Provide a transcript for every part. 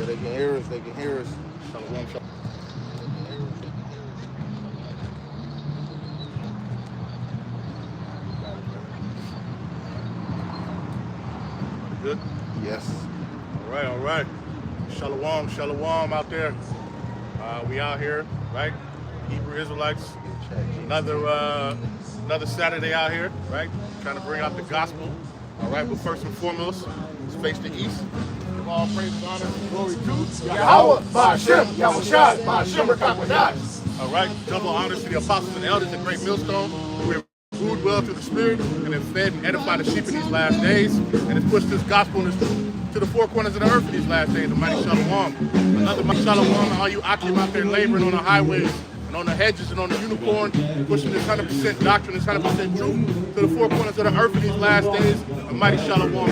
Yeah, they can hear us. They can hear us. Shalom, shalom. Good? Yes. All right. Shalom, shalom out there. We out here, right? Hebrew Israelites. Another Saturday out here, right? Trying to bring out the gospel. All right, but first and foremost, let's face the east. Give all praise, honor, and glory to Yahweh, Ba'Shem, Yahushai, Ba'Shem, Rakakwadash. All right, double honors to the apostles and elders, a great millstone. We're food well through the Spirit and have fed and edified the sheep in these last days, and has pushed this gospel to the four corners of the earth in these last days. A mighty shalom. Another mighty shalom to all you Akim out there laboring on the highways and on the hedges and on the unicorn, pushing this 100% doctrine, this 100% truth to the four corners of the earth in these last days. A mighty shalom to you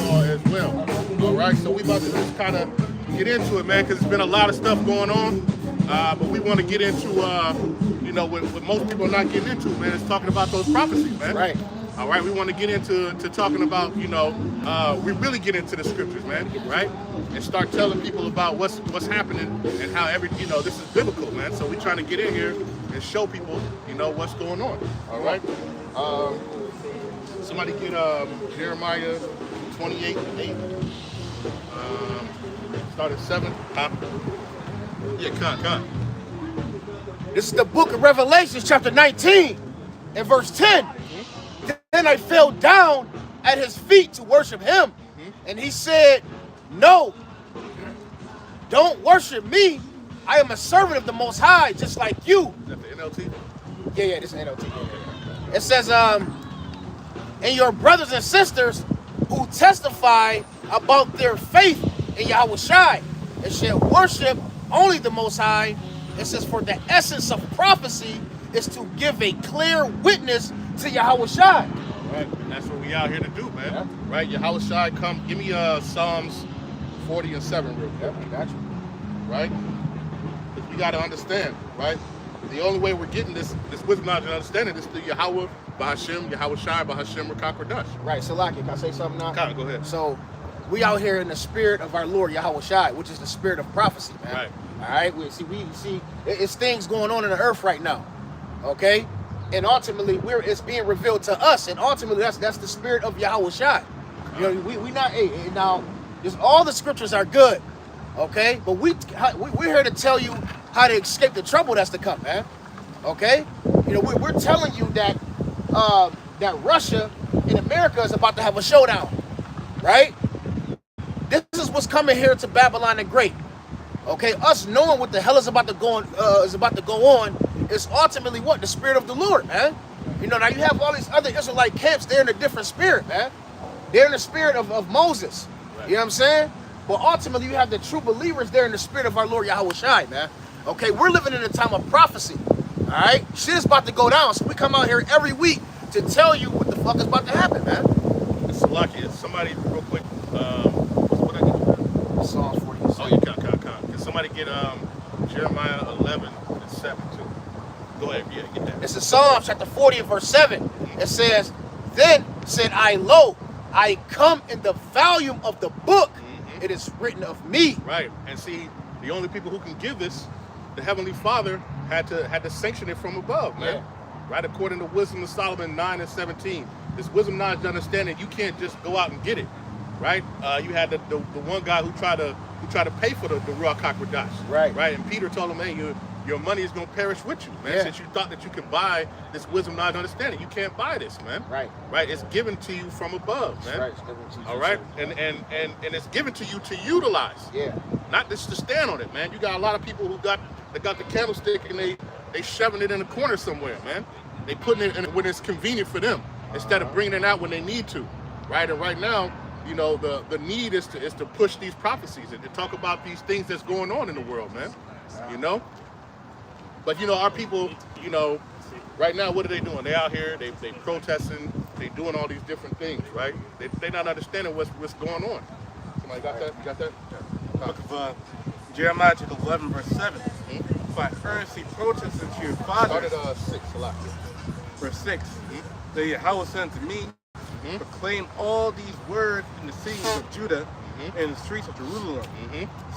all as well. All right, so we about to just kind of get into it, man, because there's been a lot of stuff going on, but we want to get into, what most people are not getting into, man, is talking about those prophecies, man. Right. All right, we want to get into talking about, we really get into the scriptures, man, right? And start telling people about what's happening and how this is biblical, man. So we're trying to get in here and show people, what's going on. All right. Somebody get Jeremiah 28:8. Start at 7. Yeah, come. This is the book of Revelation, chapter 19, and verse 10. Then I fell down at his feet to worship him. And he said, no, don't worship me. I am a servant of the Most High, just like you. Is that the NLT? Yeah, this is NLT. It says, and your brothers and sisters who testify about their faith in Yahushai and shall worship only the Most High. It says, for the essence of prophecy is to give a clear witness to Yahushai. Right, and that's what we out here to do, man. Yeah. Right, Yahushai, come, give me Psalms 40 and 7 real quick. Yeah, got you. Right? Because we got to understand, right? The only way we're getting this wisdom, knowledge, and understanding is through Yahweh, Ba'Shem, Yahushai, Ba'Shem, Rakakwadash. Right, Salaki, can I say something now? Go ahead. So, we out here in the spirit of our Lord Yahushai, which is the spirit of prophecy, man. Right. All right, we see, it's things going on in the earth right now, okay? And ultimately, it's being revealed to us, and ultimately, that's the spirit of Yahushai. We not. Now, all the scriptures are good, okay? But we're here to tell you how to escape the trouble that's to come, man. Okay? We're telling you that that Russia and America is about to have a showdown, right? This is what's coming here to Babylon the Great. Okay, us knowing what the hell is about to go on is ultimately what? The spirit of the Lord, man. Now you have all these other Israelite camps, they're in a different spirit, man. They're in the spirit of Moses. Right. You know what I'm saying? But ultimately you have the true believers there in the spirit of our Lord Yahushai, man. Okay, we're living in a time of prophecy. All right? Shit is about to go down, so we come out here every week to tell you what the fuck is about to happen, man. It's lucky. Somebody real quick, what I get? Psalm 40. Oh, you count. Can somebody get Jeremiah 11 and 7 too? Go ahead, yeah, get that. It's in Psalm chapter 40 and verse 7. It says, then said I, lo, I come in the volume of the book. It is written of me. Right, and see, the only people who can give this, the Heavenly Father had to sanction it from above, man. Yeah. Right, according to Wisdom of Solomon 9 and 17. This wisdom, knowledge, and understanding, you can't just go out and get it. Right, you had the one guy who tried to pay for the Ruach HaKodesh. Right, and Peter told him, hey, your money is going to perish with you, man. Yeah. Since you thought that you could buy this wisdom, knowledge, and understanding, you can't buy this, man. Right, it's given to you from above, man. Right, it's given to you. All right, and it's given to you to utilize. Yeah, not just to stand on it, man. You got a lot of people who got the candlestick and they shoving it in a corner somewhere, man. They putting it in when it's convenient for them instead of bringing it out when they need to, right? And right now, the need is to push these prophecies and to talk about these things that's going on in the world, man. But our people, right now, what are they doing? They out here, they protesting, they doing all these different things, right? They not understanding what's going on. Somebody got that? You got that? Book of Jeremiah chapter 11 verse 7. By earnestly protesting to your fathers. Started 6 a lot. Verse 6. The Yahweh said unto me, proclaim all these words in the cities of Judah in the streets of Jerusalem,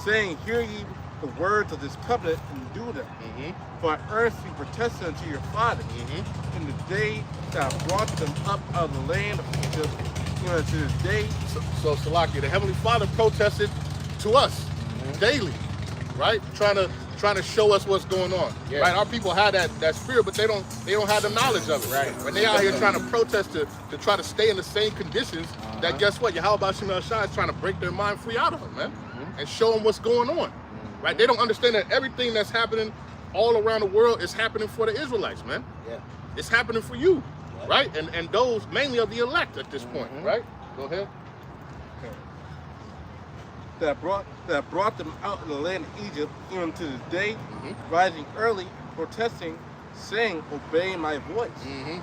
saying, Hear ye the words of this covenant and do them. For I earnestly protested unto your fathers in the day that I brought them up out of the land of Egypt, even to this day. So Salakia, the Heavenly Father protested to us daily, right? Trying to show us what's going on. Yeah. Right? Our people have that spirit, but they don't have the knowledge of it. Right. When they out here trying to protest to try to stay in the same conditions, that guess what? Yahweh Shemel Shai is trying to break their mind free out of them, man. And show them what's going on. Right? They don't understand that everything that's happening all around the world is happening for the Israelites, man. Yeah. It's happening for you, right? And those mainly of the elect at this point, right? Go ahead. That brought them out of the land of Egypt, even to this day, rising early, protesting, saying, Obey my voice.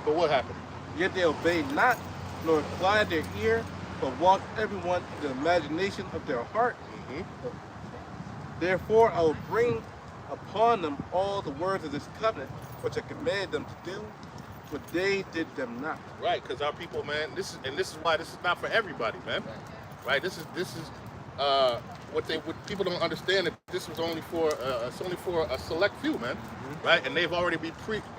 But what happened? Yet they obeyed not, nor inclined their ear, but walked everyone in the imagination of their heart. Therefore I will bring upon them all the words of this covenant, which I commanded them to do, but they did them not. Right, because our people, man, this is why this is not for everybody, man. Right? This is what people don't understand, that this was only for it's only for a select few, man. Right? And they've already been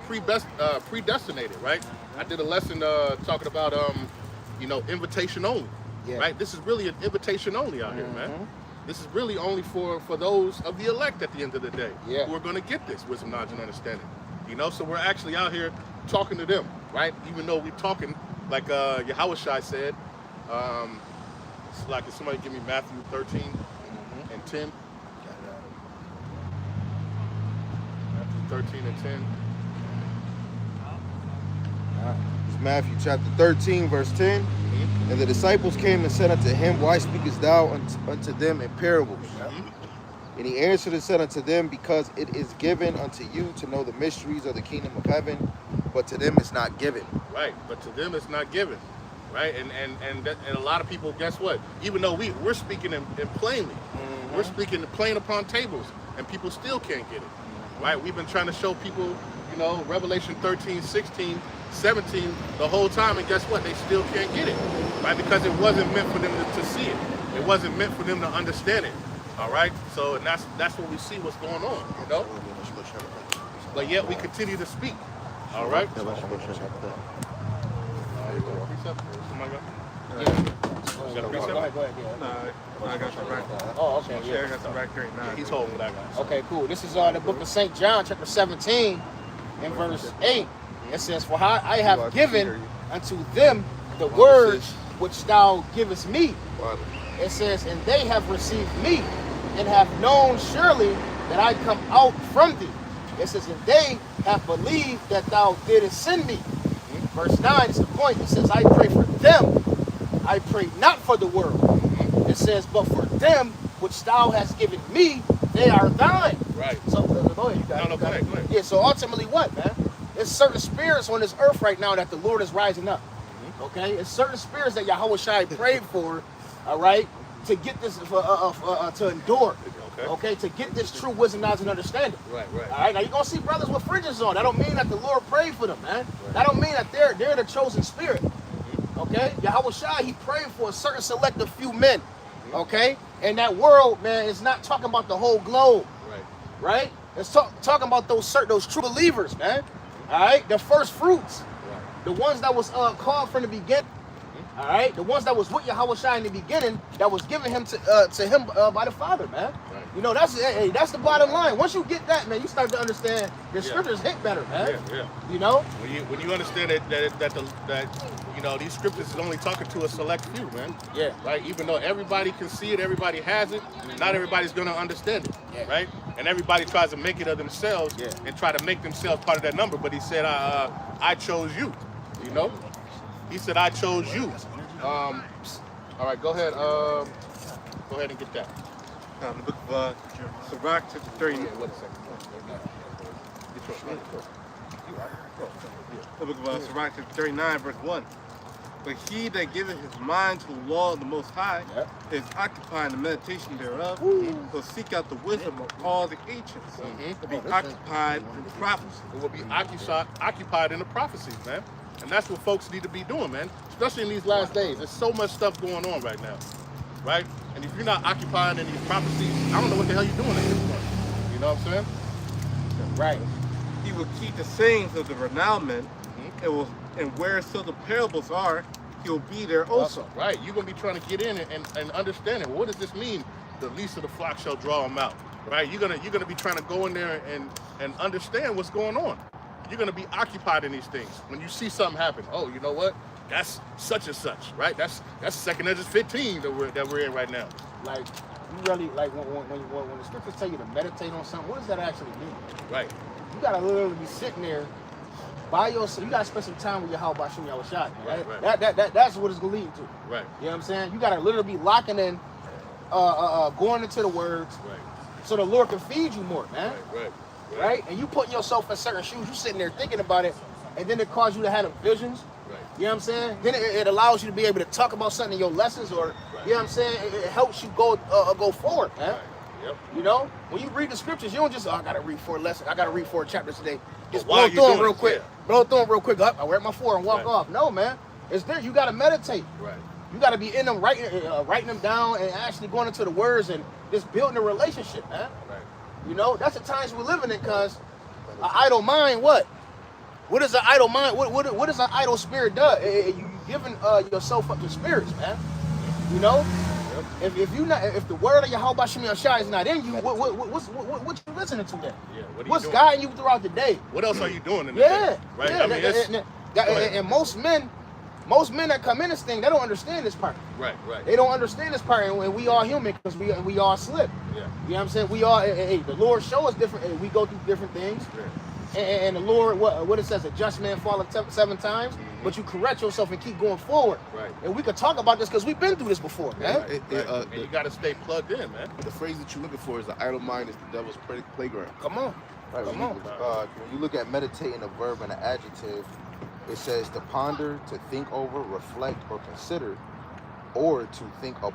predestinated, right? I did a lesson talking about invitation only. Yeah. Right? This is really an invitation only out here, man. This is really only for those of the elect at the end of the day who are going to get this wisdom, knowledge, and understanding. So we're actually out here talking to them, right? Even though we're talking, like Yahweh Shai said, it's like, if somebody give me Matthew 13 and 10. Matthew 13 and 10. It's Matthew chapter 13, verse 10. And the disciples came and said unto him, Why speakest thou unto them in parables? And he answered and said unto them, Because it is given unto you to know the mysteries of the kingdom of heaven, but to them it's not given. Right, but to them it's not given. Right, and a lot of people, guess what? Even though we're speaking in plainly, we're speaking plain upon tables, and people still can't get it. Right, we've been trying to show people, Revelation 13, 16, 17 the whole time, and guess what? They still can't get it. Right, because it wasn't meant for them to see it. It wasn't meant for them to understand it. All right, so and that's what we see what's going on, But yet we continue to speak. All right. Go ahead. No, I got some right. Oh, okay. Yeah, I got some right there. Yeah, he's holding what I got. Okay, cool. This is the book of St. John, chapter 17, and verse 8. It says, For I have given unto them the words which thou givest me. It says, And they have received me, and have known surely that I come out from thee. It says, And they have believed that thou didst send me. Verse 9 is the point. It says, I pray for them. I pray not for the world. It says, but for them which thou hast given me, they are thine. Right. So, go ahead. Go ahead. Yeah, so ultimately what, man? There's certain spirits on this earth right now that the Lord is rising up. Okay? It's certain spirits that Yahweh Shai prayed for, all right, to get this, to endure. Okay, to get this true wisdom, knowledge, and understanding. Right. All right, now you're going to see brothers with fringes on. That don't mean that the Lord prayed for them, man. That don't mean that they're the chosen spirit. Okay? Yahweh Shai, he prayed for a certain selective few men. Okay? And that world, man, is not talking about the whole globe. Right? It's talking about those true believers, man. All right? The first fruits. The ones that was called from the beginning. All right, the ones that was with Yahweh Shai in the beginning, that was given him to him by the Father, man. Right. That's the bottom line. Once you get that, man, you start to understand the scriptures hit better, man. Yeah. When you understand that these scriptures is only talking to a select few, man. Yeah. Right. Even though everybody can see it, everybody has it, not everybody's gonna understand it. Yeah. Right. And everybody tries to make it of themselves and try to make themselves part of that number. But he said, I chose you. He said, I chose you. All right, go ahead. Go ahead and get that. The book of Sirach, chapter 30. Wait a second. The book of Sirach, chapter 39, verse 1. But he that giveth his mind to the law of the Most High is occupied in the meditation thereof. Will seek out the wisdom of all the ancients. To be occupied in prophecy. It will be occupied in the prophecies, man. And that's what folks need to be doing, man. Especially in these last days. There's so much stuff going on right now, right? And if you're not occupying in these prophecies, I don't know what the hell you're doing at this point. You know what I'm saying? Right. He will keep the sayings of the renowned men, and where so the parables are, he'll be there also. Right. You're gonna be trying to get in and understand it. Well, what does this mean? The least of the flock shall draw them out. Right? You're gonna be trying to go in there and understand what's going on. You're gonna be occupied in these things. When you see something happen, oh, you know what? That's such and such, right? That's 2 Ezra 15 that we're in right now. Like, you really, like, when the scriptures tell you to meditate on something, what does that actually mean? Right. You gotta literally be sitting there by yourself. You gotta spend some time with your Yahweh Bashim Yahushua. Right. That's what it's gonna lead to. Right. You know what I'm saying? You gotta literally be locking in, going into the words, right, so the Lord can feed you more, man. Right. And you putting yourself in certain shoes, you sitting there thinking about it, and then it causes you to have the visions. Right. You know what I'm saying? Then it allows you to be able to talk about something in your lessons, or you know what I'm saying? It helps you go forward, man. Right. Yep. You know, when you read the scriptures, you don't just, I gotta read 4 lessons, I gotta read 4 chapters today. Just blow through them real quick. Yeah. Blow through them real quick. I wear my 4 and walk off. No, man. It's there. You gotta meditate. Right. You gotta be in them, writing them down, and actually going into the words and just building a relationship, man. Right. You know, that's the times we're living in, because an idle mind, what? What is an idle mind? What does an idle spirit do? You giving yourself up to spirits, man. You know? Yep. If the word of Yahweh Bashim Yahushua is not in you, what you listening to then? Yeah, what's guiding you throughout the day? What else are you doing in the day? Right? Yeah. I mean, and most men that come in this thing, they don't understand this part. Right. They don't understand this part, and we all human, because we all slip. Yeah. You know what I'm saying? We all, the Lord show us different, we go through different things. Yeah. And the Lord, what it says, a just man falleth 7 times, but you correct yourself and keep going forward. Right. And we could talk about this because we've been through this before, man. And you got to stay plugged in, man. The phrase that you're looking for is the idle mind is the devil's playground. Come on. Right, when you look at meditating, a verb and an adjective, it says to ponder, to think over, reflect, or consider, or to think of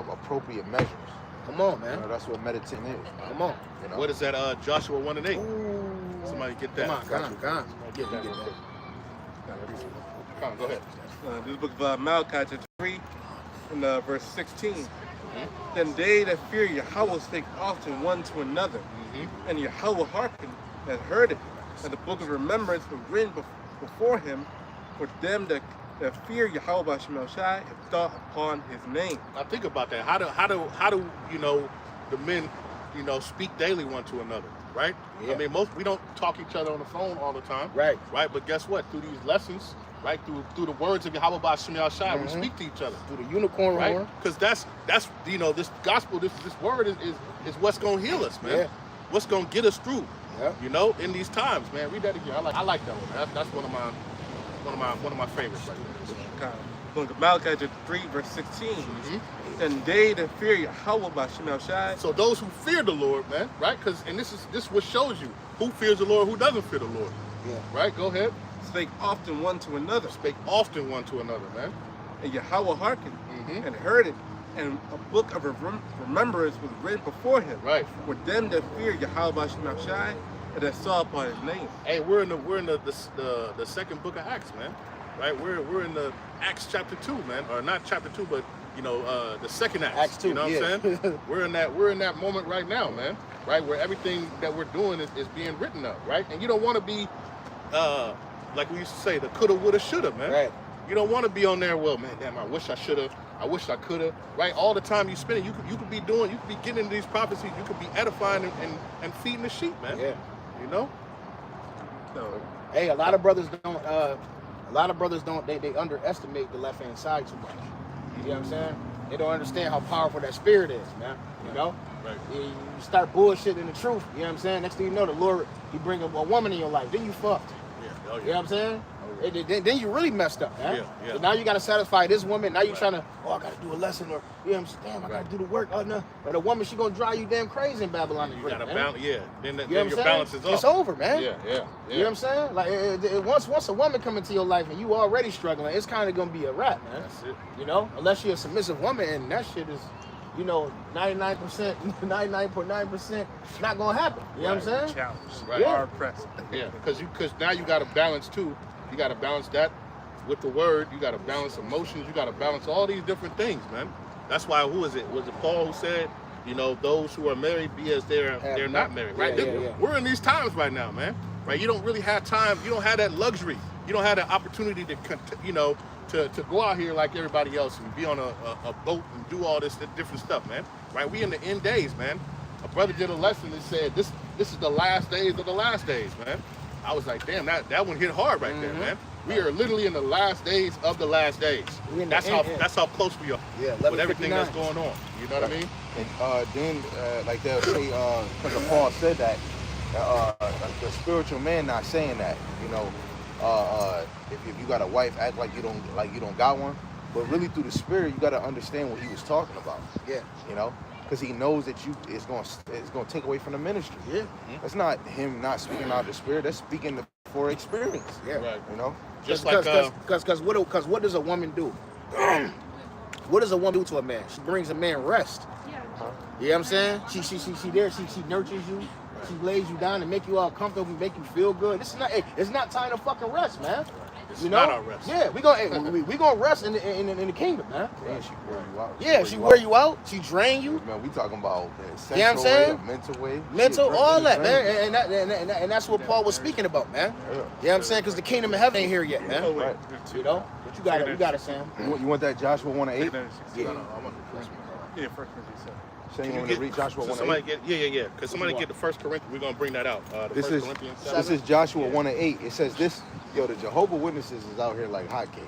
appropriate measures. Come on, man. You know, that's what meditating is. Come on. You know? What is that? Joshua 1:8. Ooh. Somebody get that. Come on. Get that. Come on, go ahead. This is the book of Malachi chapter 3, and verse 16. Then they that fear Yahweh speak often one to another, and Yahweh hearkened and heard it. And the book of remembrance was written before him for them that fear Yahweh Bashim Yahushua have thought upon his name. Now think about that. How do you know the men, you know, speak daily one to another, right? Yeah. I mean, we don't talk each other on the phone all the time, Right. But guess what? Through these lessons, right? Through the words of Yahweh Bashim Yahushua, we speak to each other. Through the unicorn right? horn. Because that's you know, this gospel, this word is what's gonna heal us, man. Yeah. What's gonna get us through, Yeah. you know, in these times, man. Read that again. I like that one. That's one of my favorites right there. Book of Malachi chapter 3, verse 16. And they that fear Yahweh Bashim Yahushua. So those who fear the Lord, man, right? Because this what shows you who fears the Lord, who doesn't fear the Lord. Yeah. Right? Go ahead. Spake often one to another. Spake often one to another, man. And Yahweh hearkened and heard it. And a book of remembrance was written before him. Right. For them that fear Yahweh Bashim Yahushua and that saw upon his name. Hey, we're in the second book of Acts, man. Right? We're in the Acts chapter 2, man. Or not chapter 2, but you know, the second Acts. Acts 2, you know what I'm saying? We're in that moment right now, man. Right? Where everything that we're doing is being written up, right? And you don't want to be like we used to say, the coulda, woulda, shoulda, man. Right. You don't want to be on there, well, man, damn, I wish I shoulda, I wish I coulda, right? All the time you spend it, you could be getting into these prophecies, you could be edifying and feeding the sheep, man. Yeah. You know? So, Hey, a lot of brothers don't, they underestimate the left-hand side too much. You know what I'm saying? They don't understand how powerful that spirit is, man. You know? Right. You start bullshitting the truth, you know what I'm saying? Next thing you know, the Lord, he bring a woman in your life, then you fucked. Yeah. Oh, yeah. You know what I'm saying? Oh, yeah. Then you really messed up, man. Yeah. So now you got to satisfy this woman. Now you're trying to, I got to do a lesson, or, you know what I'm saying? Damn, I got to do the work. Oh, no. But the woman, she going to drive you damn crazy in Babylon. You got to balance, yeah. Then You know what your I'm balance saying? is off. It's over, man. Yeah. You know what I'm saying? Like, once a woman come into your life and you already struggling, it's kind of going to be a wrap, man. That's it. You know? Unless you're a submissive woman, and that shit is, you know, 99%, 99.9% not going to happen. You know what I'm saying? challenge. Right. Yeah. Hard pressed. Yeah, because now you got to balance too. You got to balance that with the word. You got to balance emotions. You got to balance all these different things, man. That's why, who is it? Was it Paul who said, you know, those who are married be as they're not married, right? We're in these times right now, man, right? You don't really have time. You don't have that luxury. You don't have that opportunity to, you know, to go out here like everybody else and be on a boat and do all this different stuff, man, right? We in the end days, man. A brother did a lesson that said this is the last days of the last days, man. I was like, damn, that one hit hard right there, man. We are literally in the last days of the last days. That's how close we are with everything that's going on. You know what I mean? And then, like they'll say, because Paul said that, the spiritual man not saying that. You know, if you got a wife, act like you don't got one. But really, through the spirit, you got to understand what he was talking about. Yeah. You know, because he knows that it's going to take away from the ministry. Yeah. That's not him not speaking out of the spirit. That's speaking for experience. Yeah. Right. You know. Just because what does a woman do? What does a woman do to a man? She brings a man rest. Yeah. You know what I'm saying? She there. She nurtures you. Right. She lays you down and make you all comfortable, make you feel good. It's not time to fucking rest, man. It's not our rest. Yeah, we gonna rest in the kingdom, man. And she wear you out. Yeah, she wear you out. She drain you. Man, we talking about you know what I'm saying? Mental way, all that, man. And that's what Paul was speaking about, man. Yeah. You know what I'm saying? Because the kingdom of heaven ain't here yet, man. Right. You know? But you got it, Sam. You want that Joshua 1:8? Yeah. Yeah, first Corinthians 7. Saying you want to read Joshua 1:8? Somebody get Because somebody get the First Corinthians. We're gonna bring that out. This is Joshua 1:8. It says this. Yo, the Jehovah Witnesses is out here like hotcakes.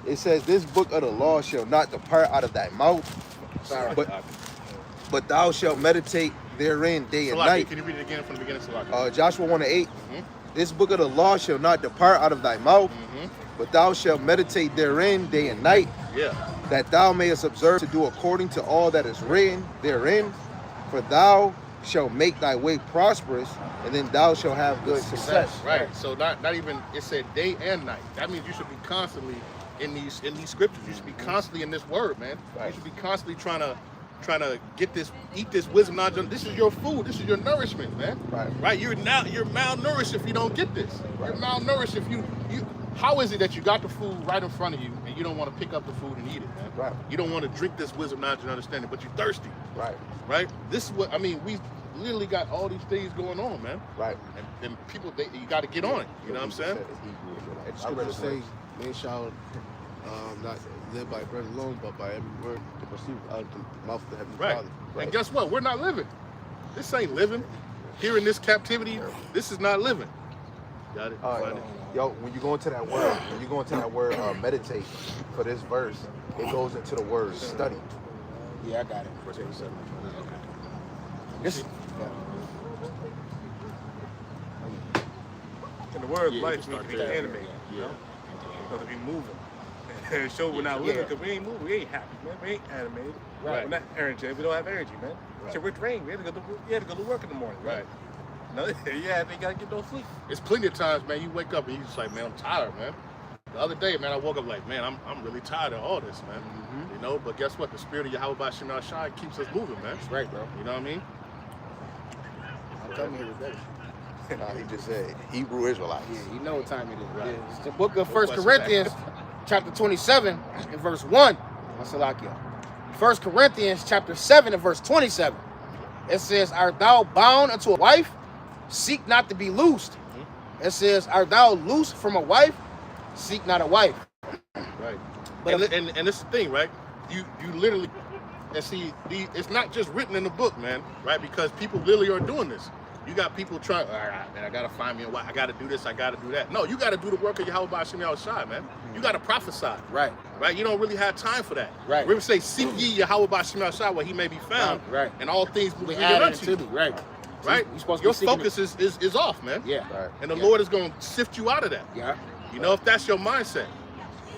It says, "This book of the law shall not depart out of thy mouth, but thou shalt meditate therein day and night." Can you read it again from the beginning? Joshua 1:8. This book of the law shall not depart out of thy mouth, but thou shalt meditate therein day and night. Yeah. That thou mayest observe to do according to all that is written therein. For thou shalt make thy way prosperous, and then thou shalt have good success. Right. So not even, it said day and night. That means you should be constantly in these scriptures. You should be constantly in this word, man. Right. You should be constantly trying to eat this wisdom knowledge. This is your food. This is your nourishment, man. Right. You're malnourished if you don't get this. Right. You're malnourished if you. How is it that you got the food right in front of you and you don't want to pick up the food and eat it, man? Right. You don't want to drink this wisdom knowledge and understanding, but you're thirsty. Right. Right. This is what I mean. We literally got all these things going on, man. Right. And people, you got to get on it. You know what I'm saying? I would say, man shall not live by bread alone, but by every word that proceeds out of the mouth of the Heavenly Father. Right. And guess what? We're not living. This ain't living. Here in this captivity, this is not living. Got it? Yo, when you go into that word, meditate for this verse, it goes into the word study. Yeah, I got it. This. And the word of life means to be animated. Yeah. Because we moving. And show we're not living because we ain't moving. We ain't happy, man. We ain't animated. Right. We're not energy. We don't have energy, man. Right. So we're drained. We had to go to work in the morning. Right. No, yeah, they gotta get no sleep. It's plenty of times, man, you wake up and you just like, man, I'm tired, man. The other day, man, I woke up like, man, I'm really tired of all this, man. Mm-hmm. You know, but guess what? The spirit of Yahweh Shema Shai keeps us moving, man. That's right, bro. You know what I mean? I'm telling you, it's better. He just said Hebrew Israelites. Yeah, you know what time it is, right? Yeah. It's the book of 1 Corinthians, chapter 27, and verse 1. Masalakia. 1 Corinthians, chapter 7, and verse 27. It says, "Art thou bound unto a wife? Seek not to be loosed." It says, "Art thou loosed from a wife? Seek not a wife." Right. But and this is the thing, right? You literally, and see, it's not just written in the book, man, right? Because people literally are doing this. You got people trying, all right, man, I gotta find me a wife. I gotta do this. I gotta do that. No, you gotta do the work of Yahweh Shema Shai, man. You gotta prophesy. Right. Right. You don't really have time for that. Right. We would say, "Seek ye Yahweh Shema Shai where He may be found." Right. And all things will be added unto you. Right. Right? Your focus is off, man. Yeah. Right. And the Lord is going to sift you out of that. Yeah. You know, if that's your mindset.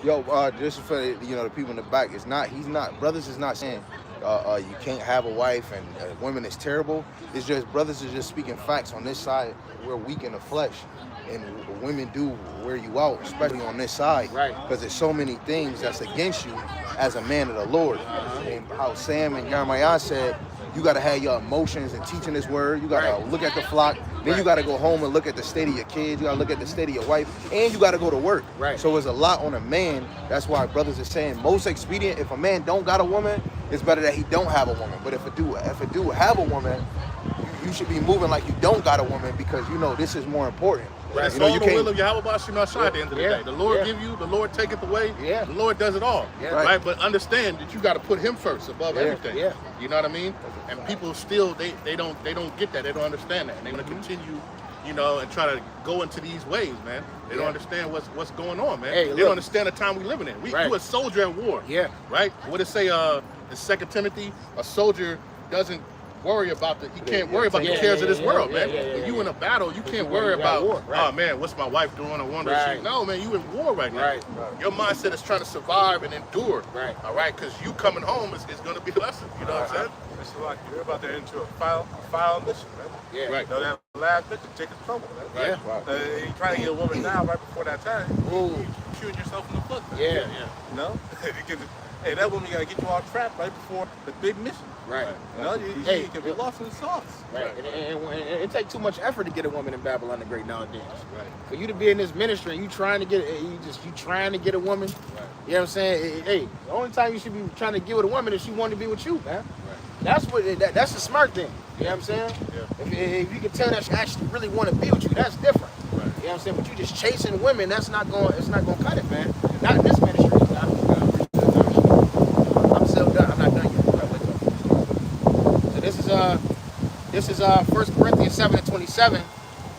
Yo, just for the people in the back, brothers is not saying you can't have a wife and women is terrible. It's just brothers is just speaking facts. On this side, we're weak in the flesh, and women do wear you out, especially on this side. Right. Because there's so many things that's against you as a man of the Lord. And how Sam and Jeremiah said, you got to have your emotions and teaching this word. You got to look at the flock. Then you got to go home and look at the state of your kids. You got to look at the state of your wife. And you got to go to work. Right. So it's a lot on a man. That's why brothers are saying most expedient, if a man don't got a woman, it's better that he don't have a woman. But if a dude have a woman, you should be moving like you don't got a woman, because you know this is more important. But it's You know, all you the can't. will of Yahweh Shai at the end of the day. The Lord give you, the Lord taketh away, the Lord does it all. Right? But understand that you got to put him first above everything. You know what I mean? And people still they don't get that. They don't understand that. And they're gonna continue, you know, and try to go into these ways, man. They don't understand what's going on, man. They don't understand the time we living in. You a soldier at war. Right? What did it say in 2 Timothy? A soldier doesn't worry about he can't worry about the cares of this world, man. When you in a battle, you can't worry about war, oh man, what's my wife doing? I wonder if she. No, man, you in war right now. Your mindset is trying to survive and endure. All right, because you coming home is going to be a lesson. You know what I'm saying? It's like you're about to enter a final mission, man. Right. You know, that last mission, take a trouble, man. You trying to get a woman now right before that time. You shooting yourself in the foot. Man. You know? Hey, that woman gotta get you all trapped right before the big mission. You know, you can be lost in the sauce. And it takes too much effort to get a woman in Babylon the Great nowadays. For you to be in this ministry and you trying to get a woman. You know what I'm saying? Hey, the only time you should be trying to get with a woman is she want to be with you, man. That's the smart thing. You know what I'm saying? If you can tell that she actually really want to be with you, that's different. You know what I'm saying? But you just chasing women, it's not gonna cut it, man. Not in this ministry. I'm still done. I'm not done yet. So this is 1 Corinthians 7:27.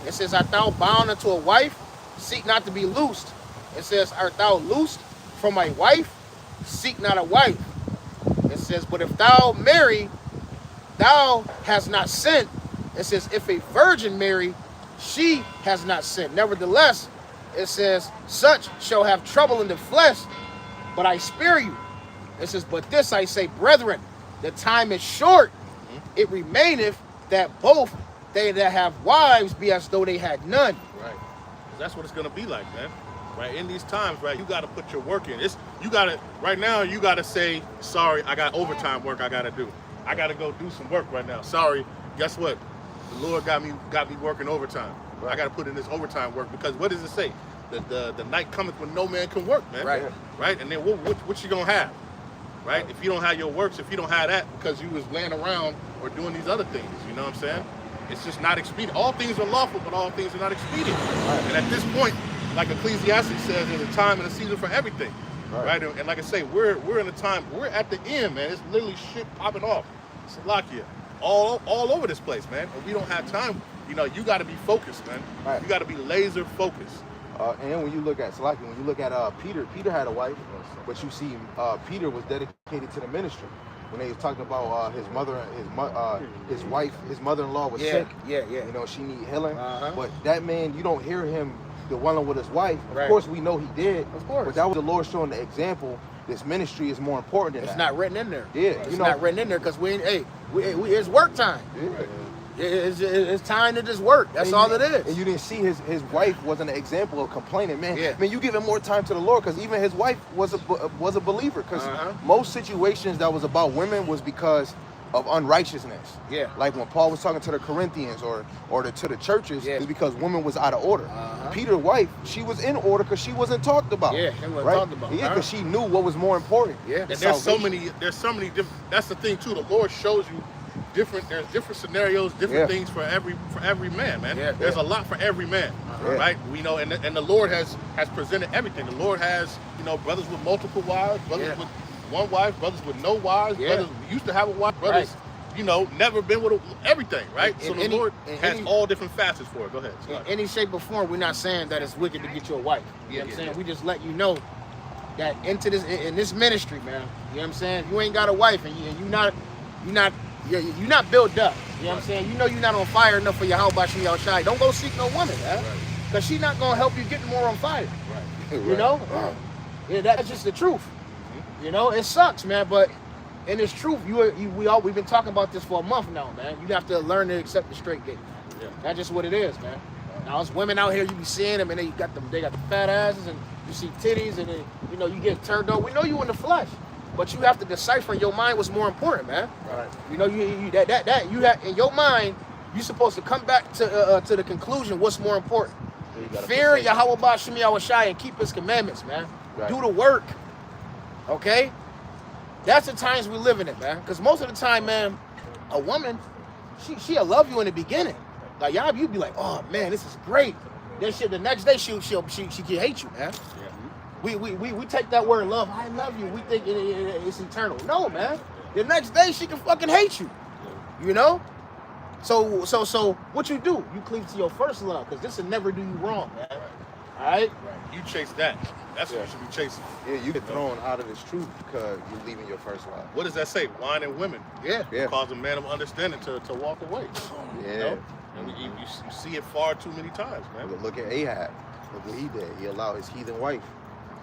It says, art thou bound unto a wife? Seek not to be loosed. It says, art thou loosed from a wife? Seek not a wife. It says, but if thou marry, thou hast not sinned. It says, if a virgin marry, she has not sinned. Nevertheless, it says, such shall have trouble in the flesh, but I spare you. It says, but this I say, brethren, the time is short. It remaineth that both they that have wives be as though they had none. Right. That's what it's going to be like, man. Right, in these times, right, you got to put your work in. Right now, you got to say, sorry, I got overtime work I got to do. I got to go do some work right now. Sorry, guess what? The Lord got me working overtime. I got to put in this overtime work, because what does it say? The night cometh when no man can work, man. Right, and then what you going to have? Right, if you don't have your works, if you don't have that because you was laying around or doing these other things, you know what I'm saying? It's just not expedient. All things are lawful, but all things are not expedient. And at this point, like Ecclesiastes says, there's a time and a season for everything, right? And like I say, we're in a time, we're at the end, man. It's literally shit popping off. Salakia, all over this place, man. And we don't have time. You know, you got to be focused, man. You got to be laser focused. And when you look at Peter had a wife, but you see Peter was dedicated to the ministry. When they was talking about his mother-in-law was sick. You know, she need healing. But that man, you don't hear him dwelling with his wife. Of course, we know he did. Of course. But that was the Lord showing the example. This ministry is more important than that. It's not written in there. It's not written in there because it's work time. It's time to just work. That's all it is. And you didn't see his wife wasn't an example of complaining, man. Man, you giving more time to the Lord, because even his wife was a believer. Because most situations that was about women was because of unrighteousness. Like when Paul was talking to the Corinthians or to the churches, it's because women was out of order. Peter's wife, she was in order because she wasn't talked about. Talked about. Because she knew what was more important. And there's so many different. That's the thing too. The Lord shows you. There's different scenarios, different things for every man, man. There's a lot for every man, right? We know, and the Lord has presented everything. The Lord has, you know, brothers with multiple wives, brothers with one wife, brothers with no wives, brothers who used to have a wife, brothers, you know, never been with everything, right? So the Lord has all different facets for it. Go ahead. In any shape or form, we're not saying that it's wicked to get you a wife. You know what I'm saying? We just let you know that in this ministry, man. You know what I'm saying? If you ain't got a wife and you're not built up. You know what I'm saying? You know you're not on fire enough for your Yahweh Shai. Don't go seek no woman, man. Because she's not going to help you get more on fire. You know? That's just the truth. You know, it sucks, man, but in its truth, we've been talking about this for a month now, man. You have to learn to accept the straight gate. That's just what it is, man. Now, there's women out here, you be seeing them, and they got the fat asses, and you see titties, and then, you know, you get turned on. We know you in the flesh. but you have to decipher in your mind what's more important, man. Right. You know, that you have in your mind, you're supposed to come back to the conclusion what's more important. Fear Yahweh Ba'Shem Yahushai and keep his commandments, man. Right. Do the work. Okay? That's the times we live in it, man. Because most of the time, man, a woman, she'll love you in the beginning. Like, y'all, you be like, oh man, this is great. Then shit, the next day she can hate you, man. Yeah. We take that word love, I love you. We think it's eternal. No, man. The next day she can fucking hate you. You know? So what you do? You cleave to your first love, because this will never do you wrong, man. All right? You chase that. That's what you should be chasing. Yeah, you get thrown out of this truth because you're leaving your first love. What does that say? Wine and women. Yeah. Yeah. Cause a man of understanding to walk away. Yeah. You know? And you see it far too many times, man. Look at Ahab. Look what he did. He allowed his heathen wife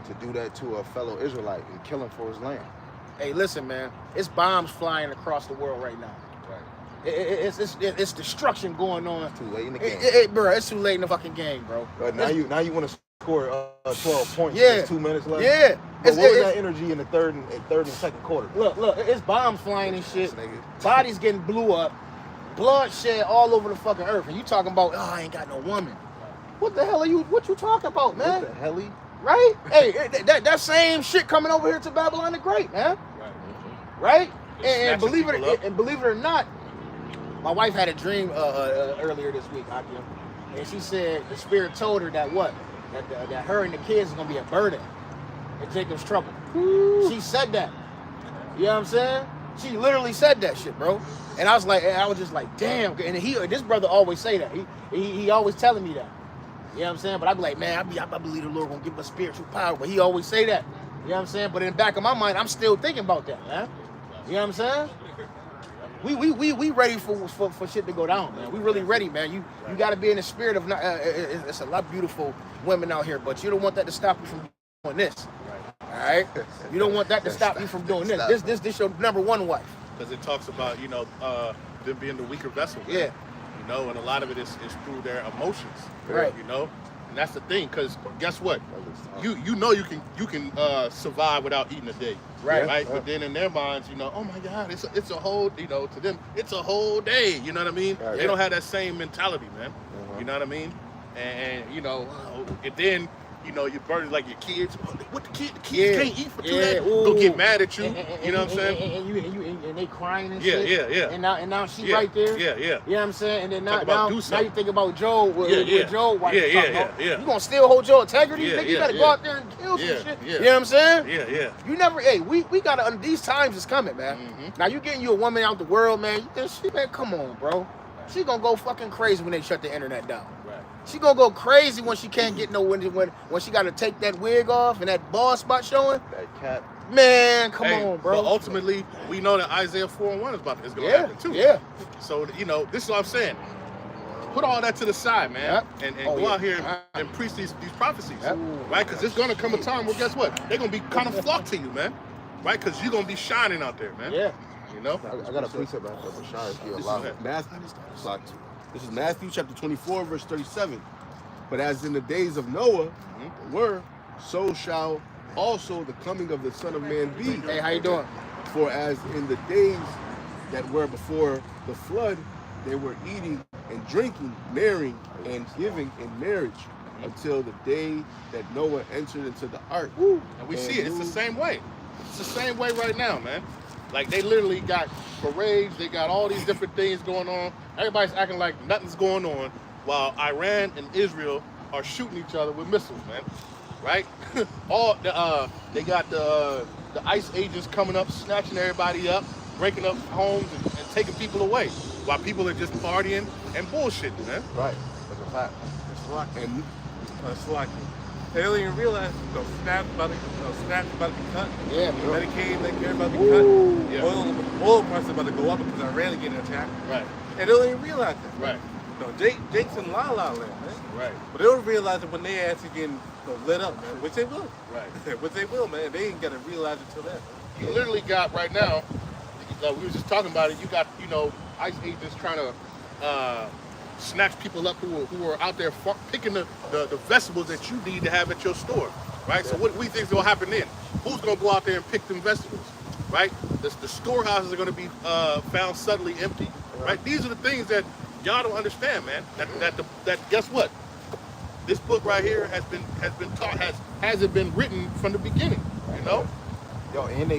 to do that to a fellow Israelite and kill him for his land. Hey, listen, man. It's bombs flying across the world right now. Right. It's destruction going on. Too late in the game. Bro, it's too late in the fucking game, bro. But now you want to score 12 points. Yeah. There's 2 minutes left. Yeah. But what was that energy in the third and second quarter? Look, it's bombs flying and shit. Nigga. Bodies getting blew up. Bloodshed all over the fucking earth. And you talking about, oh, I ain't got no woman. What the hell what you talking about, man? What the hell? Right? Hey, that same shit coming over here to Babylon the Great, man. Right? And believe it or not, my wife had a dream earlier this week, Akim, and she said the spirit told her that that her and the kids is gonna be a burden in Jacob's trouble. She said that. You know what I'm saying? She literally said that shit, bro. And I was just like, damn. And this brother always say that. He always telling me that. You know what I'm saying? But I be like, man, I believe the Lord gonna give us spiritual power. But he always say that. You know what I'm saying? But in the back of my mind, I'm still thinking about that, man. You know what I'm saying? We ready for shit to go down, man. We really ready, man. You got to be in the spirit of not. It's a lot of beautiful women out here, but you don't want that to stop you from doing this. All right? You don't want that to stop you from doing this. This your number one wife. Because it talks about, them being the weaker vessel. Man. Yeah. You know, and a lot of it is through their emotions. Right. You know? And that's the thing, because guess what? You know you can survive without eating a day. Right. Right? But then in their minds, oh my God, it's a whole, to them, it's a whole day. You know what I mean? Right. They don't have that same mentality, man. You know what I mean? And and then, your burden like your kids. What the kids can't eat for 2 days. Go get mad at you. You know what I'm saying? And they crying and Yeah, shit. yeah. And now she right there. Yeah. You know what I'm saying? And then now you think about Joe. Joe, wife Yeah. You gonna still hold your integrity? Yeah, Nigga, you gotta go out there and kill some shit. Yeah. You know what I'm saying? Yeah. You never. Hey, we gotta. These times is coming, man. Now you getting you a woman out the world, man. Come on, bro. She gonna go fucking crazy when they shut the internet down. Right. She gonna go crazy when she can't get no when she gotta take that wig off and that bald spot showing. That cat. Man, come on, bro. But ultimately, we know that Isaiah 4:1 is going to happen too. Yeah. So this is what I'm saying. Put all that to the side, man, and go out here and preach these prophecies, right? Because there's going to come a time where guess what? They're going to be kind of flocked to you, man, right? Because you're going to be shining out there, man. Yeah. You know. I got a precept back there for Shine. This is Matthew chapter 24, verse 37. But as in the days of Noah were, so shall also the coming of the Son of Man be. Hey, how you doing? For as in the days that were before the flood, they were eating and drinking, marrying and giving in marriage, until the day that Noah entered into the ark. And we see it. It's the same way. It's the same way right now, man. Like they literally got parades. They got all these different things going on. Everybody's acting like nothing's going on, while Iran and Israel are shooting each other with missiles, man. Right? They got the ICE agents coming up, snatching everybody up, breaking up homes and taking people away, while people are just partying and bullshitting, man. Right. That's a fact. It's like they don't even realize snaps about to be cut. Yeah. Medicaid, Medicare about to be cut. Yeah. Oil prices about to go up because Iran is getting attacked. Right. And they don't even realize that. Right. Jake's in La La Land, man. Right. But they don't realize it when they actually getting lit up, man. Which they will. Right. Which they will, man. They ain't got to realize it till then. You literally got right now, we were just talking about it, you got, ICE agents trying to snatch people up who are out there picking the vegetables that you need to have at your store, right? So what do we think is going to happen then? Who's going to go out there and pick them vegetables? right? The storehouses are going to be found suddenly empty, right? These are the things that y'all don't understand, man. That guess what? This book right here has been taught, hasn't been written from the beginning, you know? Yo, and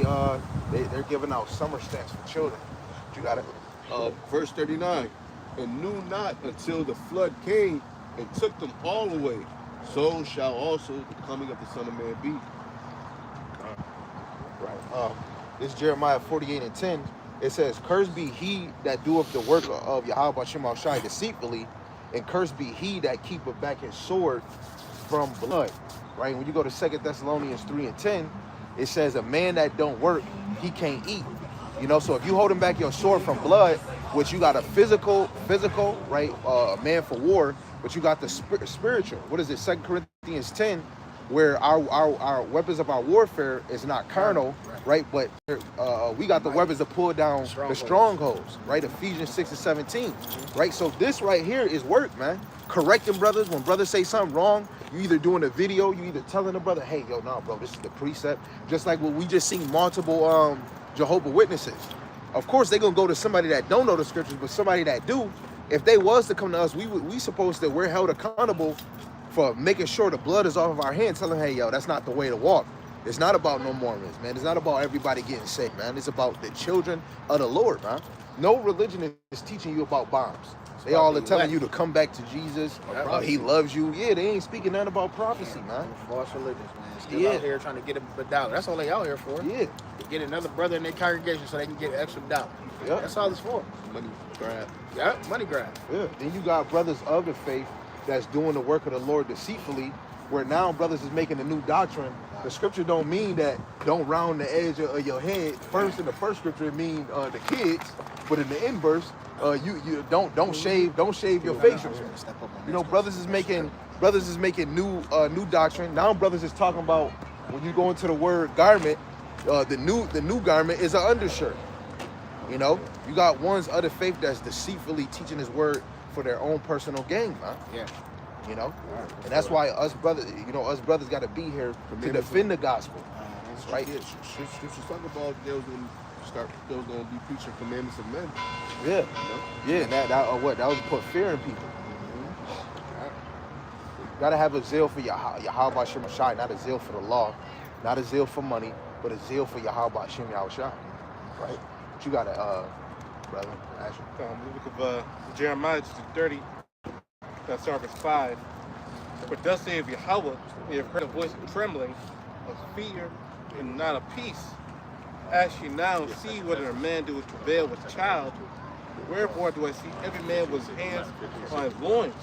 they're giving out summer stamps for children. You got it. Verse 39, and knew not until the flood came and took them all away. So shall also the coming of the Son of Man be. Right. This Jeremiah 48:10. It says, "Cursed be he that doeth the work of Yahweh Shema Shai deceitfully, and cursed be he that keepeth back his sword from blood." Right. When you go to 2 Thessalonians 3:10, it says, "A man that don't work, he can't eat." You know, so if you holding back your sword from blood, which you got a physical, right, man for war, but you got the spiritual. What is it? 2 Corinthians 10, where our weapons of our warfare is not carnal, right? But we got the weapons to pull down the strongholds, right? Ephesians 6:17, right? So this right here is work, man. Correcting brothers. When brothers say something wrong, you either doing a video, you either telling the brother, hey, yo, nah, bro, this is the precept. Just like what we just seen multiple Jehovah's Witnesses. Of course, they're gonna go to somebody that don't know the scriptures, but somebody that do. If they was to come to us, we supposed that we're held accountable for making sure the blood is off of our hands, telling, hey, yo, that's not the way to walk. It's not about no Mormons, man. It's not about everybody getting saved, man. It's about the children of the Lord, man. No religion is teaching you about bombs. They all are telling you to come back to Jesus. He loves you. Yeah, they ain't speaking nothing about prophecy, man. False religions, man. Still out here trying to get a dollar. That's all they out here for. Yeah. To get another brother in their congregation so they can get an extra dollar. Yeah. That's all it's for. Money grab. Yeah, money grab. Yeah. Then you got brothers of the faith that's doing the work of the Lord deceitfully, where now brothers is making a new doctrine. The scripture don't mean that don't round the edge of your head. First, in the first scripture, it means the kids, but in the inverse, you don't shave your facial. You know, brothers is making new doctrine. Now brothers is talking about when you go into the word garment, the new garment is an undershirt. You know, you got ones of the faith that's deceitfully teaching his word for their own personal gain, man. Yeah. You know, and that's why us brothers got to be here to defend the gospel. Right? Yeah, scriptures talk about they was gonna be preaching commandments of men. Yeah. You know? Yeah, and that was to put fear in people. You gotta have a zeal for Yahweh Shem Shai, not a zeal for the law, not a zeal for money, but a zeal for Yahweh Shem Shai. Right? But you gotta, brother, Asher. The book of Jeremiah 30, that's verse 5. But thus saith Yahweh, ye have heard a voice of trembling, of fear, and not of peace. Ask ye now, see whether a man doeth travail with child. Wherefore do I see every man with his hands on his loins?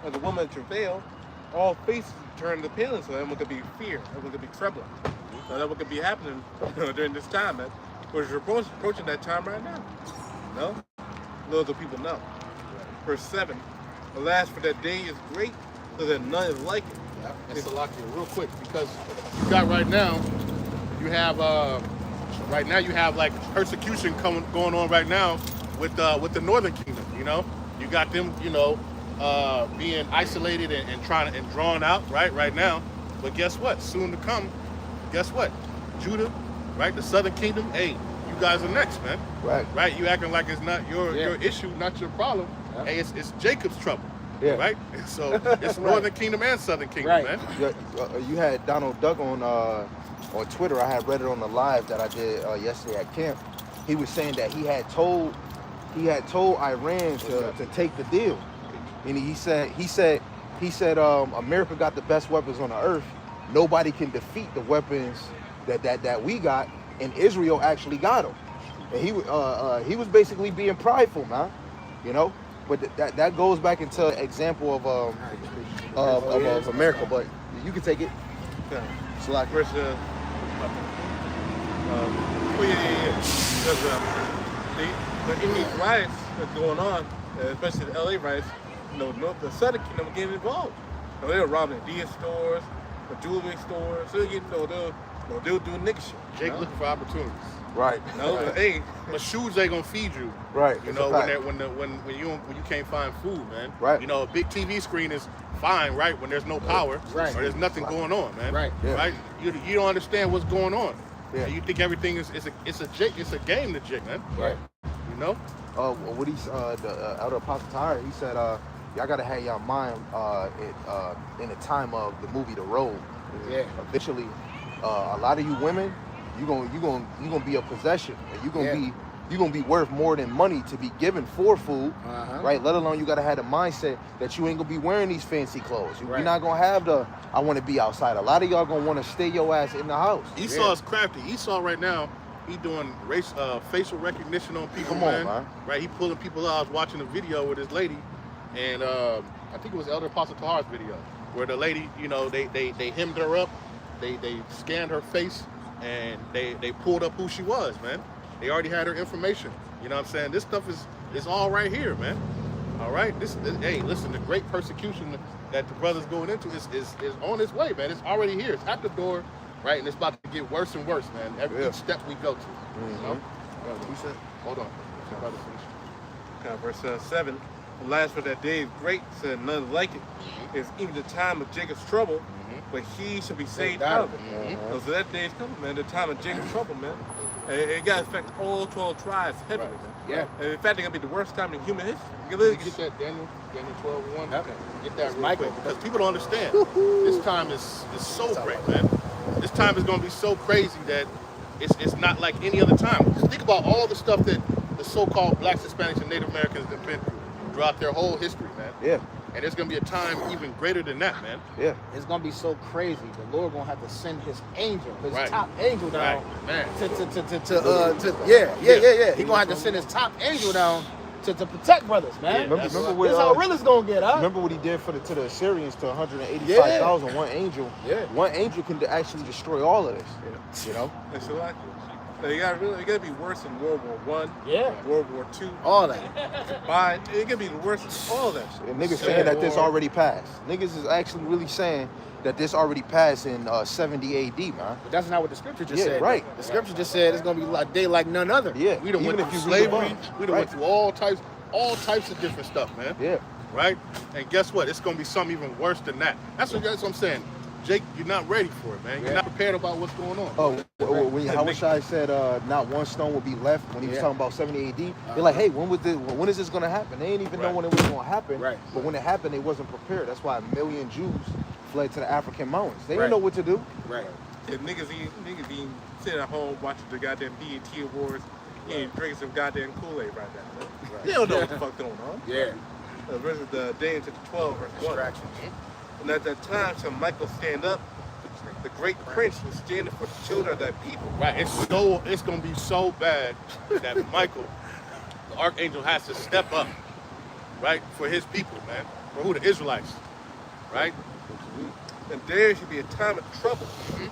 As a woman travail, all faces turn to paleness, so that one could be fear, that one could be trembling. So that what could be happening during this time, man. We're approaching that time right now. No? Those are people know. Verse 7. Alas, for that day is great, so that none is like it. Yeah, and Salakia, real quick, because you got right now you have like persecution going on right now with the Northern Kingdom. You know, you got them, being isolated and trying and drawn out right now. But guess what? Soon to come, guess what? Judah, right? The Southern Kingdom. Hey, you guys are next, man. Right. You acting like it's not your issue, not your problem. Yeah. Hey, it's Jacob's trouble. Yeah. Right. So it's Northern Kingdom and Southern Kingdom, man. You had Donald Duck on Twitter. I had read it on the live that I did yesterday at camp. He was saying that he had told Iran to take the deal, and he said America got the best weapons on the earth. Nobody can defeat the weapons that we got, and Israel actually got them. And he was basically being prideful, man. You know, but that goes back into an example of America. But you can take it. It's like verse. Because in these riots that's going on, especially the LA riots, the Southern Kingdom are getting involved. They're robbing Adidas stores, the jewelry stores. So they'll do nigga shit. Jake looking for opportunities. Right. Hey, but shoes ain't gonna feed you. Right. You know, when you can't find food, man. Right. You know, a big TV screen is fine, right? When there's no power, or there's nothing going on, man. Right. Yeah. Right. You don't understand what's going on. Yeah. And you think everything is it's a game to jig, man. Right. You know? What he's the Elder Apostle Tyre, he said, y'all gotta have your mind in the time of the movie The Road. Yeah. Eventually, a lot of you women, you gonna be a possession, and you gonna be worth more than money to be given for food, right? Let alone you gotta have the mindset that you ain't gonna be wearing these fancy clothes. You're not gonna have the I want to be outside. A lot of y'all gonna want to stay your ass in the house. Esau is crafty. Esau right now, he doing facial recognition on people. Come on, man. Right, he pulling people out. I was watching a video with this lady, and I think it was Elder Apostle Tahar's video, where the lady, you know, they hemmed her up, they scanned her face, and they pulled up who she was, man. They already had her information. You know what I'm saying? This stuff is all right here, man. All right. This hey, listen, the great persecution that the brother's going into is on its way, man. It's already here. It's at the door, right? And it's about to get worse and worse, man. Every each step we go to. You know? We said, Hold on. Verse 7. The last for that day is great, said none like it. It's even the time of Jacob's trouble, but he shall be saved out of it. So that day is coming, man. The time of Jacob's trouble, man. It got to affect all 12 tribes heavily, man. Yeah. And in fact, it's going to be the worst time in human history. Get that Daniel 12:1. Okay. Get that real quick, because people don't understand. This time is so great, man. This time is going to be so crazy that it's not like any other time. Just think about all the stuff that the so-called blacks, Hispanics, and Native Americans have been through throughout their whole history, man. yeah. And there's going to be a time even greater than that, man. Yeah. It's gonna be so crazy. The Lord gonna have to send His angel, His Right. top angel down, man. He gonna have to send His top angel down to protect brothers, man. Yeah, Remember what, This how real it's gonna get, huh? remember what he did to the Assyrians to 185,000. One angel. Yeah. One angel can actually destroy all of this. You know. It's like it got to be worse than World War I, Yeah. World War II. All that. It could be the worst than all that shit. And niggas saying that this already passed. Niggas is actually really saying that this already passed in 70 AD, man. But that's not what the scripture just Yeah, said. right. The scripture just said it's gonna be a day like none other. Yeah. We done Even went if through you read the slavery. Bible. We done went through all types of different stuff, man. Yeah. Right? And guess what? It's going to be something even worse than that. That's what I'm saying. Jake, you're not ready for it, man. You're not prepared about what's going on. Oh, when Yahushua said not one stone will be left when he was talking about 70 AD, they're like, hey, when is this going to happen? They didn't even know when it was going to happen. Right. But when it happened, they wasn't prepared. That's why 1 million Jews fled to the African mountains. They didn't know what to do. Right. Yeah, niggas ain't sitting at home watching the goddamn BET Awards and drinking some goddamn Kool-Aid right now. Man. They don't know what the fuck going on. Yeah. Versus the day into the 12, verse 1. Distractions. And at that time, shall Michael stand up, the great prince was standing for the children of that people. Right. It's going to be so bad that Michael, the archangel, has to step up, right, for his people, man. For who? The Israelites. Right? And there should be a time of trouble,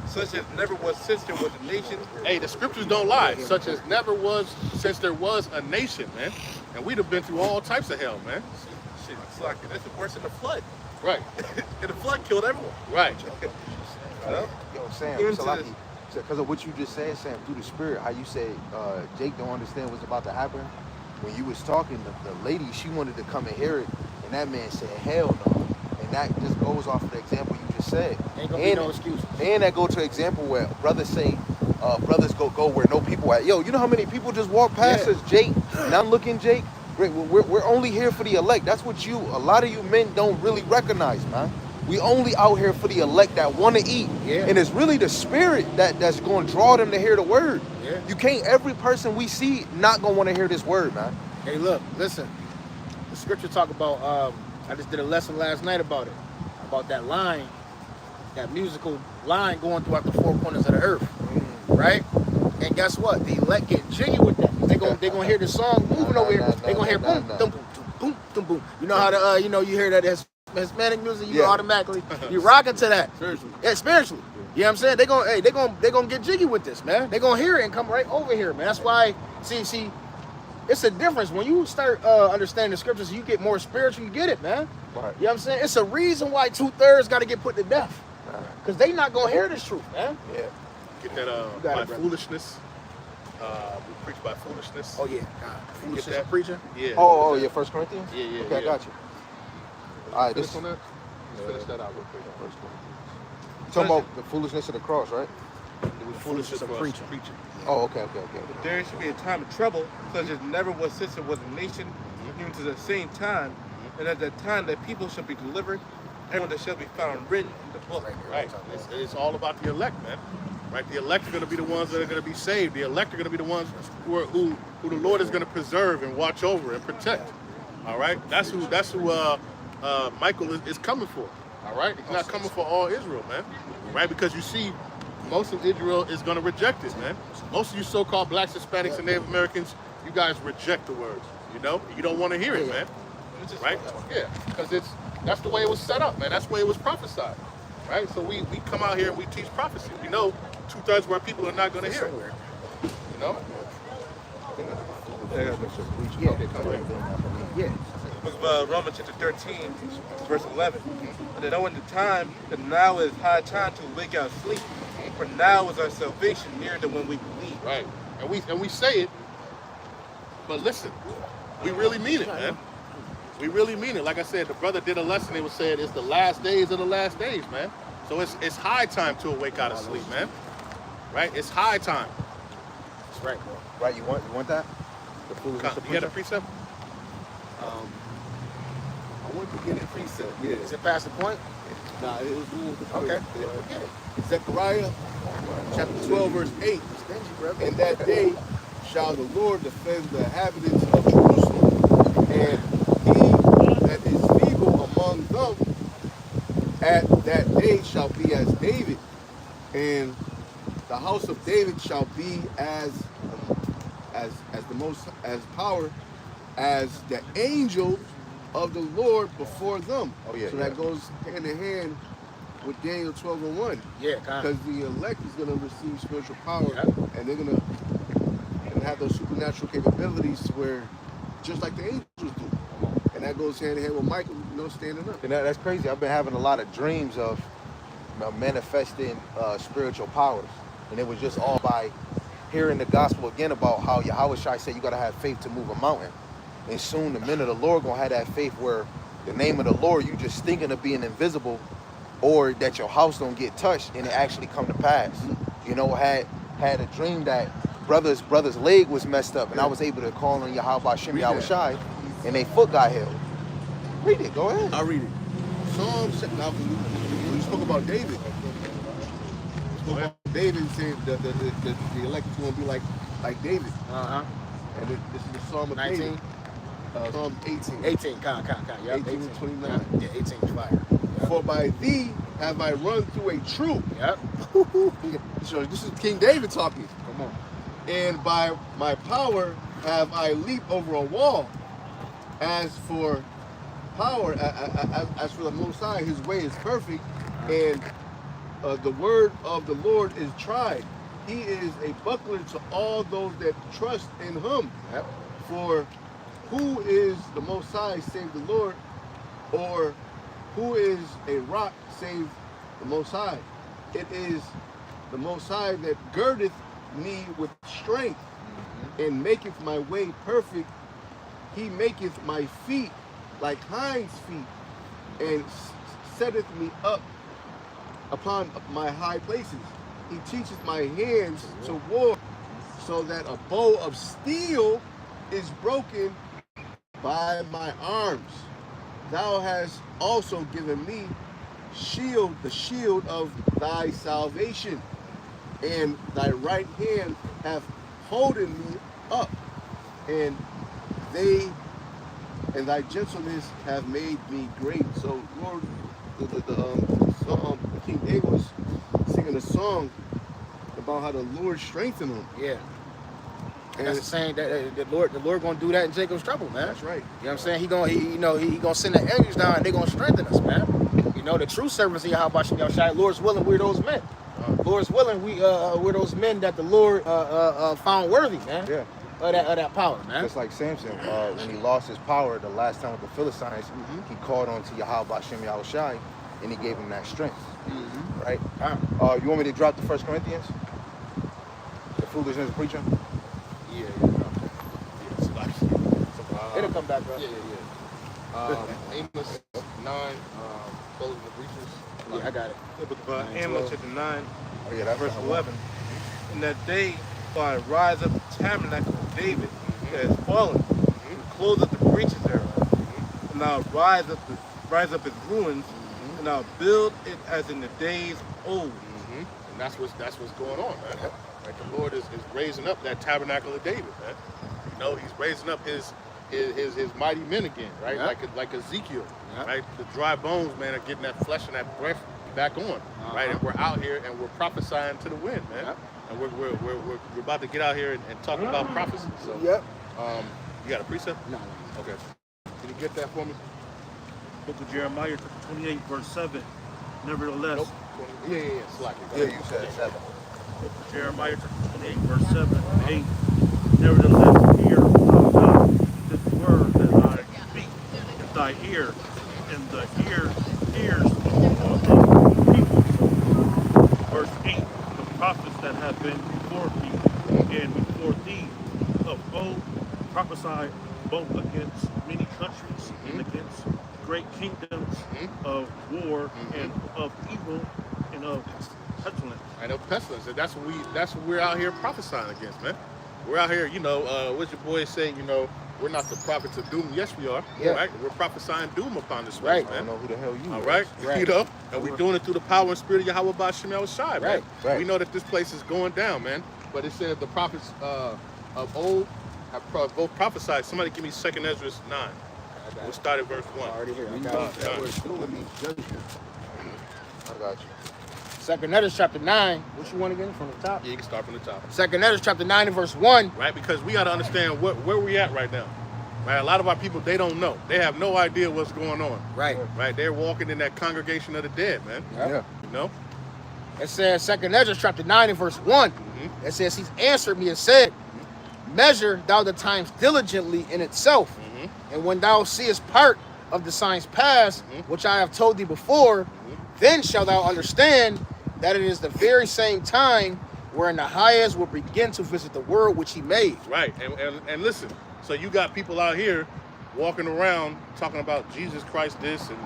such as never was since there was a nation. Hey, the scriptures don't lie. Such as never was since there was a nation, man. And we'd have been through all types of hell, man. Shit, it's like that's worse than the flood. Right. And the flood killed everyone. Right. Well, Yo, Sam, Into Salaki, this- because of what you just said, Sam, through the spirit, how you said Jake don't understand what's about to happen. When you was talking, the lady, she wanted to come and hear it, and that man said, hell no. And that just goes off of the example you just said. Ain't gonna be no excuse. And that go to an example where brothers say, brothers go where no people at. Yo, you know how many people just walk past us, Jake? Not looking, Jake. We're only here for the elect. That's what a lot of you men don't really recognize, man. We only out here for the elect that want to eat. Yeah. And it's really the spirit that's going to draw them to hear the word. Yeah. You can't, every person we see not going to want to hear this word, man. Hey, look, listen. The scripture talk about, I just did a lesson last night about it. About that line, that musical line going throughout the four corners of the earth. Right? And guess what? The elect get jiggy with that. They gonna hear the song moving over here. They gonna hear boom, boom, boom, boom, boom, boom. You know how to, you hear that Hispanic music, you automatically, you rocking to that. spiritually. Yeah, spiritually. You know what I'm saying? They gonna get jiggy with this, man. They gonna hear it and come right over here, man. That's why, see, it's a difference. When you start understanding the scriptures, you get more spiritual, you get it, man. Right. You know what I'm saying? It's a reason why 2/3 gotta get put to death. Because they not gonna hear this truth, man. Yeah. Get that got by it, brother. foolishness. We preach by foolishness. Oh, yeah. God. Foolishness that? of preaching. Yeah. Oh, yeah, 1 Corinthians? Yeah, yeah, Okay, I yeah. got you. All right, Finish this on that? Let's finish that out real quick. talking about the foolishness of the cross, right? It was foolishness for us preaching. preaching. Oh, okay. There should be a time of trouble, such as never was since there was a nation, even to the same time. And at that time, that people shall be delivered, everyone that shall be found written in the book. Right. It's all about the elect, man. Right. The elect are going to be the ones that are going to be saved. The elect are going to be the ones who the Lord is going to preserve and watch over and protect. All right. That's who Michael is coming for. All right. He's not coming for all Israel, man. Right. Because you see, most of Israel is going to reject it, man. Most of you so-called blacks, Hispanics, and Native Americans, you guys reject the words. You know, you don't want to hear it, man. Right? Yeah, because that's the way it was set up, man. That's the way it was prophesied, right? So we come out here and we teach prophecy. We know 2/3 of our people are not going to hear it. You know? Yeah. Book of Romans chapter 13, verse 11. And they know in the time that now is high time to wake out sleep. For now is our salvation nearer than when we believe. Right. And we say it, but listen, we really mean it, man. We really mean it. Like I said, the brother did a lesson. He was saying it's the last days of the last days, man. So it's high time to awake out of sleep, man. Right? It's high time. That's right, bro. Right, you want that? The foolishness of You got a preaching? precept? I want to get a precept. Yeah. Is it past the point? Nah, it was Okay. Zechariah chapter 12, verse 8. And that day shall the Lord defend the inhabitants of Jerusalem, and he that is feeble among them at that day shall be as David, and the house of David shall be as the most as power as the angel of the Lord before them. Oh, yeah, So yeah. that goes hand in hand with Daniel 12:1. Yeah, kind Because of. the elect is going to receive spiritual power, Yeah. and they're going to have those supernatural capabilities where, just like the angels do. And that goes hand in hand with Michael, standing up. And that's crazy. I've been having a lot of dreams of manifesting spiritual powers. And it was just all by hearing the gospel again about how Yahweh Shai said you got to have faith to move a mountain. And soon the men of the Lord going to have that faith where the name of the Lord, you just thinking of being invisible, or that your house don't get touched and it actually come to pass. You know, had a dream that brother's leg was messed up and I was able to call on Yahweh Shem Yahweh Shai and their foot got healed. Read it, go ahead. I'll read it. Psalms, now when you spoke about David, you spoke about David saying the elect is going to be like David. Uh-huh. And this is the Psalm of 19? David. Psalm 18. 18, count. Yep, 18 to 29. Yeah, 18 is fire. Yep. For by thee have I run through a troop. Yep. So this is King David talking. Come on. And by my power have I leaped over a wall. As for power, as for the Most High, his way is perfect, and the word of the Lord is tried. He is a buckler to all those that trust in him. Yep. For who is the Most High save the Lord, or who is a rock save the Most High? It is the Most High that girdeth me with strength, and maketh my way perfect. He maketh my feet like hinds feet, and setteth me up upon my high places. He teacheth my hands to war, so that a bow of steel is broken by my arms. Thou hast also given me the shield of thy salvation, and thy right hand hath holden me up, and thy gentleness have made me great. So Lord, King David was singing a song about how the Lord strengthened him. Yeah. And that's the saying that the Lord gonna do that in Jacob's trouble, man. That's right. You know what I'm saying? He gonna send the angels down and they gonna strengthen us, man. You know, the true servants of Yahweh Shem Yahweh Shai, Lord's willing, we're those men. Lord's willing, we're those men that the Lord found worthy, man. Yeah. Of that power, man. Just like Samson, when he lost his power the last time with the Philistines, he called on to Yahweh Shem Yahweh Shai, and he gave him that strength. Right? You want me to drop the 1 Corinthians? The foolishness of preaching? Yeah. It'll come back, bro. Amos 9, closing the breaches. Yeah, I got it. The book of Amos chapter 9, Yeah, that's verse not 11. In that day shall I rise up the tabernacle of David that is fallen, and close up the breaches thereof. And I'll rise up its ruins, and I'll build it as in the days of old. And that's what's going on, man. Like the Lord is raising up that tabernacle of David, man. You know, he's raising up his mighty men again, right? Like Ezekiel, right? The dry bones, man, are getting that flesh and that breath back on, right? And we're out here and we're prophesying to the wind, man. And we're about to get out here and talk about prophecy. So, you got a precept? No. Okay. Can you get that for me? Book of Jeremiah 28, verse 7. Nevertheless, Nope. Yeah. Slack it. Yeah, you said 7. Book of Jeremiah 28, verse 7 and 8. Nevertheless, hear, O God, this word that I speak in thy ear, and the ears of the people. Verse 8. The prophets that have been before me and before thee of old prophesied both against many countries and against great kingdoms of war and of evil and of pestilence. I know pestilence. And that's what we're out here prophesying against, man. We're out here, you know, what your boys say, you know, we're not the prophets of doom. Yes, we are. Yeah. Right? We're prophesying doom upon this Right. place, I don't man. know who the hell you All are. right? Right. You know, and we're doing it through the power and spirit of Yahweh Ba'Shem Yahushai, man. Right. We know that this place is going down, man. But it says the prophets of old have both prophesied. Somebody give me 2nd Ezra 9. We'll start at verse 1. Already here. I You got know it. that word doom means judgment. I got you. Second Ezra chapter 9. What you want again from the top? Yeah, you can start from the top. Second Ezra chapter 9 and verse 1. Right? Because we got to understand where we at right now. Right? A lot of our people, they don't know. They have no idea what's going on. Right. Right? They're walking in that congregation of the dead, man. Yeah. You know? It says, Second Ezra chapter 9 and verse 1. It says, he's answered me and said, measure thou the times diligently in itself. And when thou seest part of the signs past, which I have told thee before, then shalt thou understand that it is the very same time wherein the highest will begin to visit the world which he made. Right. And listen, so you got people out here walking around talking about Jesus Christ this and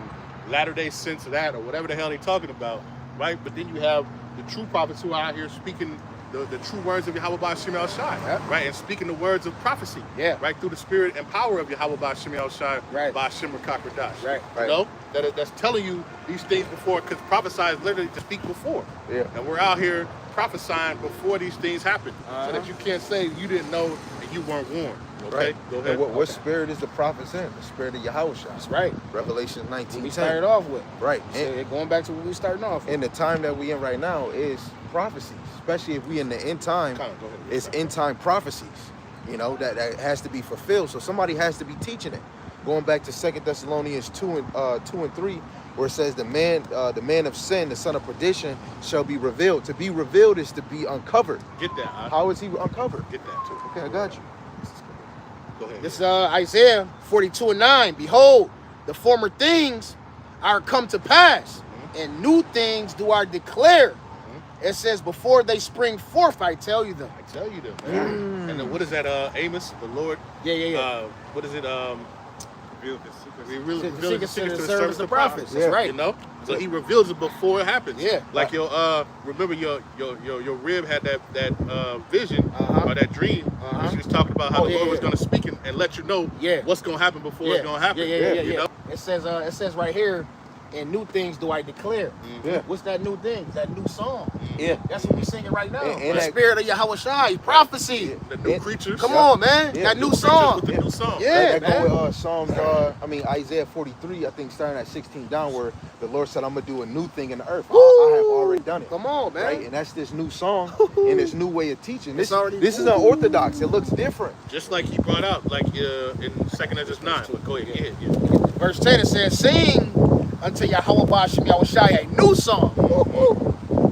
Latter-day Saints that or whatever the hell they're talking about, right? But then you have the true prophets who are out here speaking the true words of Yahweh Ba'Shem Yahushai, right? And speaking the words of prophecy, right? Through the spirit and power of Yahweh Ba'Shem Yahushai, Ba'Shem Rakakradash. Right. You know? That's telling you these things before, because prophesy is literally to speak before. Yeah. And we're out here prophesying before these things happen, so that you can't say you didn't know and you weren't warned. Okay? Right. Go ahead. And what spirit is the prophets in? The spirit of Yahushua. That's right. Revelation What 19:10. we started off with. Right. So going back to what we starting off with. And the time that we in right now is prophecies, especially if we in the end time. Go ahead. It's end time prophecies, you know, that has to be fulfilled. So somebody has to be teaching it. Going back to 2 Thessalonians 2 and 3, where it says the man of sin, the son of perdition, shall be revealed. To be revealed is to be uncovered. Get that. How is he uncovered? Get that too. Okay, I got you. Go ahead. This is Isaiah 42 and 9. Behold, the former things are come to pass, and new things do I declare. It says, before they spring forth, I tell you them. I tell you them, man. And then what is that? Amos, the Lord. Yeah. What is it? Revealed his secrets. He really Secret reveals his to the secrets to the servants servants of of prophets. prophets. That's right. You know, so he reveals it before it happens. Yeah. Like your remember your rib had that vision or that dream. When she was talking about how the Lord was going to speak and let you know what's going to happen before it's going to happen. You know? It says right here, and new things do I declare. What's that new thing? That new song. That's what we singing right now. And the spirit of Yahushua, prophecy. The new creatures. Come on, man. That new song. With the new song. Yeah, that man. go with Psalms, Isaiah 43, I think starting at 16 down, where the Lord said, I'm going to do a new thing in the earth. I have already done it. Come on, man. Right? And that's this new song and this new way of teaching. This already is unorthodox. It looks different. Just like he brought out, like in 2nd Ezra 9. But go ahead. Verse 10, it says, sing unto Yahweh Ba'Shem Yahushai a new song.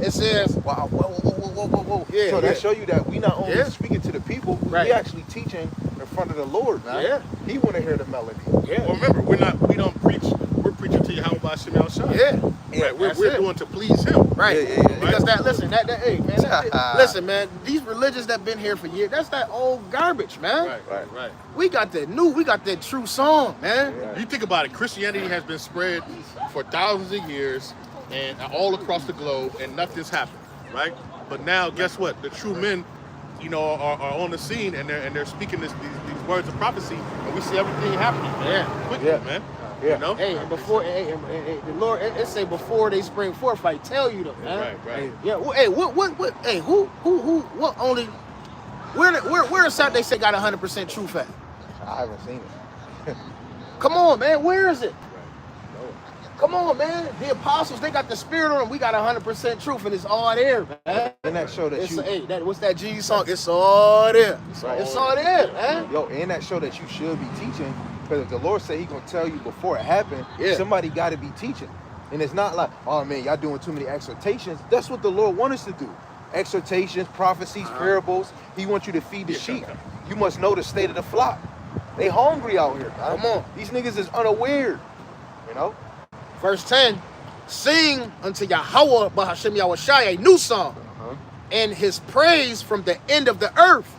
It says, Wow, whoa. Yeah, So that show you that we not only Yeah. speaking to the people, Right. we actually teaching in front of the Lord, man. Yeah. He want to hear the melody. Well, remember, we don't preach. We're preaching to Yahweh Ba'Shem Yahushai. Right. That's We're it. doing to please Him. Right. Yeah. Because hey, man, listen, man, these religions that been here for years, that's that old garbage, man. Right. We got that true song, man. You think about it, Christianity has been spread for thousands of years and all across the globe, and nothing's happened. right? But now, guess what? The true men, you know, are on the scene, and they're speaking these words of prophecy, and we see everything happening, quickly, man. Yeah. You know? Hey, and before, the Lord, it say before they spring forth, I tell you them, man. Right. Yeah. Hey, what? Hey, who? What? Only? Where is that they say got 100% truth at? I haven't seen it. Come on, man. Where is it? Come on, man. The apostles, they got the spirit on them. We got 100% truth, and it's all there, man. And that show that It's you, what's that G song? It's all there. Right. It's all there, man. yo, and that show that you should be teaching, because if the Lord said He gonna tell you before it happened, somebody got to be teaching. And it's not like, oh man, y'all doing too many exhortations. That's what the Lord wants us to do. Exhortations, prophecies, parables. He wants you to feed the sheep. You must know the state of the flock. They hungry out here. Man. Come on. These niggas is unaware. You know. Verse 10, sing unto Yahweh Bahashem Yahushai a new song, and his praise from the end of the earth.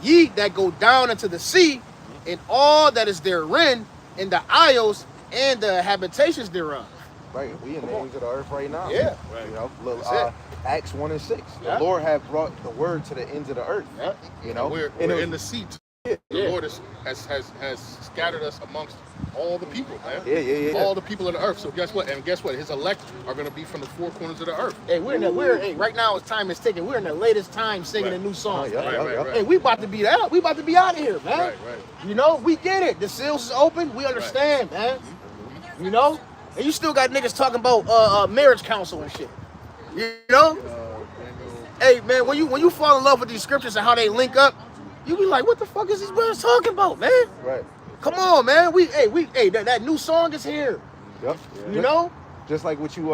Ye that go down into the sea, and all that is therein, in the isles and the habitations thereof. Right, we in the ends of the earth right now. Yeah. Right. You know, look, That's it. Acts 1 and 6. Yeah. The Lord have brought the word to the ends of the earth. Yeah. You know, We're And it was- in the seat. The Lord has scattered us amongst all the people, man. Yeah. All the people of the earth. So guess what? And guess what? His elect are going to be from the four corners of the earth. Hey, right now it's time is ticking. We're in the latest time singing a new song. Oh, yeah. man. Right. Hey, we about to be out. We about to be out of here, man. Right. You know, we get it. The seals is open. We understand, man. You know, and you still got niggas talking about marriage counsel and shit. You know? Hey, man, when you fall in love with these scriptures and how they link up, you be like, what the fuck is these brothers talking about, man? Right. Come on, man. That new song is here. Yep. You know? Just like what you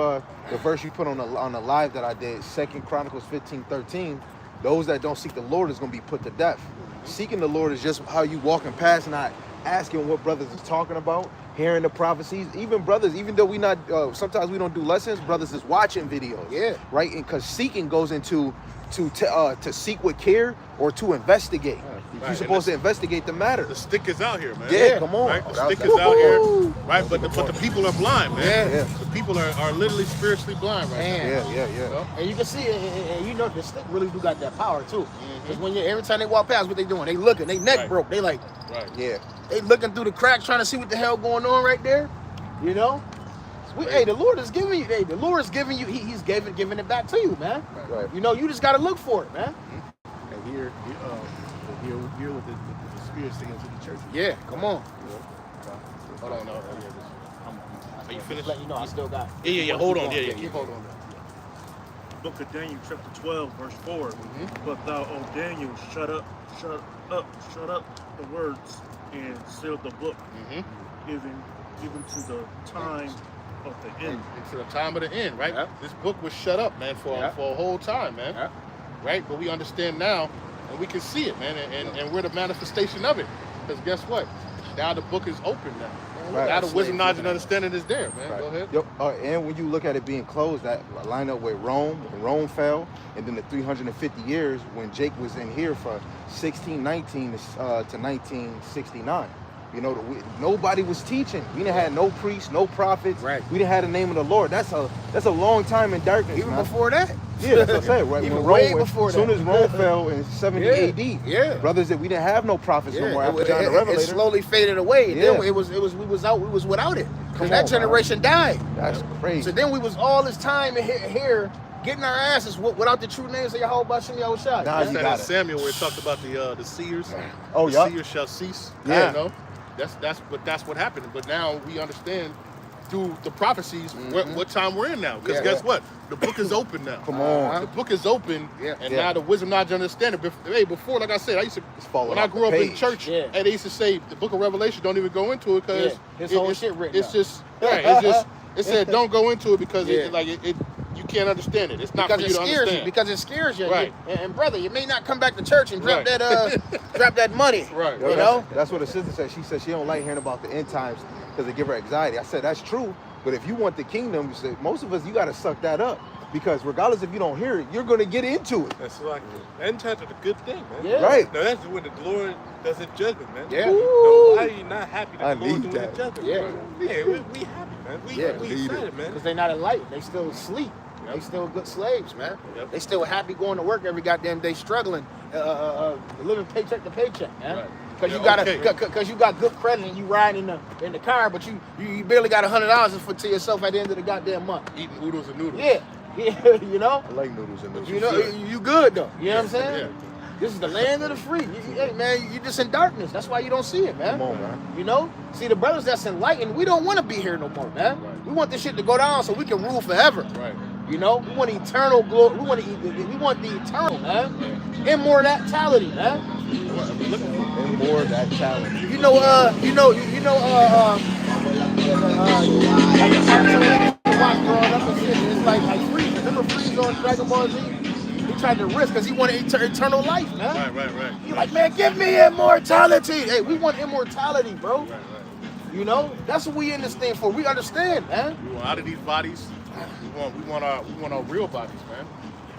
the verse you put on the live that I did, 2 Chronicles 15:13. Those that don't seek the Lord is gonna be put to death. Seeking the Lord is just how you walking past, not asking what brothers is talking about, hearing the prophecies. Even brothers, even though we not sometimes we don't do lessons, brothers is watching videos. Yeah. Right. And because seeking goes into to seek with care or to investigate. You're supposed to investigate the matter. The stick is out here, man. Yeah, come on. Right? The That was- stick is out here, right? But the people are blind, man. Yeah. The people are literally spiritually blind right now. Yeah. And you can see it, and you know the stick really do got that power too. Because when every time they walk past, what they doing? They looking, they neck broke. They like, Right. Yeah. they looking through the cracks trying to see what the hell going on right there. You know? Hey, the Lord is giving you. Hey, the Lord is giving you. He's giving it back to you, man. Right. You know, you just gotta look for it, man. And here with the spirit singing to the church. Yeah, come on. Hold on, no. Are you finished? Let you know I still got. Yeah. Hold on. Yeah. Keep holding on. Book of Daniel, chapter 12, verse 4. But thou, O Daniel, shut up the words and seal the book, even to the time of the end. To the time of the end, right? Yep. This book was shut up, man, for a whole time, man. Yep. Right? But we understand now, and we can see it, man, and we're the manifestation of it. Because guess what? Now the book is open now. Right. Now the wisdom, knowledge, and understanding is there, man. Right. Go ahead. Yep. And when you look at it being closed, that line up with Rome, when Rome fell, and then the 350 years when Jake was in here from 1619 to 1969. You know, nobody was teaching. We didn't have no priests, no prophets. Right. We didn't have the name of the Lord. That's a long time in darkness. Even man. before that. Yeah, that's what I said. Right. Even When way Rome, before as soon that. as Rome fell in 70 Yeah. AD, Yeah. brothers, that we didn't have no prophets no more after John the It Revelator. slowly faded away. And Yeah. then we was without it. Come Because that on, generation died. That's crazy. So then we was all this time here getting our asses without the true names of Yahweh Bashem Yahushua. Nah, That's you that got in it. Samuel where it talked about the seers. Oh, the yeah. seers shall cease. Yeah. You know? That's what happened. But now we understand through the prophecies what time we're in now. Because Yeah. guess what? The book is open now. Come on. The book is open, and Yeah. now the wisdom, knowledge, and understanding. Before, like I said, I used to falling when I off grew the up in page. church, Yeah. and they used to say the Book of Revelation don't even go into it because His whole shit written It's up. just it said don't go into it because it you can't understand it. It's not Because for it you to scares understand. you. Because it scares you. Right. And brother, you may not come back to church and drop Right. drop that money. Right. Yo, You that's, know? that's what a sister said. She said she don't like hearing about the end times because it give her anxiety. I said that's true, but if you want the kingdom, you said, most of us you got to suck that up because regardless if you don't hear it, you're going to get into it. That's like end times are a good thing, man. Yeah. Right. Now that's when the Lord does his judgment, man. Yeah. So why are you not happy I that the Lord's need doing that. his judgment? Yeah. Bro? Yeah, we happy, man. We Yeah. excited, man. Because they're not enlightened. They still sleep. They still good slaves, man. Yep. They still happy going to work every goddamn day, struggling, living paycheck to paycheck, man. Right. Because you Yeah, got because you got good credit and you riding in the car, but you barely got $100 to yourself at the end of the goddamn month. Eating oodles and noodles. Yeah, you know. I like noodles and noodles. You know, you good though. You know what I'm saying? Yeah. This is the land of the free. Hey, man, you just in darkness. That's why you don't see it, man. Come on, man. You know? See, the brothers that's enlightened, we don't want to be here no more, man. Right. We want this shit to go down so we can rule forever. Right. You know? We want eternal glory. We want the eternal, man. Immortality, man. And more of that talent. It's like Frieza. Remember Frieza on Dragon Ball Z? He tried to risk because he wanted eternal life, man. Right. He's like, man, give me immortality. Hey, we want immortality, bro. Right. You know, that's what we in this thing for. We understand, man. We want out of these bodies. We want our real bodies, man.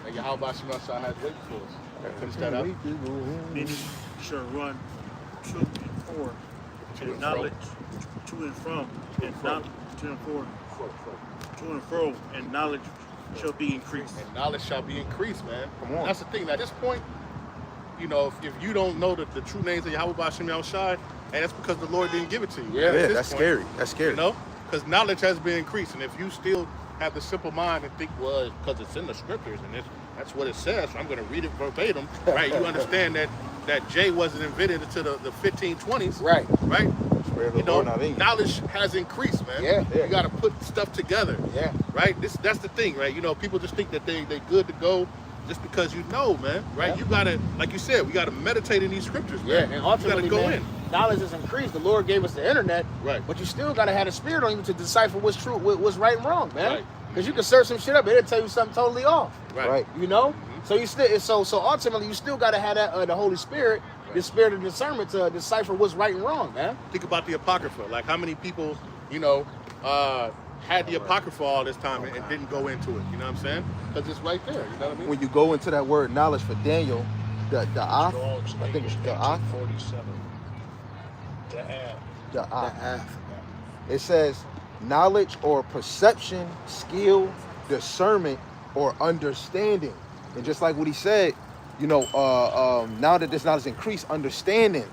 And Yahweh Shema Shah has waiting for us. Finish that up. Many shall run to and for, and knowledge to and from, and not to and for, to and fro, and knowledge shall be increased. And knowledge shall be increased, man. Come on. That's the thing. At this point, you know, if you don't know the true names of Yahweh B'Shem Shai, and that's because the Lord didn't give it to you. Yeah, At this that's point, scary. That's scary. You know, because knowledge has been increased, and if you still have the simple mind and think, well, because it's in the scriptures and that's what it says, so I'm going to read it verbatim, right? You understand that J wasn't invented until the 1520s, Right. Right? Spirit of You the know, Lord not in you. knowledge has increased, man. Yeah. You got to put stuff together. Yeah. Right? That's the thing, right? You know, people just think that they good to go just because you know, man. Right? Yeah. You gotta, like you said, we gotta meditate in these scriptures, Yeah, man. and ultimately, you gotta go man, knowledge is increased. The Lord gave us the internet, Right. but you still gotta have the spirit on you to decipher what's true, what's right and wrong, man. Right. Because you can search some shit up, and it'll tell you something totally off. in. Right. Right. You know, so you still so ultimately you still gotta have that the Holy Spirit, the spirit of discernment to decipher what's right and wrong, man. Think about the Apocrypha. Like how many people, you know, had the Apocrypha all this time and didn't go into it. You know what I'm saying? Because it's right there. You know what I mean? When you go into that word knowledge for Daniel, the I think it's the I. 47. The I. It says knowledge or perception, skill, discernment, or understanding. And just like what he said, you know, now that this knowledge increased, understanding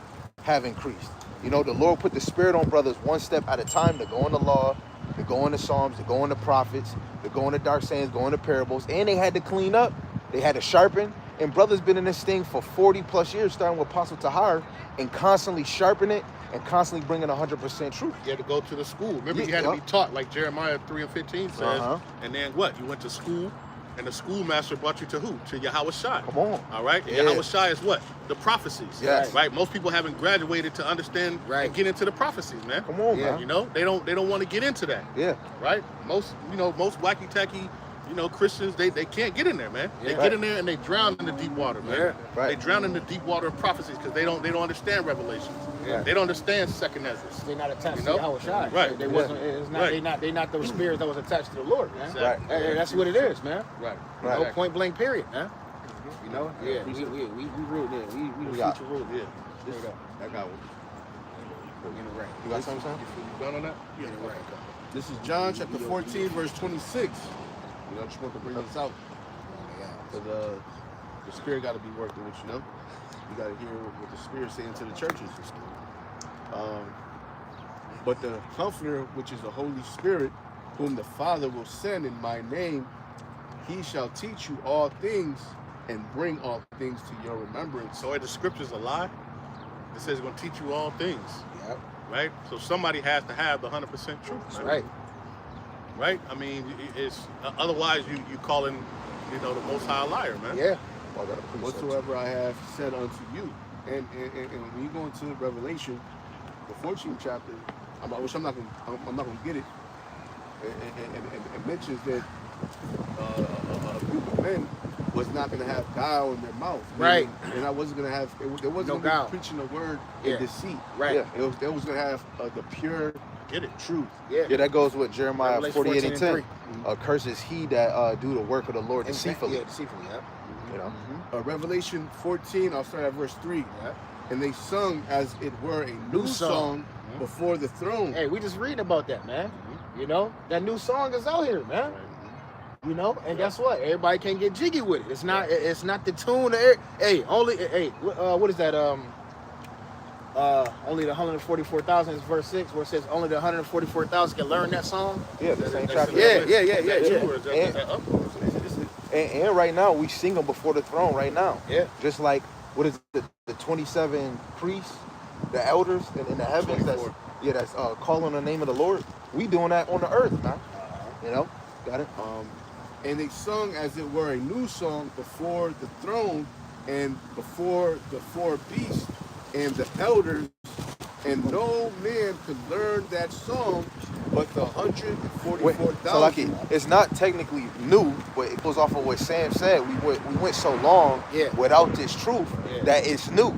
have increased. You know, the Lord put the spirit on brothers one step at a time to go in the law, to go in the Psalms, to go in the prophets, to go in the dark sayings, go in the parables, and they had to clean up, they had to sharpen. And brothers been in this thing for 40 plus years, starting with Apostle Tahar, and constantly sharpen it and constantly bringing 100% truth. You had to go to the school. Remember, you had to be taught, like Jeremiah 3:15 says. And then what? You went to school, and the schoolmaster brought you to who? To Yahweh Shai. Come on. All right? And Yeah. Yahweh Shai is what? The prophecies. Yes. Right? Most people haven't graduated to understand and get into the prophecies, man. Come on, Yeah. man. You know, they don't want to get into that. Yeah. Right? Most wacky tacky, Christians, they can't get in there, man. They Yeah. get in there and they drown in the deep water, man. Yeah. Right. They drown in the deep water of prophecies because they don't understand revelations. Yeah. They don't understand second Ezra. They're not attached You to know? Yahweh Shai. Right. They Yeah. wasn't. It's not. Right. They not those spirits that was attached to the Lord, man. Exactly. Hey, that's what it is, man. Right. Right. No point blank. Period, man. You know. Yeah. We ruled it. We the got- future ruled. Yeah. Straight up. I got one. In the right. You got something, son? You done on that? In the right. This is John chapter 14, verse 26. You know, I just want to bring this out because the spirit got to be working with you. Know, you got to hear what the spirit saying to the churches. But the Comforter, which is the Holy Spirit, whom the Father will send in my name, he shall teach you all things and bring all things to your remembrance. So are the scriptures a lie? It says it's going to teach you all things, Yep. right? So somebody has to have the 100% truth, That's man. right. Right? I mean, it's otherwise you calling, the Most High a liar, man. Yeah. Oh, I got a precept. Whatsoever I have said unto you. And when you go into Revelation, the 14th chapter, which I'm not gonna get it. It mentions that a group of men was not gonna have guile in their mouth. Right. And I wasn't gonna have. There wasn't No gonna guile. be preaching the word Yeah. in deceit. Right. Yeah. They was gonna have the pure Get it? truth. Yeah. Yeah, that goes with Jeremiah Revelation 48 and 10. 14:3. Curses he that do the work of the Lord deceitfully. Yeah, deceitfully. Yep. You know? Revelation 14. I'll start at verse 3. Yeah. And they sung as it were a new song before the throne. Hey, we just reading about that, man. You know, that new song is out here, man. You know, and guess what? Everybody can't get jiggy with it. It's not the tune. What is that? Only the 144,000 is verse 6, where it says only the 144,000 can learn that song. Yeah, the same chapter. And right now we sing them before the throne right now. Yeah. Just like what is it, the 27 priests, the elders in the heavens 24. that's calling on the name of the Lord. We doing that on the earth, man. You know, got it. And they sung as it were a new song before the throne and before the four beasts and the elders, and no man could learn that song but the 144,000. So like it's not technically new, but it goes off of what Sam said. We went so long without this truth that it's new.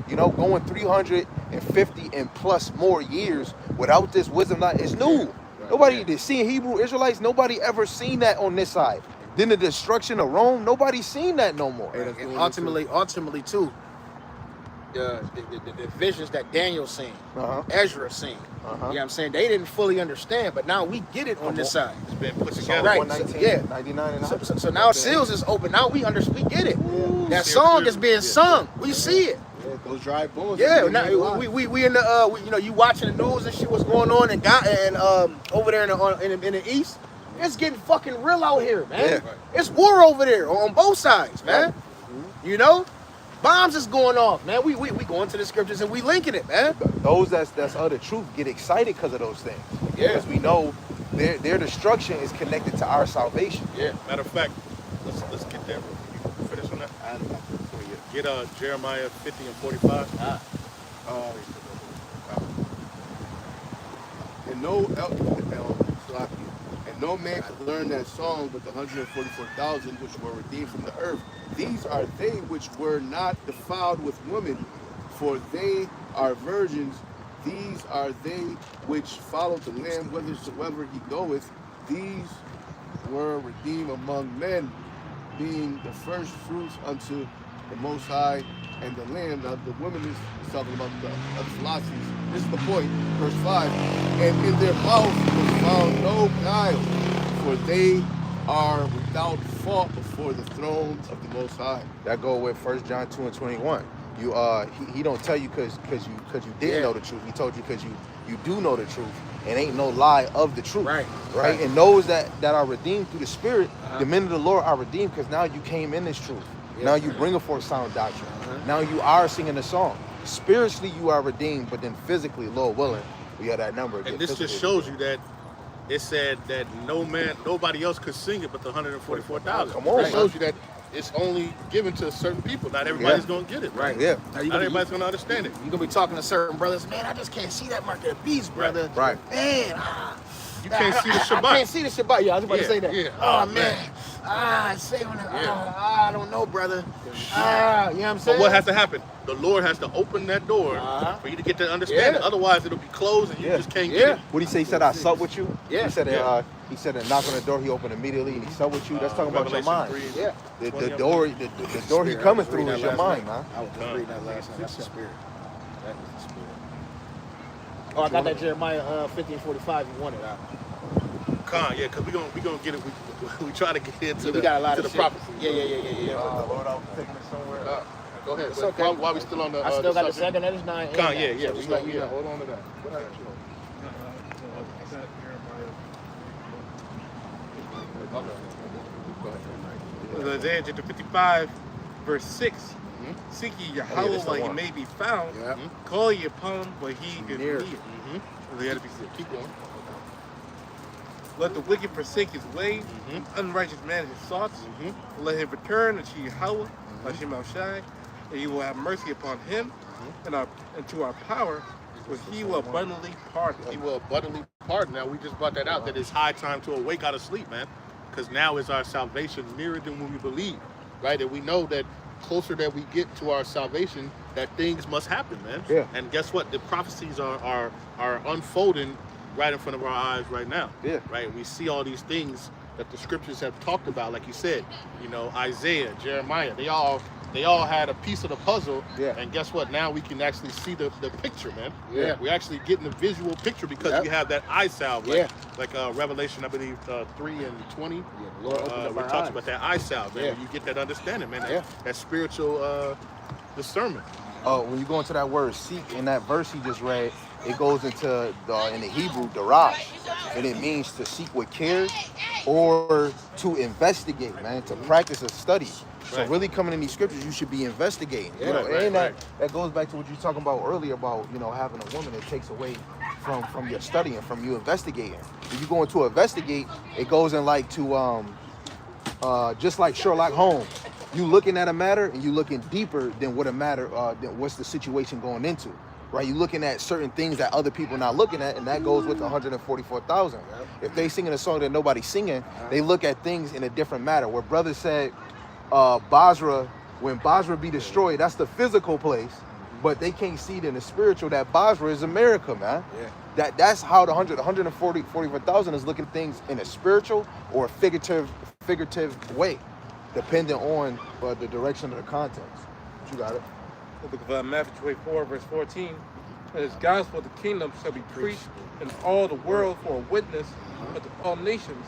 You know, going 350 and plus more years without this wisdom, it's new. Nobody did seeing Hebrew Israelites. Nobody ever seen that on this side. Then the destruction of Rome. Nobody's seen that no more. And ultimately too, the visions that Daniel seen, Ezra seen. You know what I'm saying? They didn't fully understand, but now we get it on this side. It's been put together. Right. 119, 99 and So now seals is open. Now we get it. That song is being sung. We see it. Those dry bones. Yeah, now we in the you watching the news and shit, what's going on and over there in the east. It's getting fucking real out here, man. Yeah. It's war over there on both sides, man. You know, bombs is going off, man. We going to the scriptures and we linking it, man. Those that's of the truth get excited because of those things. Because we know their destruction is connected to our salvation. Yeah. Matter of fact, let's get there. You finish on that? Get Jeremiah 50 and 45. And no man could learn that song but the 144,000 which were redeemed from the earth. These are they which were not defiled with women, for they are virgins. These are they which follow the Lamb whithersoever he goeth. These were redeemed among men, being the first fruits unto the Most High and the Lamb. Now the woman is talking about the Philosophies. This is the point, verse 5. And in their mouth was found no guile, for they are without fault before the throne of the Most High. That go with 1 John 2 and 21. You he don't tell you because you didn't know the truth. He told you because you do know the truth, and ain't no lie of the truth. Right. And those that are redeemed through the Spirit, the men of the Lord are redeemed because now you came in this truth. Now you bring forth sound doctrine. Now you are singing a song. Spiritually you are redeemed, but then physically, Lord willing, we have that number again. And this just shows you that it said that nobody else could sing it but the 144,000. Come on, it shows you that it's only given to certain people. Not everybody's going to get it. Right. Yeah. Not everybody's going to understand it. You're going to be talking to certain brothers, man, I just can't see that mark of the beast, brother. Right. Man, you can't see the Shabbat. I can't see the Shabbat. Yeah, I was about to say that. Yeah. Oh, man. I don't know, brother. You know what I'm saying? But what has to happen? The Lord has to open that door for you to get to understand it. Otherwise, it'll be closed and you just can't get it. What did he say? He said, I sup with you? Yeah. He said, he said, knock on the door, he opened immediately, and he sup with you. That's talking about your mind. 3, Yeah. The door he coming through is your mind, man. I was just reading that last night. That's the spirit. That is the spirit. Oh, I got that Jeremiah 50 and 45. You wanted out. Yeah, because we gonna get it. We try to get into We got a lot of the shit. prophecy. Yeah. Lord, I was taking it somewhere. Go ahead. It's okay. While we still on the I still got the subject. second. That is 9. Yeah. So just let you know. Hold on to that. Isaiah chapter 55, verse 6. Seek ye Yahweh this the while he one. may be found. Yeah. Call ye upon him while he is Near. near. Keep going. Let the wicked forsake his way, unrighteous man his thoughts. Let him return unto Yahweh, Hashem Shai, and he will have mercy upon him, and to our power, for he will abundantly pardon. He will abundantly pardon. Now we just brought that out, that it's high time to awake out of sleep, man. Because now is our salvation nearer than when we believe, right? And we know that closer that we get to our salvation, that things must happen, man. Yeah. And guess what? The prophecies are unfolding right in front of our eyes right now. Yeah. Right? We see all these things that the scriptures have talked about, like you said, Isaiah, Jeremiah, they all they all had a piece of the puzzle. Yeah. And guess what? Now we can actually see the picture, man. Yeah. We're actually getting the visual picture because we have that eye salve. Like Revelation, I believe, 3 and 20. Yeah, the Lord opened up we're our talking eyes. about that eye salve, man. Yeah. Where you get that understanding, man. That spiritual discernment. When you go into that word seek in that verse he just read, it goes into in the Hebrew darash, and it means to seek with care or to investigate, man, to practice a study. So really coming in these scriptures, you should be investigating. You know, and that goes back to what you were talking about earlier about, you know, having a woman that takes away from your studying, from you investigating. If you go into investigate, it goes in like to just like Sherlock Holmes. You looking at a matter and you looking deeper than what a matter than what's the situation going into. Right, you looking at certain things that other people not looking at, and that goes with the 144,000. If they singing a song that nobody's singing, they look at things in a different matter. Where brother said, Basra, when Basra be destroyed, that's the physical place, but they can't see it in the spiritual. That Basra is America, man. That's how the 144,000 is looking at things in a spiritual or a figurative way, depending on the direction of the context. You got it. The book of Matthew 24, verse 14. And his gospel of the kingdom shall be preached in all the world for a witness unto all nations,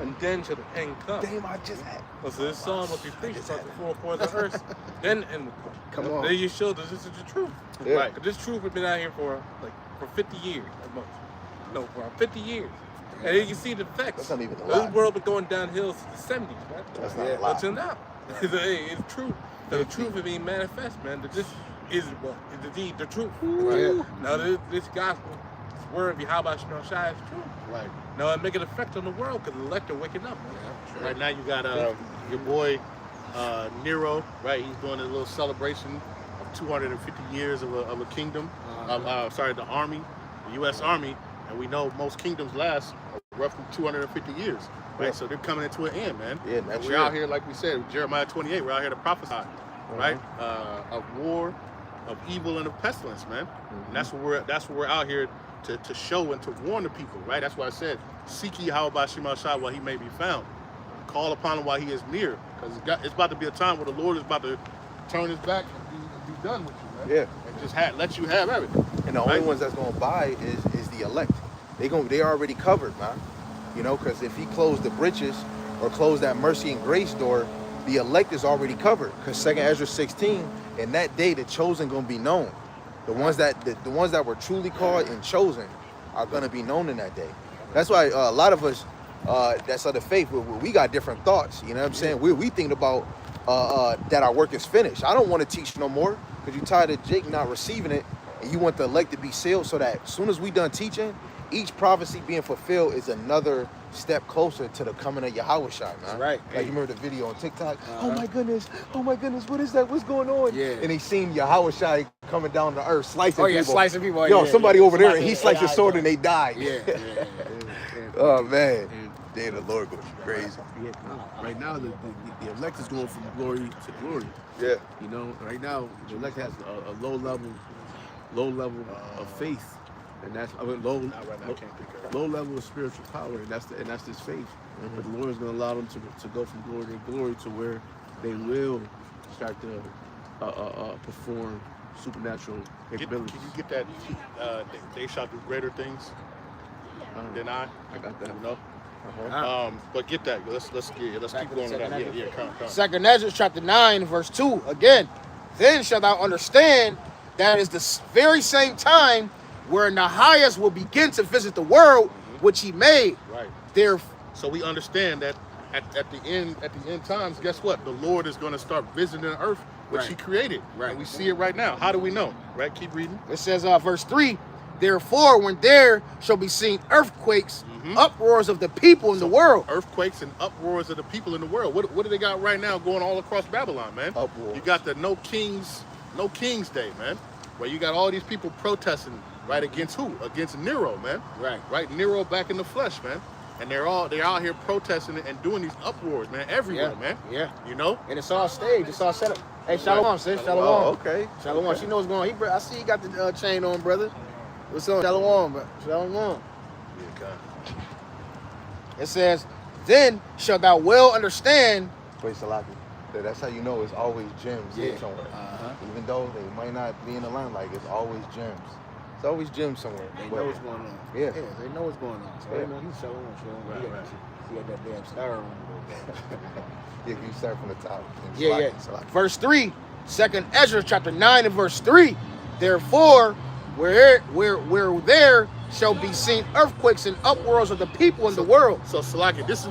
and then shall the end come. Damn, I just had. So this song must be preached about the four corners of the earth, then the end will come. Come on. Then you show that this is the truth. Yeah. Right. 'Cause this truth has been out here for 50 years at most. No, for 50 years. And you can see the effects. That's not even a This lie. world been going downhill since the 70s, man. That's not a lie. Until now. It's true. The truth is being manifest, man. That this is indeed the truth. Right? Now this gospel, this word of Yahweh Shemel Shai is true. Right. Now it make an effect on the world because the elect are waking up. Man. Right now you got your boy Nero, right? He's doing a little celebration of 250 years of a kingdom. The army, the U.S. Army, and we know most kingdoms last roughly 250 years, right? Yeah. So they're coming into an end, man. Yeah, and we're out here, like we said, Jeremiah 28. We're out here to prophesy, right? Of war, of evil, and of pestilence, man. And that's what we're out here to show and to warn the people, right? That's why I said, seek ye Yahweh Shema Shai while he may be found. Call upon him while he is near, because it's about to be a time where the Lord is about to turn his back and be done with you, man. Yeah. And just let you have everything. And the only ones that's gonna buy is the elect. They already covered, man. You know, because if he closed the bridges or closed that mercy and grace door, the elect is already covered. Because 2 Ezra 16, in that day, the chosen gonna be known. The ones that were truly called and chosen are gonna be known in that day. That's why a lot of us that's of the faith, we got different thoughts. You know what I'm saying? We think about that our work is finished. I don't want to teach no more because you tired of Jake not receiving it, and you want the elect to be sealed so that as soon as we done teaching, each prophecy being fulfilled is another step closer to the coming of Yahweh Shai, man. Right. Like you remember the video on TikTok? Oh my goodness, what is that? What's going on? Yeah. And they seen Yahweh Shai coming down to earth, slicing people. Slicing people. Yo, somebody over there, and he sliced sliced his sword and they died. Yeah. Oh man. Day of the Lord goes crazy. Yeah, right now the elect is going from glory to glory. Yeah. You know, right now the elect has a low level of faith, and that's low level of spiritual power, and that's this faith. But the Lord is going to allow them to go from glory to glory to where they will start to perform supernatural capabilities. Can you get that? They shall do greater things than I. I got that. You know. But get that. Let's keep going with that. Yeah. Come. 2 Ezra chapter 9, verse 2. Again, then shalt thou understand that is the very same time where Nahias will begin to visit the world which he made. Right. There. So we understand that at the end times, guess what? The Lord is going to start visiting the earth which he created. Right. And we see it right now. How do we know? Right? Keep reading. It says, verse 3, therefore, when there shall be seen earthquakes, uproars of the people in the world. Earthquakes and uproars of the people in the world. What do they got right now going all across Babylon, man? Uproar. You got the No King's Day, man, where you got all these people protesting, right, against who? Against Nero, man. Right, Nero back in the flesh, man. And they're out here protesting and doing these uproars, man, everywhere, man. Yeah. You know? And it's all staged. It's all set up. Hey, Shalom, sis. Shalom. Oh, okay. Shalom. Okay. She knows what's going on. I see you got the chain on, brother. What's on? Shalom, bro. Shalom. Yeah, It says, then shalt thou well understand. Wait, Salaki. That's how you know it's always gems Yeah. somewhere. Uh-huh. Even though they might not be in the limelight, it's always gems. It's always gems somewhere. They But know what's going on. Yeah. They know what's going on. So Yeah. they know he's showing. Right. He got that damn star on. Yeah, you start from the top. Yeah. Verse 3, 2nd Ezra chapter 9 and verse 3. Therefore, where there shall be seen earthquakes and upwells of the people in the world. So Salaki, this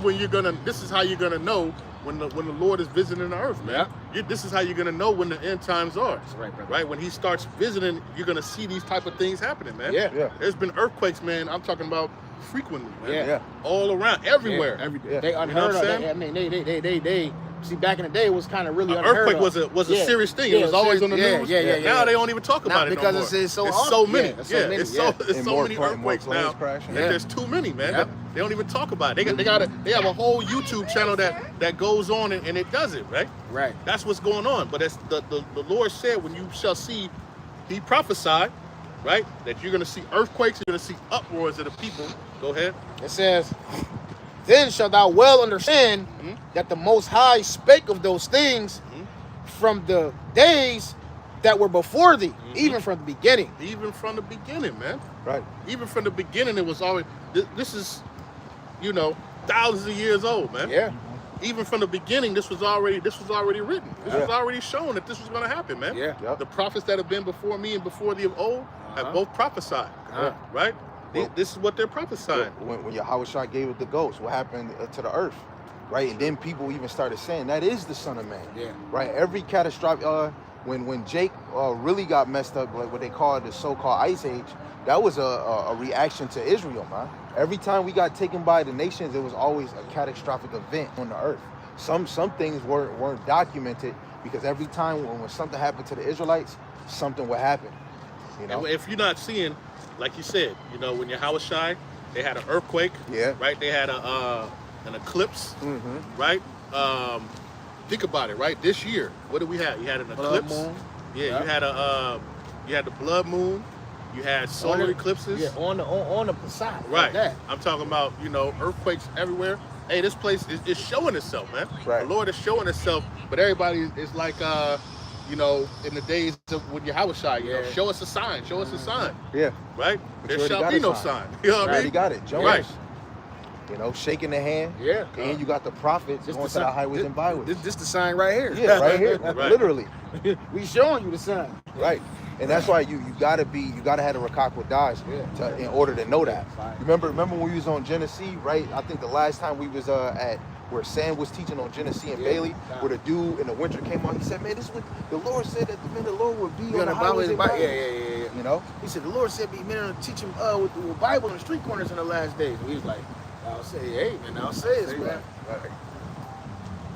is how you're gonna know when the Lord is visiting the earth, man. This is how you're gonna know when the end times are. That's right, brother. Right? When he starts visiting, you're gonna see these type of things happening, man. Yeah. There's been earthquakes, man. I'm talking about frequently, man. Yeah. All around, everywhere. Every day. Yeah. They You know unheard what I'm of. saying? I mean, they see, back in the day, it was kind of really An unheard earthquake of. was a serious thing. It was always on the news. Now they don't even talk Not about it because no more. it's so it's often. so many. Yeah, it's so many, It's so And more many planes earthquakes now. crashing. that There's too many, man. Yep. They don't even talk about it. They have a whole YouTube channel that goes on and it does it, right? Right. That's what's going on. But it's the Lord said, when you shall see, he prophesied, right, that you're going to see earthquakes, you're going to see uproars of the people. Go ahead. It says, then shalt thou well understand that the Most High spake of those things from the days that were before thee, even from the beginning. Even from the beginning, man. Right. Even from the beginning, it was always, this is, thousands of years old, man. Yeah. Even from the beginning, this was already written. This Yeah. was already shown that this was going to happen, man. Yeah. Yep. The prophets that have been before me and before thee of old have both prophesied, right? Well- This is what they're prophesying. When Yahweh gave it the ghost, what happened to the earth? Right? And then people even started saying that is the Son of Man. Yeah. Right? Every catastrophic, when Jake really got messed up, like what they call the so-called Ice Age, that was a reaction to Israel, man. Every time we got taken by the nations, it was always a catastrophic event on the earth. Some things weren't documented because every time when something happened to the Israelites, something would happen. And if you're not seeing, like you said, when Yahweh they had an earthquake, Yeah. right? They had an eclipse, right? Think about it, right? This year, what did we have? You had an eclipse. Moon. Yeah, Yeah. you had the blood moon. You had solar eclipses. Yeah, on the side. Right. Like that. I'm talking about, earthquakes everywhere. Hey, this place is showing itself, man. Right. The Lord is showing itself, but everybody is like, in the days of when Yahweh show us a sign, show us a sign, Yeah. right? But There you already shall got be a no sign. sign. You know what I Already mean? got it. Jones. Right. Shaking the hand. Yeah. And you got the prophets This going the to the sign- highways and byways. This the sign right here. Yeah, right here. Right. Literally. We showing you the sign. Right. And that's why you gotta have the Rakak with Dodge in order to know that. Remember when we was on Genesee, right? I think the last time we was at where Sam was teaching on Genesee and Bailey, where the dude in the winter came on, he said, man, this is what the Lord said that the Lord would be on the highways and byways. Yeah. You know? He said the Lord said be men to teach him with the Bible in the street corners in the last days. And he was like, I'll say, hey man, I'll say it, man. Right.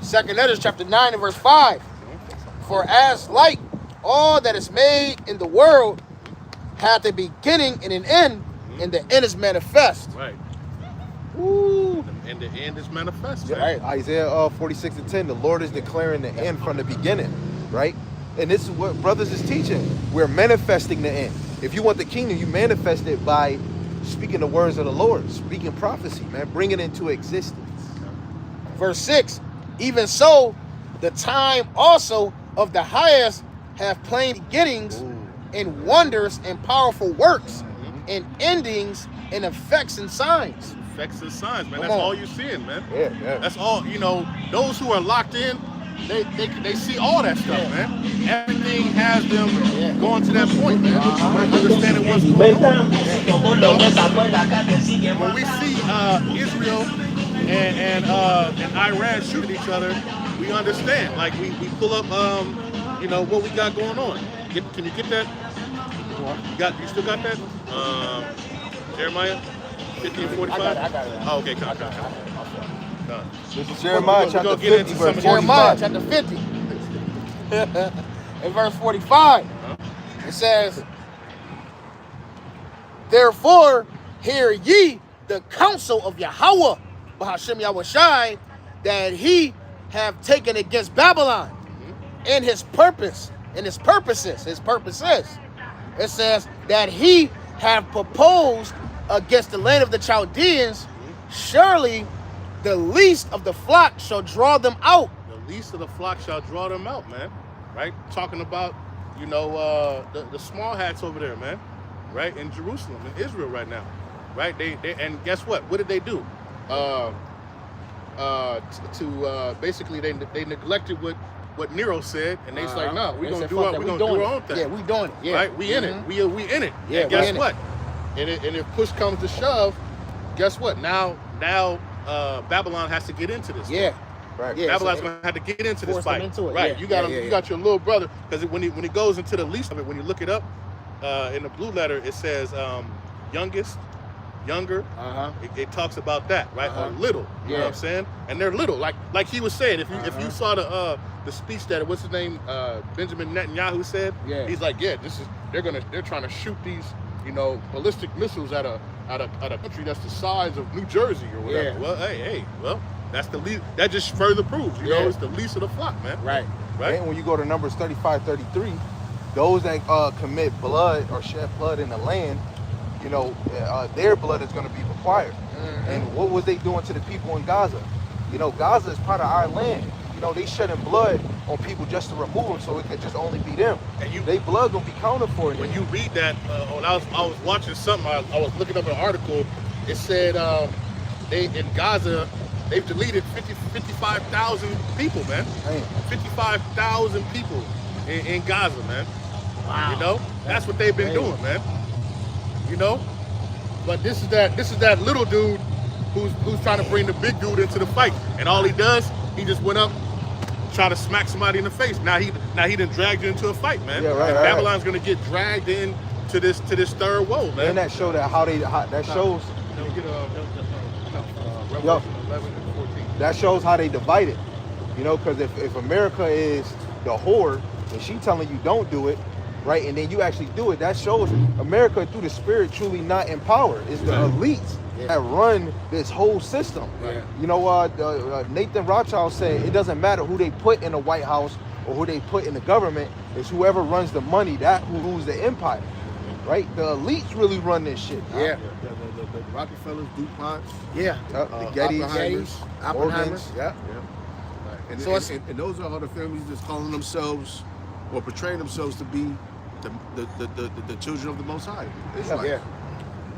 2nd Ezra chapter 9 and verse 5. For as like all that is made in the world hath a beginning and an end, and the end is manifest. Right. Woo. And the end is manifest. Yeah, man. right. Isaiah 46:10, the Lord is declaring the end from the beginning, right? And this is what brothers is teaching. We're manifesting the end. If you want the kingdom, you manifest it by speaking the words of the Lord, speaking prophecy, man, bring it into existence. Verse 6. Even so, the time also of the highest have plain beginnings and wonders and powerful works and endings and effects and signs. Effects and signs, man. Come That's on. all you're seeing, man. Yeah. That's all, those who are locked in, they see all that stuff, man. Everything has them going to that point, man. Understanding what's going on. When we see Israel and Iran shoot at each other, we understand. Like we pull up what we got going on. Can you get that? You still got that? Jeremiah 50 and 45? I got it. Oh, okay, come. This is Jeremiah chapter We're gonna get 50, into verse some of Jeremiah 45. chapter 50. In verse 45, it says, therefore hear ye the counsel of Yahweh, Bahashem Yahushai, that he have taken against Babylon, and his purposes. It says that he have proposed against the land of the Chaldeans. Surely the least of the flock shall draw them out, least of the flock shall draw them out, man. Right? Talking about, the small hats over there, man. Right? In Jerusalem, in Israel right now. Right? They and guess what? What did they do? Basically they neglected what Nero said, and they's like, no, we're gonna do our own thing. Yeah, we doing it. Yeah. Right? We in it. We in it. Yeah, and guess what? And if push comes to shove, guess what? Now Babylon has to get into this. Yeah. Right. Yeah, Babylon's so gonna have to get into this force them fight. into it, Right. yeah. You got Yeah, you got your little brother, because when he goes into the least of it, when you look it up, in the blue letter it says youngest, younger. It talks about that, right? Or little. You know what I'm saying? And they're little, like he was saying. If you saw the speech that what's his name, Benjamin Netanyahu said, he's like, they're trying to shoot these ballistic missiles at a country that's the size of New Jersey or whatever. Yeah. Well, well, that's the least. That just further proves, it's the least of the flock, man. Right. Right. And when you go to Numbers 35, 33, those that commit blood or shed blood in the land, their blood is going to be required. And what was they doing to the people in Gaza? Gaza is part of our land. They shedding blood on people just to remove them, so it could just only be them. And they blood gonna be counted for. When you read that, when I was watching something, I was looking up an article. It said they in Gaza they've deleted 55,000 people, man. 55,000 people in Gaza, man. Wow. That's what they've been doing, man. But this is that little dude who's trying to bring the big dude into the fight, and all he does, he just went up, try to smack somebody in the face. Now he done dragged you into a fight, man. Yeah, right, Babylon's gonna get dragged in to this third woe, man. And that show that that shows. Revelation 11 and 14. That shows how they divide it. Because if America is the whore and she telling you don't do it, right, and then you actually do it, that shows America through the spirit truly not empowered. It's the elites that run this whole system. Right. Nathan Rothschild said it doesn't matter who they put in the White House or who they put in the government. It's whoever runs the money that who rules the empire. Right? The elites really run this shit. Yeah. The Rockefellers, DuPonts, Yeah. The Gettys, Oppenheimers. Yeah. and, So and those are all the families that's calling themselves or portraying themselves to be the children of the Most High. Yeah.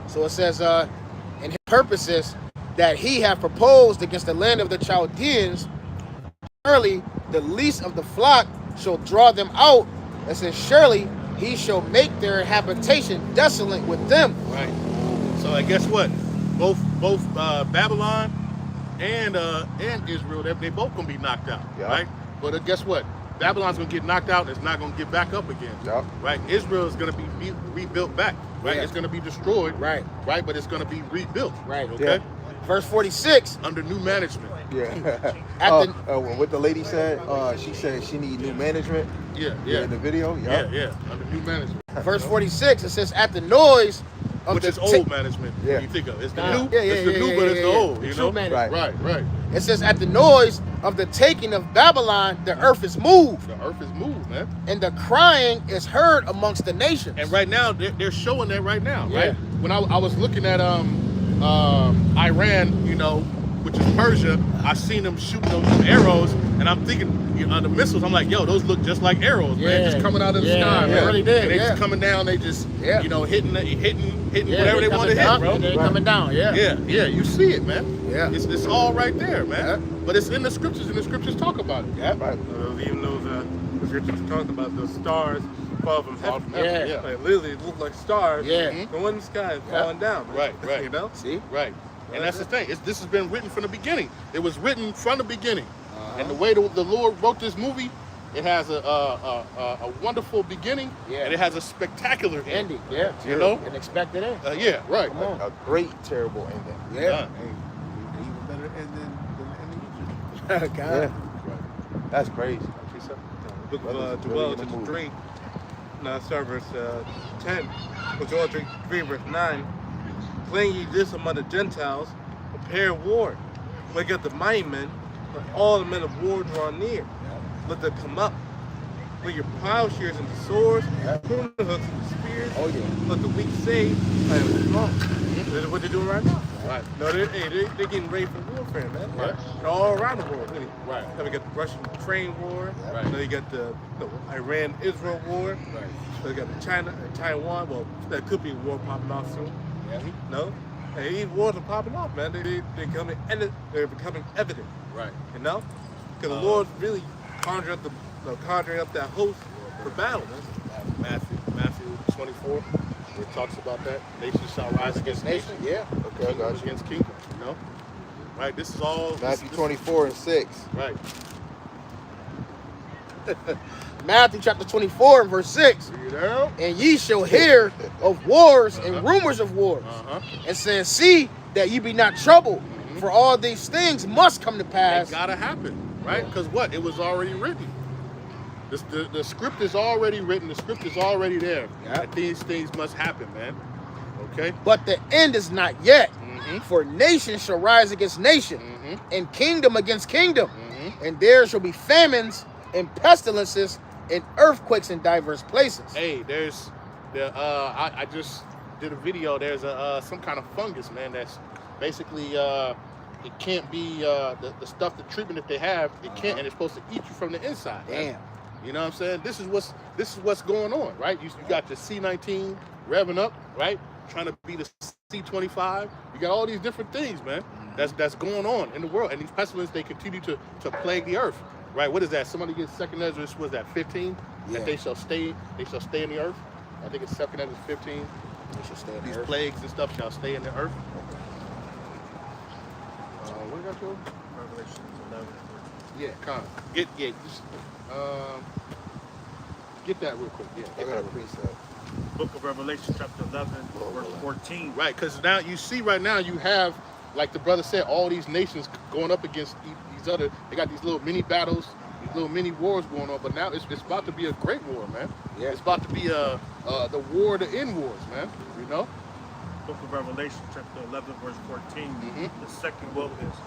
So it says, and his purposes that he have proposed against the land of the Chaldeans, surely the least of the flock shall draw them out. It says, surely he shall make their habitation desolate with them. Right. So guess what? Both Babylon and Israel, they both gonna be knocked out, right? But guess what? Babylon's gonna get knocked out and it's not gonna get back up again. Right? Israel is gonna be rebuilt back. Right? It's gonna be destroyed. Right. Right? But it's gonna be rebuilt. Right. Okay. Verse 46. Under new management. What the lady said, she said she need new management. In the video. Under new management. Verse 46. It says, at the noise of which is old management. When you think of it. It's the new. It's the new, but it's the old. The you true know. management. Right. It says, at the noise of the taking of Babylon, the earth is moved. The earth is moved, man. And the crying is heard amongst the nations. And right now, they're showing that right now, right? When I was looking at Iran, which is Persia, I seen them shooting those arrows, and I'm thinking, the missiles, I'm like, yo, those look just like arrows, man, just coming out of the sky, man. They really did, and they just coming down, they just, hitting whatever they want to hit, bro. They're coming down, Yeah, you see it, man. Yeah. It's all right there, man. But it's in the scriptures, and the scriptures talk about it. Even those the scriptures talk about those stars fall from heaven. Yeah. Like literally, it looked like stars Yeah. going in the sky falling down. Man. Right. See? Right. And that's the thing. This has been written from the beginning. It was written from the beginning. And the way the Lord wrote this movie, it has a wonderful beginning, and it has a spectacular ending. Yeah. You know? An expected end. Right. Come on. A great, terrible ending. Yeah. Even better ending than the ending. God. That's crazy. Book of Joel, chapter 3, start verse 10. Joel 3, verse 9. Plan ye this among the Gentiles, prepare war. Wake up the mighty men, let all the men of war draw near. Let them come up. Let your plowshares into swords, pruning hooks into spears. Let the weak say, I am strong. This is what they're doing right now. Right. No, they're getting ready for warfare, man. Right. They're all around the world, really. Right. Then we got the Russian-Ukraine war. Right. Then you got the Iran-Israel war. Right. Then you got the China and Taiwan. Well, that could be a war popping off soon. Yeah. No. And these wars are popping off, man. They're becoming evident. Right. You know? Because the Lord's really conjuring up that host for battle, man. Matthew 24, where it talks about that. Nation shall rise against nation. Yeah. Okay, I got you. Against kingdom, you know? Right, this is all... Matthew 24 and 6. Right. Matthew chapter 24 and verse 6. You know? And ye shall hear of wars and rumors of wars. And says, see that ye be not troubled, for all these things must come to pass. It gotta happen, right? Because what? It was already written. The script is already written. The script is already there. Yeah. That these things must happen, man. Okay? But the end is not yet. Mm-hmm. For nation shall rise against nation, Mm-hmm. and kingdom against kingdom. Mm-hmm. And there shall be famines and pestilences and earthquakes in diverse places. Hey, there's I just did a video. There's some kind of fungus, man. That's basically it can't be the stuff, the treatment that they have. It can't, and it's supposed to eat you from the inside. Right? Damn. You know what I'm saying? This is what's going on, right? You got the C-19 revving up, right? Trying to be the C-25. You got all these different things, man. That's going on in the world, and these pestilences, they continue to plague the earth, right? What is that? Somebody gets second Ezra, was that 15? Yeah. That they shall stay in the earth. I think it's second Ezra 15. They shall stay in the These earth. plagues and stuff shall stay in the earth. What got you? Revelation 11. Yeah, kind of. Get that real quick. Yeah, I got a precept. Book of Revelation, chapter 11, verse 14. right, because now you see right now you have, like the brother said, all these nations going up against these other. They got these little mini battles, these little mini wars going on. But now it's about to be a great war, man. Yeah. It's about to be the war to end wars, man. You know. Book of Revelation, chapter 11, verse 14. The second world is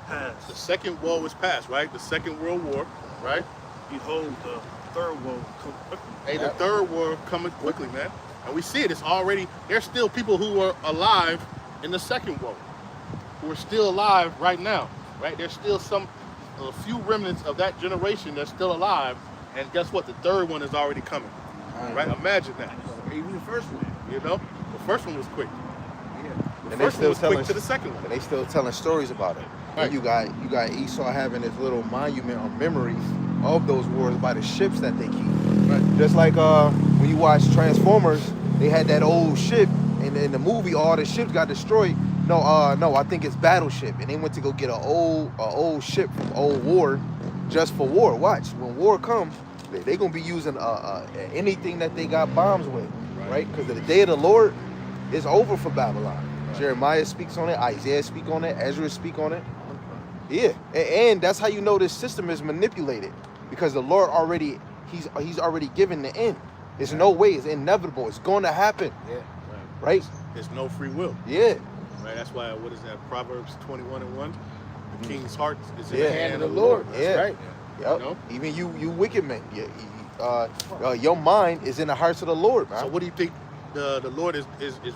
past. The second war was passed, right? The Second World War, right? Behold, the third world come quickly. Hey, the third war coming quickly, man. And we see it. It's already, there's still people who are alive in the second war, who are still alive right now, right? There's still a few remnants of that generation that's still alive. And guess what? The third one is already coming, right? Imagine that. Even the first one. You know? The first one was quick. The And first one was quick to the second one. And they still telling stories about it. Right. And you got Esau having this little monument or memories of those wars by the ships that they keep. Right. Just like when you watch Transformers, they had that old ship, and in the movie all the ships got destroyed. No, I think it's Battleship, and they went to go get a old ship from old war, just for war. Watch, when war comes, they gonna be using anything that they got bombs with, right? Because the day of the Lord is over for Babylon. Right. Jeremiah speaks on it, Isaiah speaks on it, Ezra speaks on it. Yeah, and that's how you know this system is manipulated, because the Lord already, he's already given the end. There's no way, it's inevitable, it's going to happen. Yeah. Right? There's no free will. Yeah. Right. That's why, what is that? Proverbs 21:1. The king's heart is in Yeah. the hand of the Lord. That's Yeah. right. Yep. You know? Even you wicked men. Your mind is in the hearts of the Lord, man. So what do you think the Lord is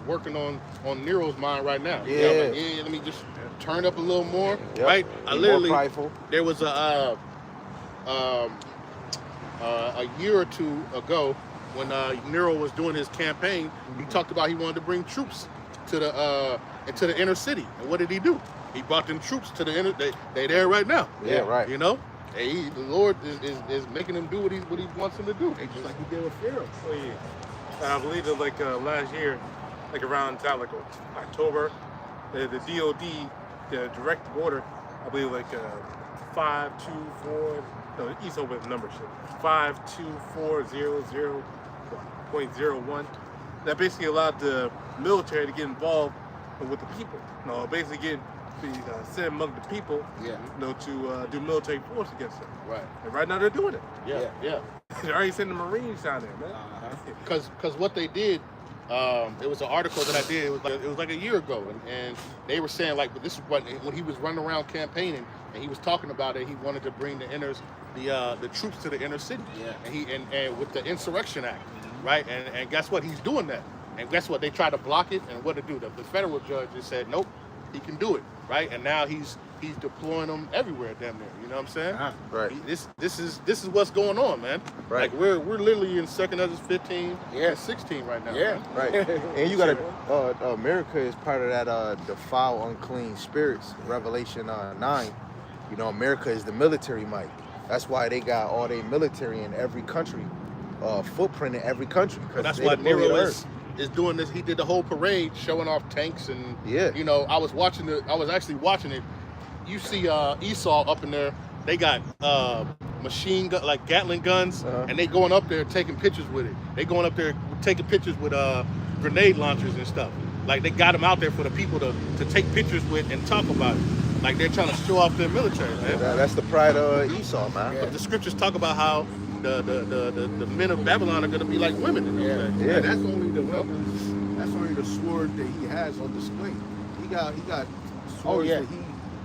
working on Nero's mind right now? Yeah. Let me just turn up a little more. Yep. Right. Be more prideful. There was a year or two ago when Nero was doing his campaign. He talked about he wanted to bring troops to the inner city. And what did he do? He brought them troops to the inner. They there right now. Yeah, right. You know. The Lord is making him do what he wants him to do. Just like he did with Pharaoh. Oh, yeah. I believe that last year, like around time, like October, the DOD, the direct order, I believe 524, no, East over the number shit, 52400.01. That basically allowed the military to get involved with the people. Basically sent among the people, to do military force against them. Right. And right now they're doing it. Yeah. They're already sending the Marines down there, man. Because what they did, it was an article that I did. It was like a year ago, and they were saying like, but this is when he was running around campaigning, and he was talking about it. He wanted to bring the troops to the inner city. Yeah. And with the Insurrection Act, right? And guess what? He's doing that. And guess what? They tried to block it, and what to do? The federal judge just said, nope, he can do it, right? And now he's deploying them everywhere, damn near. You know what I'm saying? Right. This is what's going on, man. Right. Like we're literally in 2nd Ezra 15, Yeah. and 16 right now. Yeah. Man. Right. And you got to, America is part of that defile unclean spirits, Revelation 9. You know, America is the military might. That's why they got all their military in every country, footprint in every country. But that's why Nero is doing this. He did the whole parade showing off tanks and, you know, I was actually watching it. You see Esau up in there. They got machine gun, like Gatling guns, and they going up there taking pictures with it. They going up there taking pictures with grenade launchers and stuff. Like they got them out there for the people to take pictures with and talk about it. Like they're trying to show off their military, man. That's the pride of Esau, man. But the scriptures talk about how the men of Babylon are going to be like women. In those days. Yeah, that's only the weapons. That's only the sword that he has on display. He got swords that he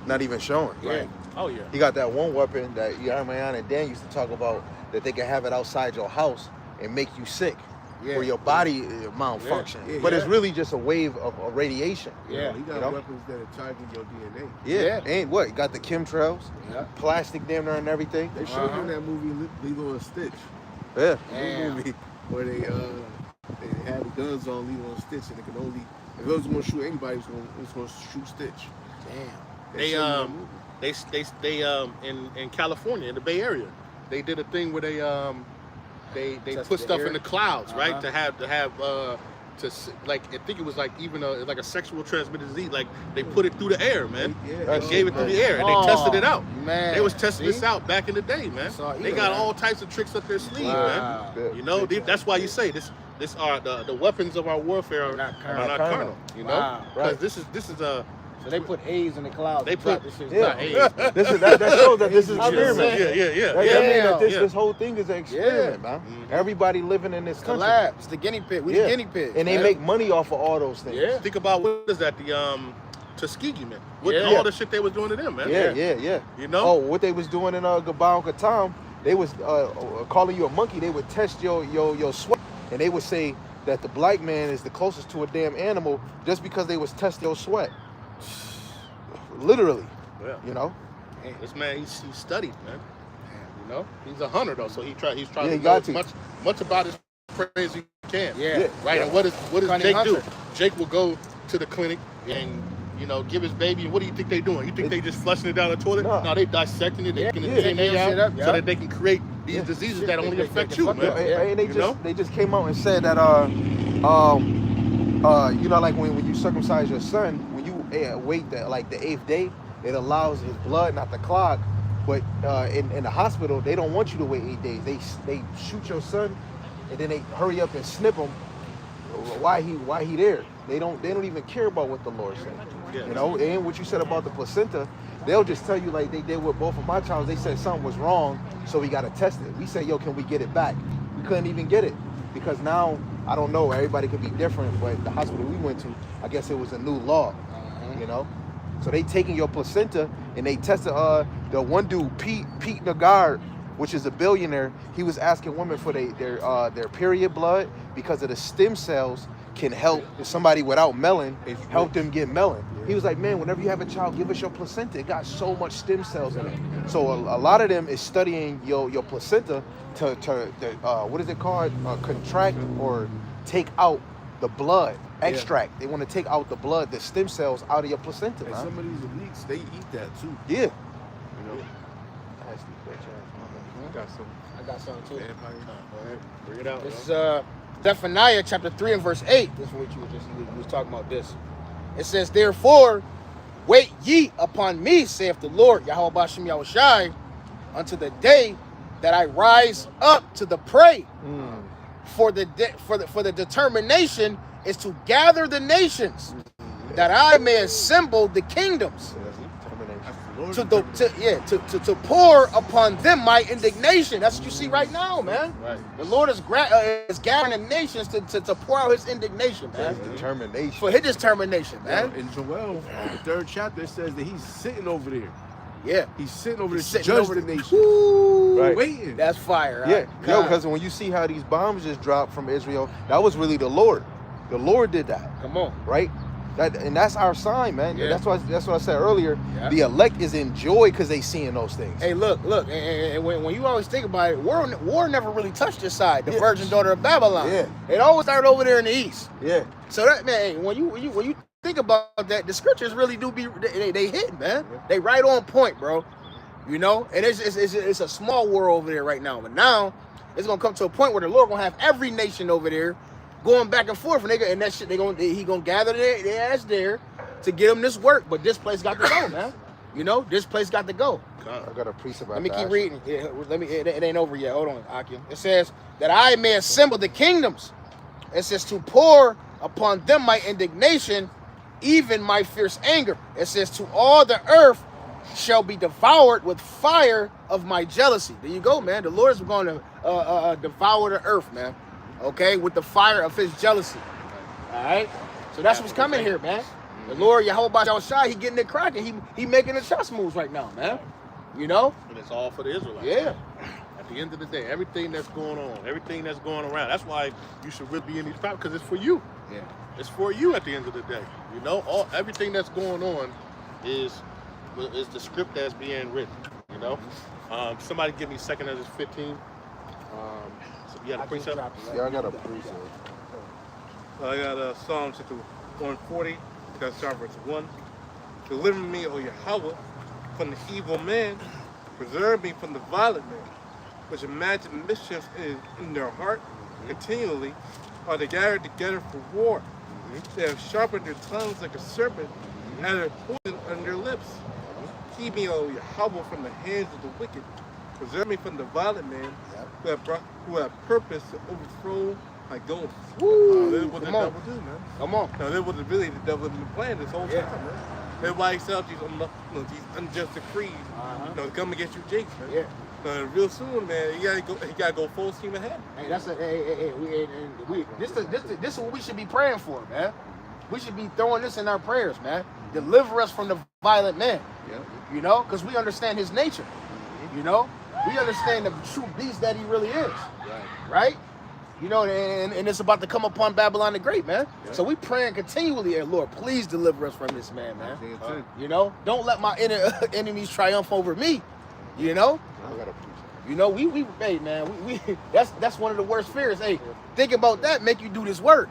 Not even showing. Yeah. Oh yeah. He got that one weapon that Yarmayan and Dan used to talk about, that they can have it outside your house and make you sick, where your body malfunction. Yeah, but it's really just a wave of radiation. Yeah, he got you know? weapons that are targeting your DNA. Yeah. And what? You got the chemtrails, Yeah. plastic damn near and everything. They showed you in that movie Lilo and Stitch. Yeah. Damn. Movie where they had the guns on Lilo and Stitch, and they could only, if it was going to shoot anybody, it was going to shoot Stitch. Damn. They in California, in the Bay Area, they did a thing where they Test put the stuff air. in the clouds, right? To have like, I think it was like even like a sexual transmitted disease. Like they put it through the air, man. Yeah. They gave it through the air, and they tested it out. Man. They was testing See? this out back in the day, man. So, They yeah, got man. all types of tricks up their sleeve, Wow. man. You know, that's why you say this are the weapons of our warfare are Not not carnal. carnal. You know, Wow. because this is a So they put A's in the clouds. They put- this shit's Yeah. not A's. That shows that this is I'm just experiment. saying. yeah. That means that Yeah. this whole thing is an experiment, man. Everybody living in this country. Collab. It's the guinea pig. We the guinea pigs. And they man. make money off of all those things. Yeah. Think about what is that? The Tuskegee man. What Yeah. all the shit they was doing to them, man. Yeah. You know? Oh, what they was doing in Gabon Katam, they was calling you a monkey. They would test your sweat, and they would say that the black man is the closest to a damn animal just because they was testing your sweat. Literally, Yeah. you know. This man, he studied, man. You know, he's a hunter though, so he's trying Yeah, to he know got as to. much about his prey as he can. Yeah. Right. Yeah. And what does Cunning Jake hunter. do? Jake will go to the clinic and give his baby. And what do you think they doing? You think they just flushing it down the toilet? No. No, they dissecting it. They Yeah. taking Yeah. the DNA Taking shit out up, yeah. so that they can create these Yeah. diseases Shit, that they- only they affect can you, fuck man. up. And they You know? they just came out and said that like when you circumcise your son, when you wait the 8th day, it allows his blood not to clog. But in the hospital, they don't want you to wait 8 days. They shoot your son, and then they hurry up and snip him. Why he there? They don't even care about what the Lord said. Yeah. You know, and what you said about the placenta, they'll just tell you like they did with both of my children. They said something was wrong, so we got to test it. We said, yo, can we get it back? We couldn't even get it because now I don't know. Everybody could be different, but the hospital we went to, I guess it was a new law. You know, so they taking your placenta and they tested the one dude Pete Nagard, which is a billionaire. He was asking women for their period blood because of the stem cells can help somebody without melon, help them get melon. He was like, man, whenever you have a child, give us your placenta. It got so much stem cells in it. So a lot of them is studying your placenta to what is it called? Contract or take out the blood, extract. They want to take out the blood, the stem cells out of your placenta, And man. some of these elites, they eat that too. Yeah. You know, I got some. I got something too. Vampire. Go ahead. Bring it out. This yo. is Zephaniah chapter 3 and verse 8. This is what you was talking about this. It says, therefore, wait ye upon me, saith the Lord, Yahweh Bashem Yahushai, unto the day that I rise up to the prey. For the determination is to gather the nations, that I may assemble the kingdoms. that's the Lord. To pour upon them my indignation. That's what you see right now, man. Right. The Lord is gathering the nations to pour out his indignation, man. Determination. For his determination, man. In Joel, the 3rd chapter, it says that he's sitting over there. Yeah. He's sitting over there He's to sitting judge over the the- nation. Woo, Right. Waiting. That's fire. Yeah, right? yo, God. because when you see how these bombs just dropped from Israel, that was really the Lord. The Lord did that. Come on. Right? That's our sign, man. Yeah. That's what I said earlier. Yeah. The elect is in joy because they seeing those things. Hey, look, and when you always think about it, war never really touched this side, the virgin daughter of Babylon. Yeah. It always started over there in the east. Yeah. So that, man, when you think about that, the scriptures really do be they hit, man. They right on point, bro. You know, and it's a small war over there right now. But now it's gonna come to a point where the Lord gonna have every nation over there going back and forth, and that shit he gonna gather their ass there to get them this work. But this place got to go, man. You know, this place got to go. I got a precept about Let me that. keep reading. It ain't over yet. Hold on, Akim. It says that I may assemble the kingdoms. It says to pour upon them my indignation, even my fierce anger. It says to all the earth shall be devoured with fire of my jealousy. There you go, man. The Lord is going to devour the earth, man. Okay, with the fire of his jealousy. All right. So that's what's coming here, man. The Lord Yahweh Shai, he getting it cracking. He making the chess moves right now, man. You know. And it's all for the Israelites. Yeah. At the end of the day, everything that's going on, everything that's going around, that's why you should really be in these problems, because it's for you. Yeah. It's for you at the end of the day. You know, everything that's going on is the script that's being written. You know, somebody give me 2 Ezra 15. So you got a precept? Yeah, I got a precept. I got Psalm 140, that's start verse 1. Deliver me, O Yahweh, from the evil man. Preserve me from the violent man, which imagine mischief in their heart continually. Are they gathered together for war? They have sharpened their tongues like a serpent, and their poison under their lips. Keep me, O Yahweh, from the hands of the wicked. Preserve me from the violent man who have purpose to overthrow my goals. Woo! This is what the Come on. devil do, man. Come on. Now, this was really the devil been playing this whole Yeah. time, man. That's why he set up these unjust decrees, to come against you, Jakes, man. Yeah. Real soon, man, he gotta go full steam ahead. Hey, that's this is what we should be praying for, man. We should be throwing this in our prayers, man. Deliver us from the violent man. Yeah. You know, because we understand his nature. You know, we understand the true beast that he really is. Right? You know, and it's about to come upon Babylon the Great, man. Yeah. So we praying continually, hey, Lord, please deliver us from this man, man. Yeah. You know, don't let my enemies triumph over me. You know. I got a precept. You know, hey man, we that's one of the worst fears. Hey, think about that, make you do this work.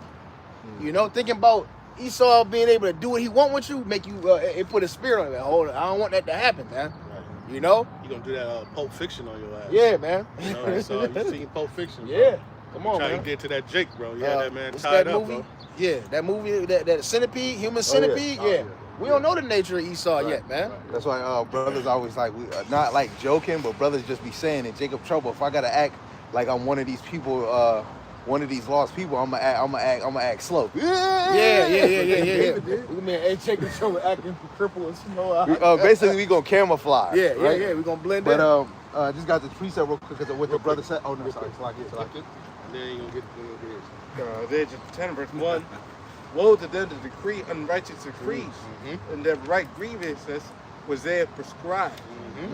You know, thinking about Esau being able to do what he want with you, make you it put a spirit on it. Hold on, I don't want that to happen, man. Right. You know? You gonna do that Pulp Fiction on your ass. Yeah, man. You know, you seen Pulp Fiction, bro. Yeah. Come on, How man. you did to that Jake, bro. You had that man what's tied that up, movie? bro. Yeah, that movie, that centipede, human centipede. Oh, yeah. We don't know the nature of Esau yet, man. That's why brothers always like, we not like joking, but brothers just be saying in Jacob trouble, if I gotta act like I'm one of these people, one of these lost people, I'm gonna act slow. Yeah. We man, hey, Jacob Trouble acting crippled, you know. Basically, we gonna camouflage. Yeah, right? we gonna blend But in. just got the precept real quick because of what the brother said. Oh no, sorry, it's like it. And then you gonna get Isaiah 10 verse 1. Woe to them that decree unrighteous decrees, and their right grievousness was there prescribed.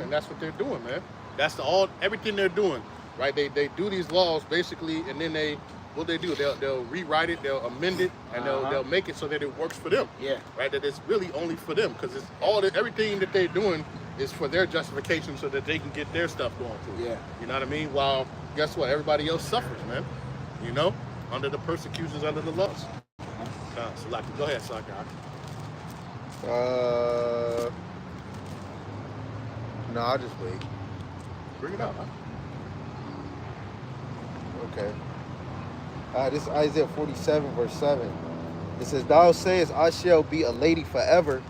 And that's what they're doing, man. That's everything they're doing, right? They do these laws basically, and then what they do, they'll rewrite it, they'll amend it, and they'll make it so that it works for them. Yeah. Right. That it's really only for them, because it's everything that they're doing is for their justification, so that they can get their stuff going through. Yeah. You know what I mean? While guess what? Everybody else suffers, man. You know, under the persecutions, under the laws. So go ahead, Sakai. No, I'll just wait. Bring it out, huh? Okay. This is Isaiah 47 verse 7. It says, "Thou sayest, I shall be a lady forever,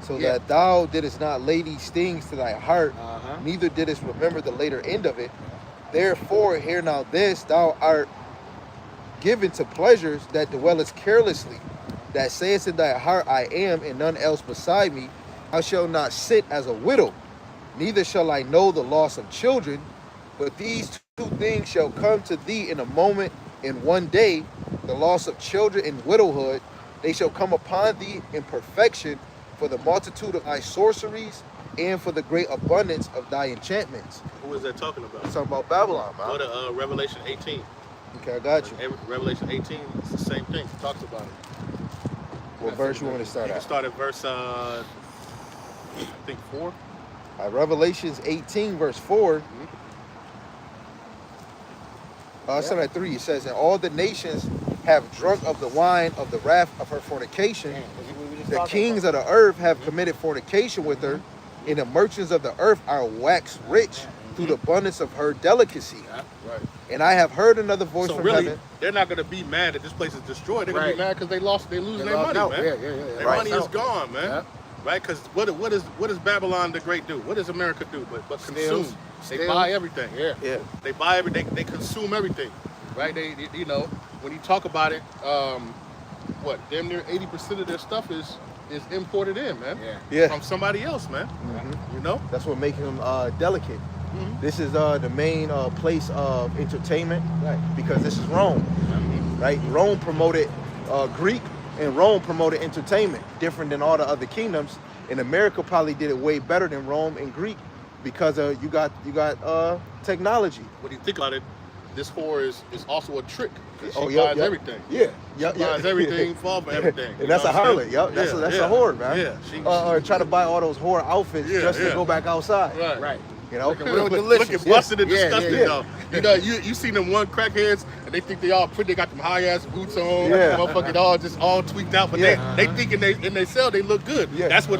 so that thou didst not lay these things to thy heart, neither didst remember the later end of it. Therefore, hear now this, thou art given to pleasures that dwellest carelessly, that sayest in thy heart, I am, and none else beside me. I shall not sit as a widow, neither shall I know the loss of children. But these two things shall come to thee in a moment, in one day, the loss of children and widowhood. They shall come upon thee in perfection, for the multitude of thy sorceries, and for the great abundance of thy enchantments." Who is that talking about? It's talking about Babylon, man. Go to Revelation 18. Okay, I got you. Revelation 18, it's the same thing. It talks about it. What verse you want me to start You can at? start at verse, I think 4. Revelations 18, verse 4. I start at 3. It says, and all the nations have drunk of the wine of the wrath of her fornication. The kings of the earth have committed fornication with her, and the merchants of the earth are waxed rich through the abundance of her delicacy. Yeah, right. And I have heard another voice So from really, heaven. they're not going to be mad that this place is destroyed. They're going to be mad because they losing their lost money, out. man. Yeah. Their Right. money is gone, man. Yeah. Right? Because what does Babylon the Great do? What does America do? But consume. Steals. They Steals. buy everything. Yeah. Yeah. They buy everything. They consume everything. Right? They you know, when you talk about it, damn near 80% of their stuff is imported in, man. Yeah. Yeah. From somebody else, man. Mhm. You know? That's what makes them delicate. Mhm. This is the main place of entertainment, because this is Rome, right? Rome promoted Greek, and Rome promoted entertainment, different than all the other kingdoms. And America probably did it way better than Rome and Greek because you got technology. When you think about it, this whore is also a trick. She buys yeah. everything. Yeah, She buys everything, fall for everything. And that's a harlot, yo. That's a whore, man. Yeah. Or try to buy all those whore outfits just to go back outside. Right. You know, Real delicious. Looking busted and Yeah, disgusting yeah. though. You know, you seen them one crackheads and they think they all pretty. They got them high ass boots on. Yeah. Motherfucking all tweaked out, but Yeah. they thinking in they sell they look good. Yeah. That's what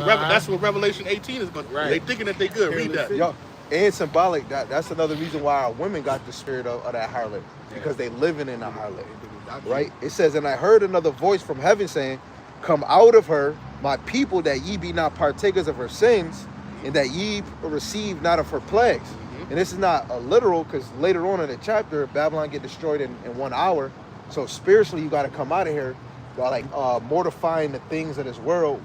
Revelation 18 is going. Right. They thinking that they good. Read that. Yo, and symbolic. That's another reason why our women got the spirit of that harlot, because they living in a harlot, right? It says, and I heard another voice from heaven saying, "Come out of her, my people, that ye be not partakers of her sins, and that ye receive not of her plagues." And this is not a literal, because later on in the chapter, Babylon get destroyed in 1 hour. So spiritually, you got to come out of here, mortifying the things of this world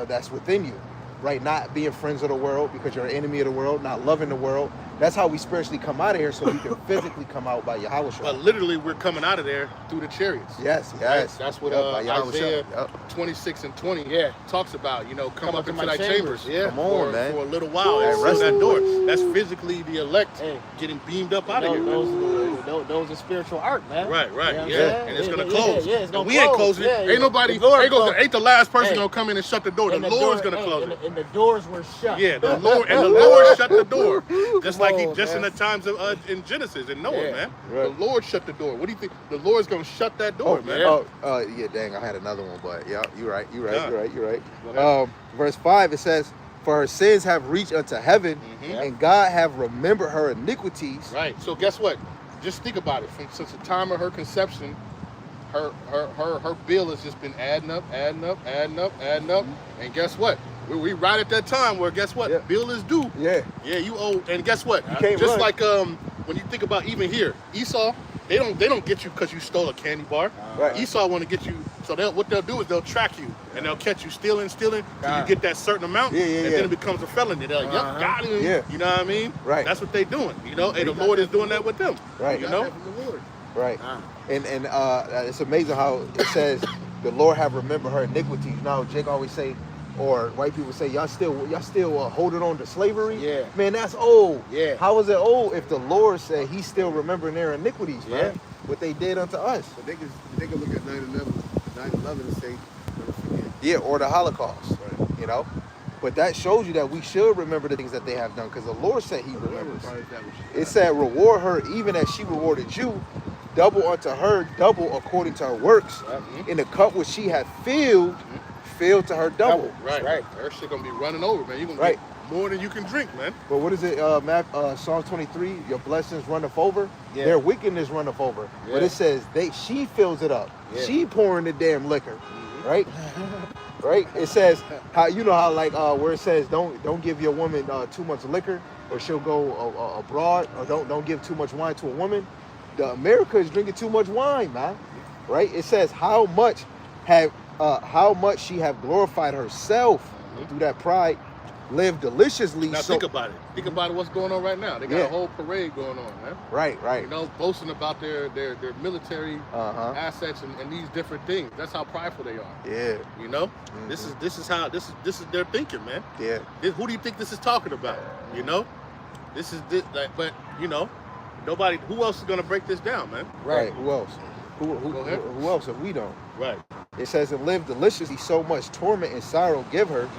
that's within you, right? Not being friends of the world because you're an enemy of the world, not loving the world. That's how we spiritually come out of here, so you can physically come out by Yahweh. But literally, we're coming out of there through the chariots. Yes. Right? That's what by Yahweh. Isaiah Yep. 26 and 20 talks about. You know, come up into thy chambers. Yeah. Come on, man. For a little while and rest seal that in door. That's physically the elect getting beamed up out of here. Those are spiritual art, man. Right, You know what I'm yeah. saying? And it's gonna Yeah, close. yeah, it's gonna And we ain't close. closing it. Yeah, Ain't nobody, the Lord ain't the last person Hey. gonna come in and shut the door. The And Lord's door- gonna hey, close and it. and the doors were shut. Yeah, the Lord shut the door. Just Come like on, in man. the times of in Genesis and Noah, Yeah. man. Right. The Lord shut the door. What do you think? The Lord's gonna shut that door, man. Yeah, dang, I had another one, but yeah, you're right. You're Yeah. right. Verse 5, it says, "For her sins have reached unto heaven, and God have remembered her iniquities." Right. So guess what? Just think about it. Since the time of her conception, her bill has just been adding up. And guess what? We right at that time where guess what? Yeah. Bill is due. Yeah. Yeah, you owe. And guess what? can't Just run. like when you think about even here, Esau, they don't get you because you stole a candy bar. Right. Esau want to get you. So what they'll do is they'll track you and they'll catch you stealing till you get that certain amount. Yeah, and then it becomes a felony. They're like, yep, got him. Yeah. You know what I mean? Right. That's what they doing. You know, and the Lord is doing that with them. Right. You know. Right. And it's amazing how it says the Lord have remembered her iniquities. Now Jake always say, or white people say, y'all still holding on to slavery? Yeah. Man, that's old. Yeah. How is it old if the Lord said he's still remembering their iniquities, man? Yeah. What they did unto us. But they can look at 9/11 and say, never forget. Yeah, or the Holocaust. Right. You know? But that shows you that we should remember the things that they have done, because the Lord said he remembers. It said, reward her even as she rewarded you, double unto her, double according to her works. In the cup which she had filled, filled to her double. Right. Her shit gonna be running over, man. You gonna Right. get more than you can drink, man. But what is it, Psalm 23, your blessings runneth over, Yeah. their wickedness runneth over. But Yeah. it says she fills it up. Yeah. She pouring the damn liquor, right? Right? It says how where it says don't give your woman too much liquor, or she'll go abroad, or don't give too much wine to a woman. The America is drinking too much wine, man. Right? It says how much she have glorified herself through that pride, live deliciously. Now think about it. Think about what's going on right now. They got a whole parade going on, man. Right. You know, boasting about their military Uh-huh. assets and these different things. That's how prideful they are. Yeah. You know, this is their thinking, man. Yeah. Who do you think this is talking about? You know, but you know, Nobody. Who else is gonna break this down, man? Right. Who else? Go ahead. Who else if we don't? Right. It says, and live deliciously, so much torment and sorrow give her.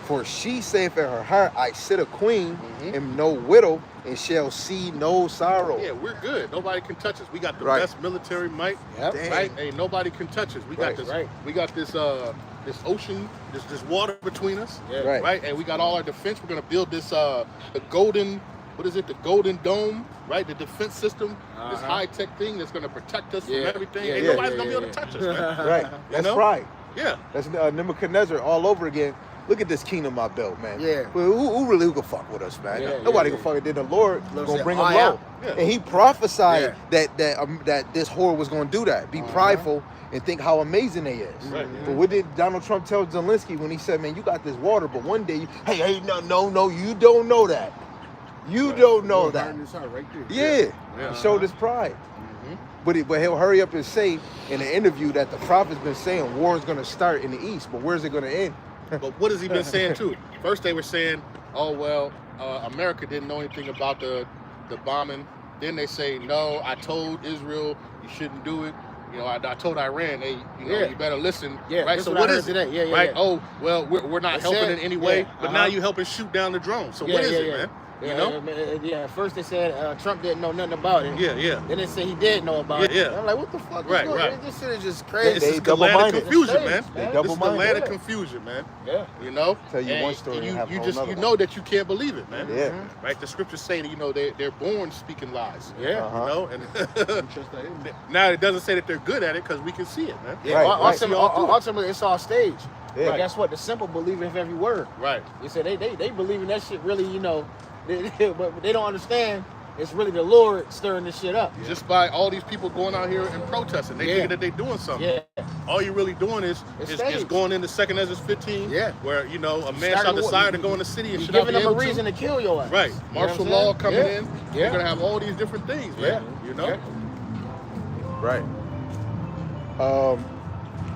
For she saith in her heart, I sit a queen, am no widow, and shall see no sorrow. Yeah, we're good. Nobody can touch us. We got the Right. best military might. Yep. Right? Hey, nobody can touch us. We got Right. this. Right. We got this. This ocean. This water between us. Yeah. Right. Right. And we got all our defense. We're gonna build this. The golden. What is it? The Golden Dome. Right. The defense system. This high tech thing that's gonna protect us Yeah. from everything. Yeah, Ain't yeah, nobody's yeah, gonna be able yeah. to touch us, man. Right. That's know? pride. Yeah. That's Nebuchadnezzar all over again. Look at this kingdom I built, man. Yeah. Well, who can fuck with us, man? Yeah, Nobody yeah, can fuck it. Then the Lord Lord gonna said, bring "Oh, him yeah." low. Yeah. And he prophesied Yeah. that this whore was gonna do that. Be prideful and think how amazing they is. Right. But what did Donald Trump tell Zelensky when he said, man, you got this water, but one day, hey, no, you don't know that. You don't know that. Harden his heart right there. Yeah. Yeah. He showed his pride. But he'll hurry up and say in an interview that the prophet's been saying war is going to start in the east, but where's it going to end? But what has he been saying too? First they were saying, oh well, America didn't know anything about the bombing. Then they say, no, I told Israel you shouldn't do it. You know, I told Iran, hey, Yeah. you better listen. Yeah, right. that's So what I what heard is today. it? Yeah, right. yeah. Oh well, we're not They helping said- in any way. yeah, But now you helping shoot down the drone. So what is it, man? You know? Yeah. At first they said Trump didn't know nothing about it. Yeah. Then they said he did know about it. Yeah. And I'm like, what the fuck? Right, is going right. on? This shit is just This crazy. is Galactic double-minded. confusion, It's man. strange, man. This is Double-minded. Galactic Yeah. confusion, man. Yeah. You know? Tell you And one story and have a you whole just nother you one. know that you can't believe it, man. Yeah. Right? The scriptures say that they're born speaking lies. Yeah. You know, and Trust that in. now it doesn't say that they're good at it because we can see it, man. Yeah. Right, Ultimately, right. ultimately, it's all staged. Yeah. But guess what? The simple believe in every word. Right. They said they believe in that shit really, you know, but they don't understand. It's really the Lord stirring this shit up. Just by all these people going out here and protesting, they Yeah. think that they're doing something. Yeah. All you're really doing is It's is staged. going into 2 Ezra 15, Yeah. where you know a man Starting shall to- desire to go in the city and You're should not giving be them a able reason to kill your ass. Right. You know Martial what I'm law saying? coming in. Yeah. You're gonna have all these different things, man. Yeah. You know. Yeah. Right.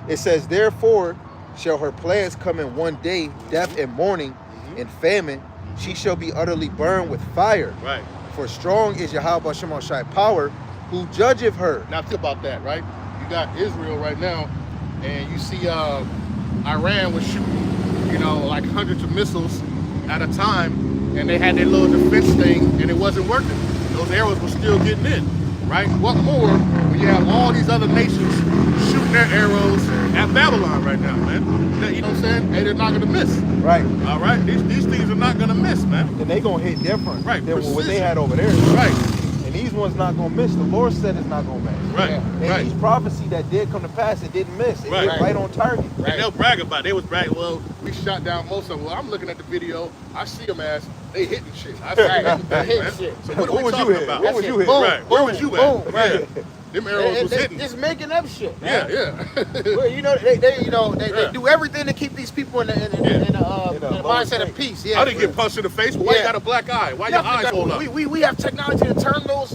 It says, therefore shall her plans come in one day, death and mourning and famine. She shall be utterly burned with fire. Right. For strong is Yahweh Shemon Shai power, who judgeth her. Now think about that, right? You got Israel right now, and you see Iran was shooting, you know, like hundreds of missiles at a time, and they had their little defense thing, and it wasn't working. Those arrows were still getting in, right? What more when you have all these other nations shooting their arrows at Babylon right now, man? You know what I'm saying? Hey, they're not gonna miss. Right. All right, these things are not gonna miss, man. And they gonna hit different Right, than what they precision. had over there. Right, And these ones not gonna miss. The Lord said it's not gonna miss. right, And right. these prophecies that did come to pass, it didn't miss. It Right. hit right on target. And they'll brag about it. They was bragging, well, we shot down most of them. Well, I'm looking at the video. I see them as they hitting shit. I see Right. them They hitting man. shit. So what are What we was you talking hitting? about? What was That's you it. hitting? Boom. Right. Where was you at? Boom. Yeah. Them arrows was They hitting. just making up shit, Yeah, man. yeah. Well, you know, they Yeah. do everything to keep these people in the mindset of peace. Yeah. I didn't get punched in the face. Why you Yeah. got a black eye? Why your eyes hold up? We have technology to turn those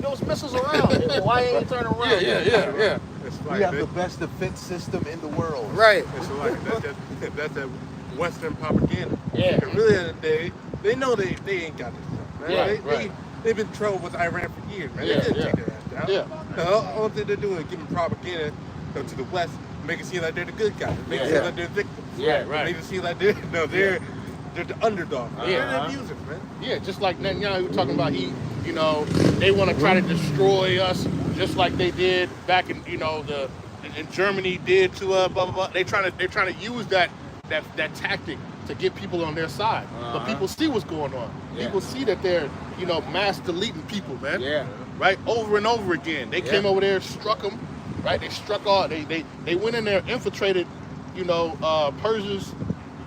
those missiles around. Why ain't it turning around? Yeah. It's We like have they- the best defense system in the world. Right. It's like that's that Western propaganda. Yeah. And really, at the day, they know they ain't got this stuff, man. Yeah, They've been trouble with Iran for years, man. Yeah, They didn't yeah. take their ass down. Yeah. The only thing they're doing is giving propaganda to the West, make it seem like they're the good guys, make it Yeah. seem like they're victims. Yeah, right. Make it seem like they're the underdog. Yeah. They're the abusers, man. Yeah, just like Netanyahu talking about you know, they want to try to destroy us just like they did back in, you know, in Germany did to blah blah blah. They're trying to use that tactic to get people on their side. But people see what's going on. Yeah. People see that they're, you know, mass deleting people, man. Yeah. Right? Over and over again. They came over there, struck them, right? They struck all, they went in there, infiltrated, you know, Persia's,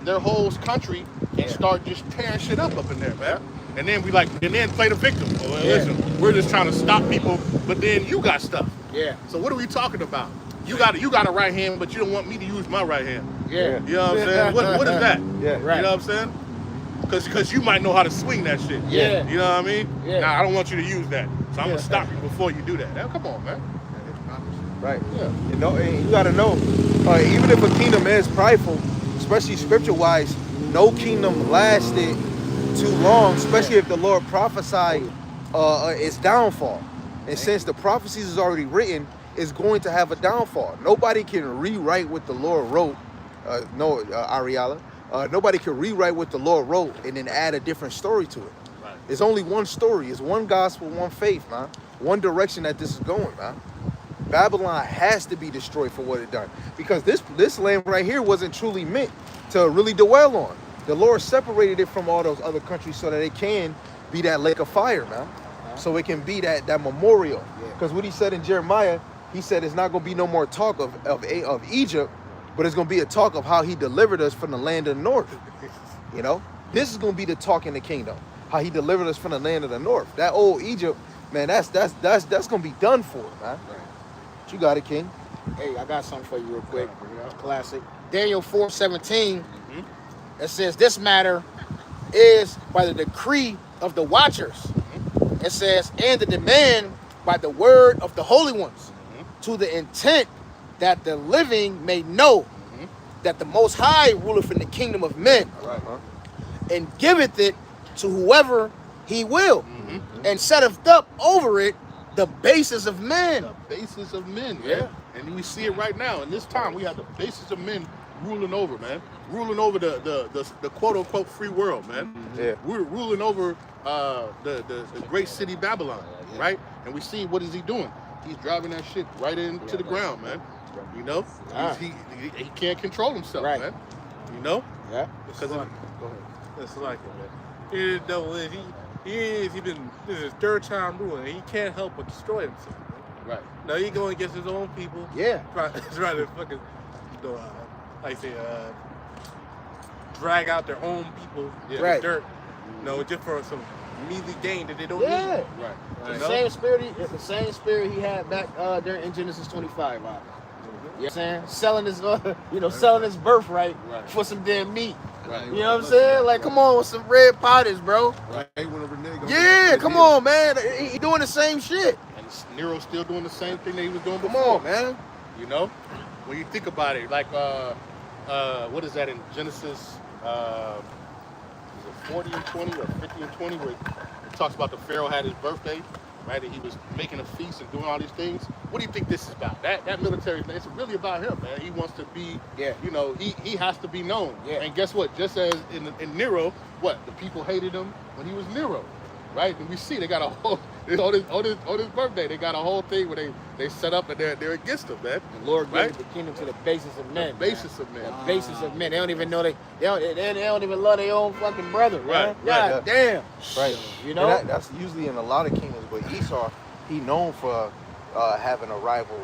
their whole country, and start just tearing shit up in there, man. And then play the victim. Well, listen, we're just trying to stop people, but then you got stuff. Yeah. So what are we talking about? You got a right hand, but you don't want me to use my right hand. Yeah. You know what I'm saying? What is that? Yeah. Right. You know what I'm saying? Because you might know how to swing that shit. Yeah. You know what I mean? Yeah. Nah, I don't want you to use that. So I'm gonna stop you before you do that. Now, come on, man. Right. Yeah. And you gotta know, even if a kingdom is prideful, especially scripture-wise, no kingdom lasted too long, especially if the Lord prophesied its downfall. And since the prophecies is already written, it's going to have a downfall. Nobody can rewrite what the Lord wrote. Ariala. Nobody can rewrite what the Lord wrote and then add a different story to it. Right. It's only one story. It's one gospel, one faith, man. One direction that this is going, man. Babylon has to be destroyed for what it done. Because this land right here wasn't truly meant to really dwell on. The Lord separated it from all those other countries so that it can be that lake of fire, man. So it can be that memorial. Because what he said in Jeremiah, he said it's not going to be no more talk of Egypt, but it's going to be a talk of how he delivered us from the land of the north. You know, this is going to be the talk in the kingdom, how he delivered us from the land of the north. That old Egypt, man, that's going to be done for, man. But you got it, King. Hey, I got something for you real quick. Classic. Daniel 4:17. It says this matter is by the decree of the watchers. It says, and the demand by the word of the holy ones, to the intent that the living may know that the Most High ruleth in the kingdom of men, and giveth it to whoever he will, and setteth up over it the basis of men. The basis of men, man. And we see it right now. In this time, we have the basis of men ruling over, man. Ruling over the quote-unquote free world, man. Yeah. We're ruling over the great city Babylon, right? And we see what is he doing? He's driving that shit right into the ground, man. You know? He can't control himself, man. You know? Yeah. Because of, It's like it, man. Here the devil is. This is his third time ruling. He can't help but destroy himself. Man. right. Now he going against his own people. Yeah. Trying to fucking, like say, drag out their own people in the dirt. Just for some measly gain that they don't need. Right. The same spirit he had back there in Genesis 25. You know what I'm saying? Selling his, selling his birthright for some damn meat. Right. You know what I'm saying? Like, come on with some red pottage, bro. Right. Whenever nigga Yeah, come on, man. He doing the same shit. And Nero's still doing the same thing that he was doing Come before. on, man. You know? When you think about it, like, what is that in Genesis? Is it 40 and 20 or 50 and 20 where it talks about the Pharaoh had his birthday, right? And he was making a feast and doing all these things. What do you think this is about? That military thing, it's really about him, man. He wants to be, he has to be known. Yeah. And guess what? Just as in Nero, the people hated him when he was Nero, right? And we see they got a whole, on his birthday, they got a whole thing where they set up and they're against him, man. The Lord gave the kingdom to the basis of men. The basis of men. The basis of men. They don't even know they don't even love their own fucking brother, man. Right, God damn. Right. You know? And that's usually in a lot of kingdoms, but Esau, he known for having a rival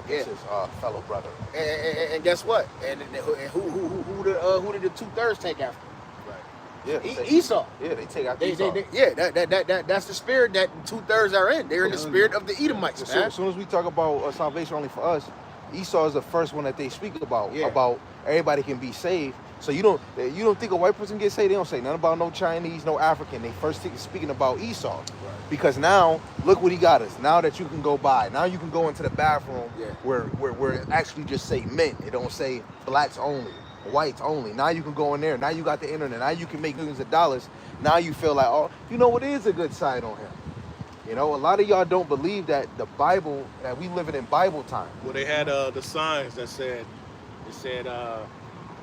against his fellow brother. And guess what? And who did the 2/3 take after? Yeah, Esau. Yeah, they take after Esau. That's the spirit that 2/3 are in. They're in the spirit of the Edomites, man. As soon as we talk about salvation only for us, Esau is the first one that they speak about. Yeah. About everybody can be saved. So you don't think a white person gets saved? They don't say nothing about no Chinese, no African. They first speaking about Esau, because now look what he got us. Now that you can go by, now you can go into the bathroom where it actually just say men. It don't say blacks only, whites only. Now you can go in there. Now you got the internet. Now you can make millions of dollars. Now you feel like, oh, you know what is a good side on him. You know, a lot of y'all don't believe that the Bible, that we living in Bible time. Well, they had the signs that said,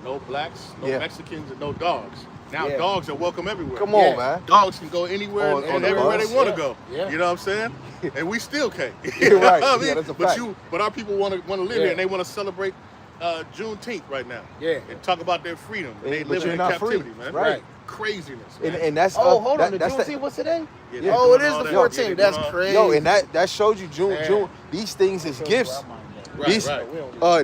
no blacks, no Mexicans, and no dogs. Now dogs are welcome everywhere. Come on, man. Dogs can go anywhere and everywhere they want to go. Yeah. You know what I'm saying? And we still can't. You're right. I mean? Yeah, that's a fact. But our people want to live here, and they want to celebrate Juneteenth right now. Yeah. And talk about their freedom. And they But live you're in not captivity, free. man. Right. Craziness, man. And that's hold on. The that's Juneteenth was today? Yeah, Oh, it is all the that. 14th. Yeah, That's doing all- crazy. Yo, and that shows you June. These things is gifts.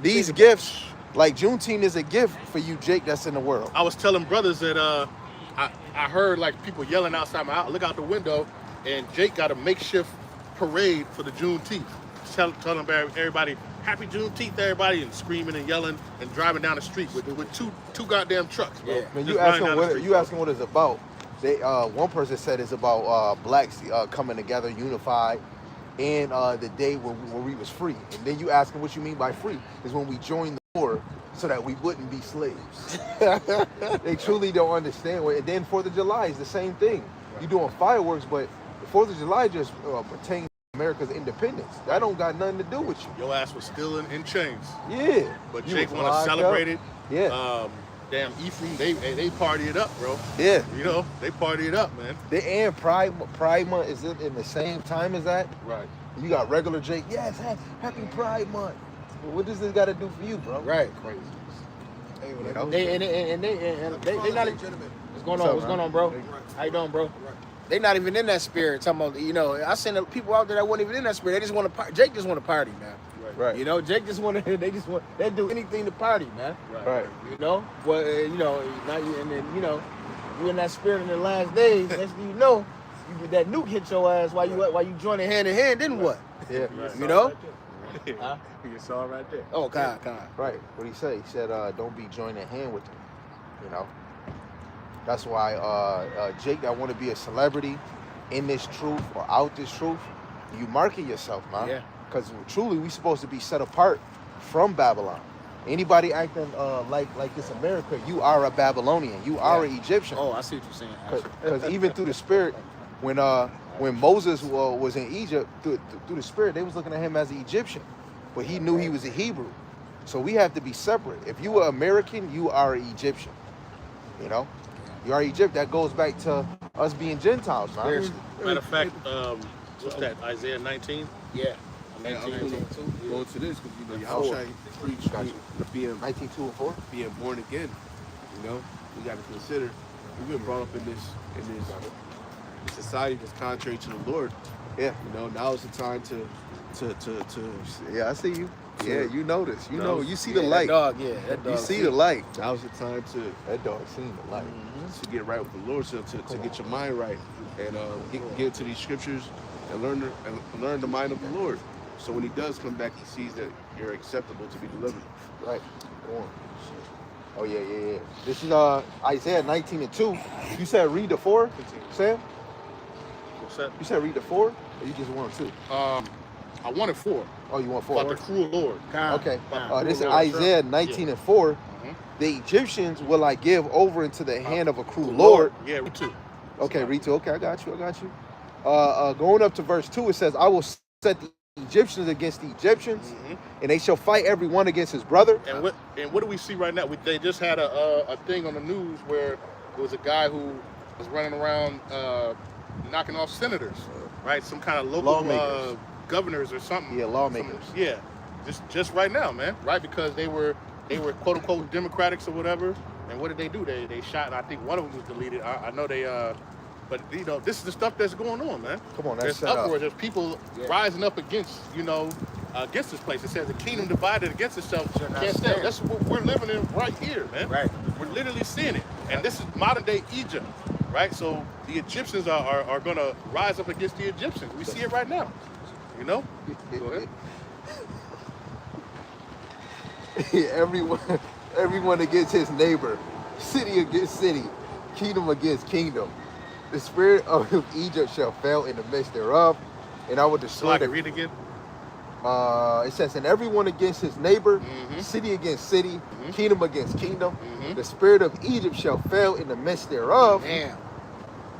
These gifts, like Juneteenth is a gift for you, Jake. That's in the world. I was telling brothers that I heard like people yelling outside my house. Look out the window, and Jake got a makeshift parade for the Juneteenth. Telling everybody happy Juneteenth, everybody, and screaming and yelling and driving down the street with two goddamn trucks, bro. Yeah. Man, Just running down the street, bro. asking what it's about. They one person said it's about blacks coming together, unified, and the day when we was free. And then you asking what you mean by free is when we joined the war so that we wouldn't be slaves. They truly don't understand. And then 4th of July is the same thing. You're doing fireworks, but The 4th of July just pertains to America's independence. That don't got nothing to do with you. Your ass was still in chains. Yeah. But You Jake was want to locked celebrate up. it. Yeah. Damn, Ephraim, they party it up, bro. Yeah. You know, they party it up, man. And Pride Month is in the same time as that. Right. You got regular Jake. Yes, happy Pride Month. Well, what does this got to do for you, bro? Right. Crazy. Hey, You when know? They not even. What's going on? What's going on, bro? How you doing, bro? They not even in that spirit. Talking about, you know, I seen people out there that wasn't even in that spirit. They just want to. Jake just want to party, man. Right. You know, Jake just want to. They do anything to party, man. Right. You know, well, you know, now you, and then you know, you in that spirit in the last days. Next thing you know, that nuke hit your ass while you joining hand in hand. Then what? Yeah. You know? Huh? You saw it right there. Oh, God. Right. What did he say? He said, "Don't be joining hand with them." You know. That's why Jake, that want to be a celebrity in this truth or out this truth, you market yourself, man. Yeah. Because truly, we supposed to be set apart from Babylon. Anybody acting like this America, you are a Babylonian. You are an Egyptian. Oh, I see what you're saying. Because even through the spirit, when Moses was in Egypt, through the spirit, they was looking at him as an Egyptian, but he knew he was a Hebrew. So we have to be separate. If you are American, you are an Egyptian. You know, you are Egypt. That goes back to us being Gentiles, man. Matter of fact, what's that? Isaiah 19. Yeah. Go to this because you know Yahushua preached being 19:2 and 4. being born again. You know, we got to consider we've been brought up in this society that's contrary to the Lord. Yeah. You know, now is the time to Yeah, I see you. So- Yeah, you notice. You No. know, you see the That light. dog, that dog. You see the light. now's the time to That dog seen the light. get right with the Lord, so to get your mind right and get into these scriptures and learn the mind of the Lord. So when He does come back, He sees that you're acceptable to be delivered. Right. Go on. Oh yeah. This is Isaiah 19:2. You said read the 4, Sam? What's that? You said read the 4, or you just want 2? I wanted 4. Oh, you want 4? About the cruel Lord. Okay. This is Cruel Lord, Isaiah 19:4. The Egyptians will I give over into the hand of a cruel Lord. Yeah, me too. Okay, read 2. Okay, I got you. Going up to verse 2, it says, I will set the Egyptians against the Egyptians, and they shall fight every one against his brother. And what do we see right now? They just had a thing on the news where there was a guy who was running around knocking off senators, right? Some kind of local Lawmakers. governors or something. Yeah, lawmakers. Yeah, just right now, man. Right, because they were quote unquote Democrats or whatever. And what did they do? They shot. I think one of them was deleted. I know they. But you know, this is the stuff that's going on, man. Come on, There's that's set up. upward. There's people rising up against, against this place. It says the kingdom divided against itself can't stand. That's what we're living in right here, man. Right. We're literally seeing it, and this is modern day Egypt, right? So the Egyptians are going to rise up against the Egyptians. We see it right now. You know. Go ahead. Everyone against his neighbor, city against city, kingdom against kingdom. The spirit of Egypt shall fail in the midst thereof, and I will So destroy I can read again. It says, and everyone against his neighbor, city against city, kingdom against kingdom. The spirit of Egypt shall fail in the midst thereof, Damn.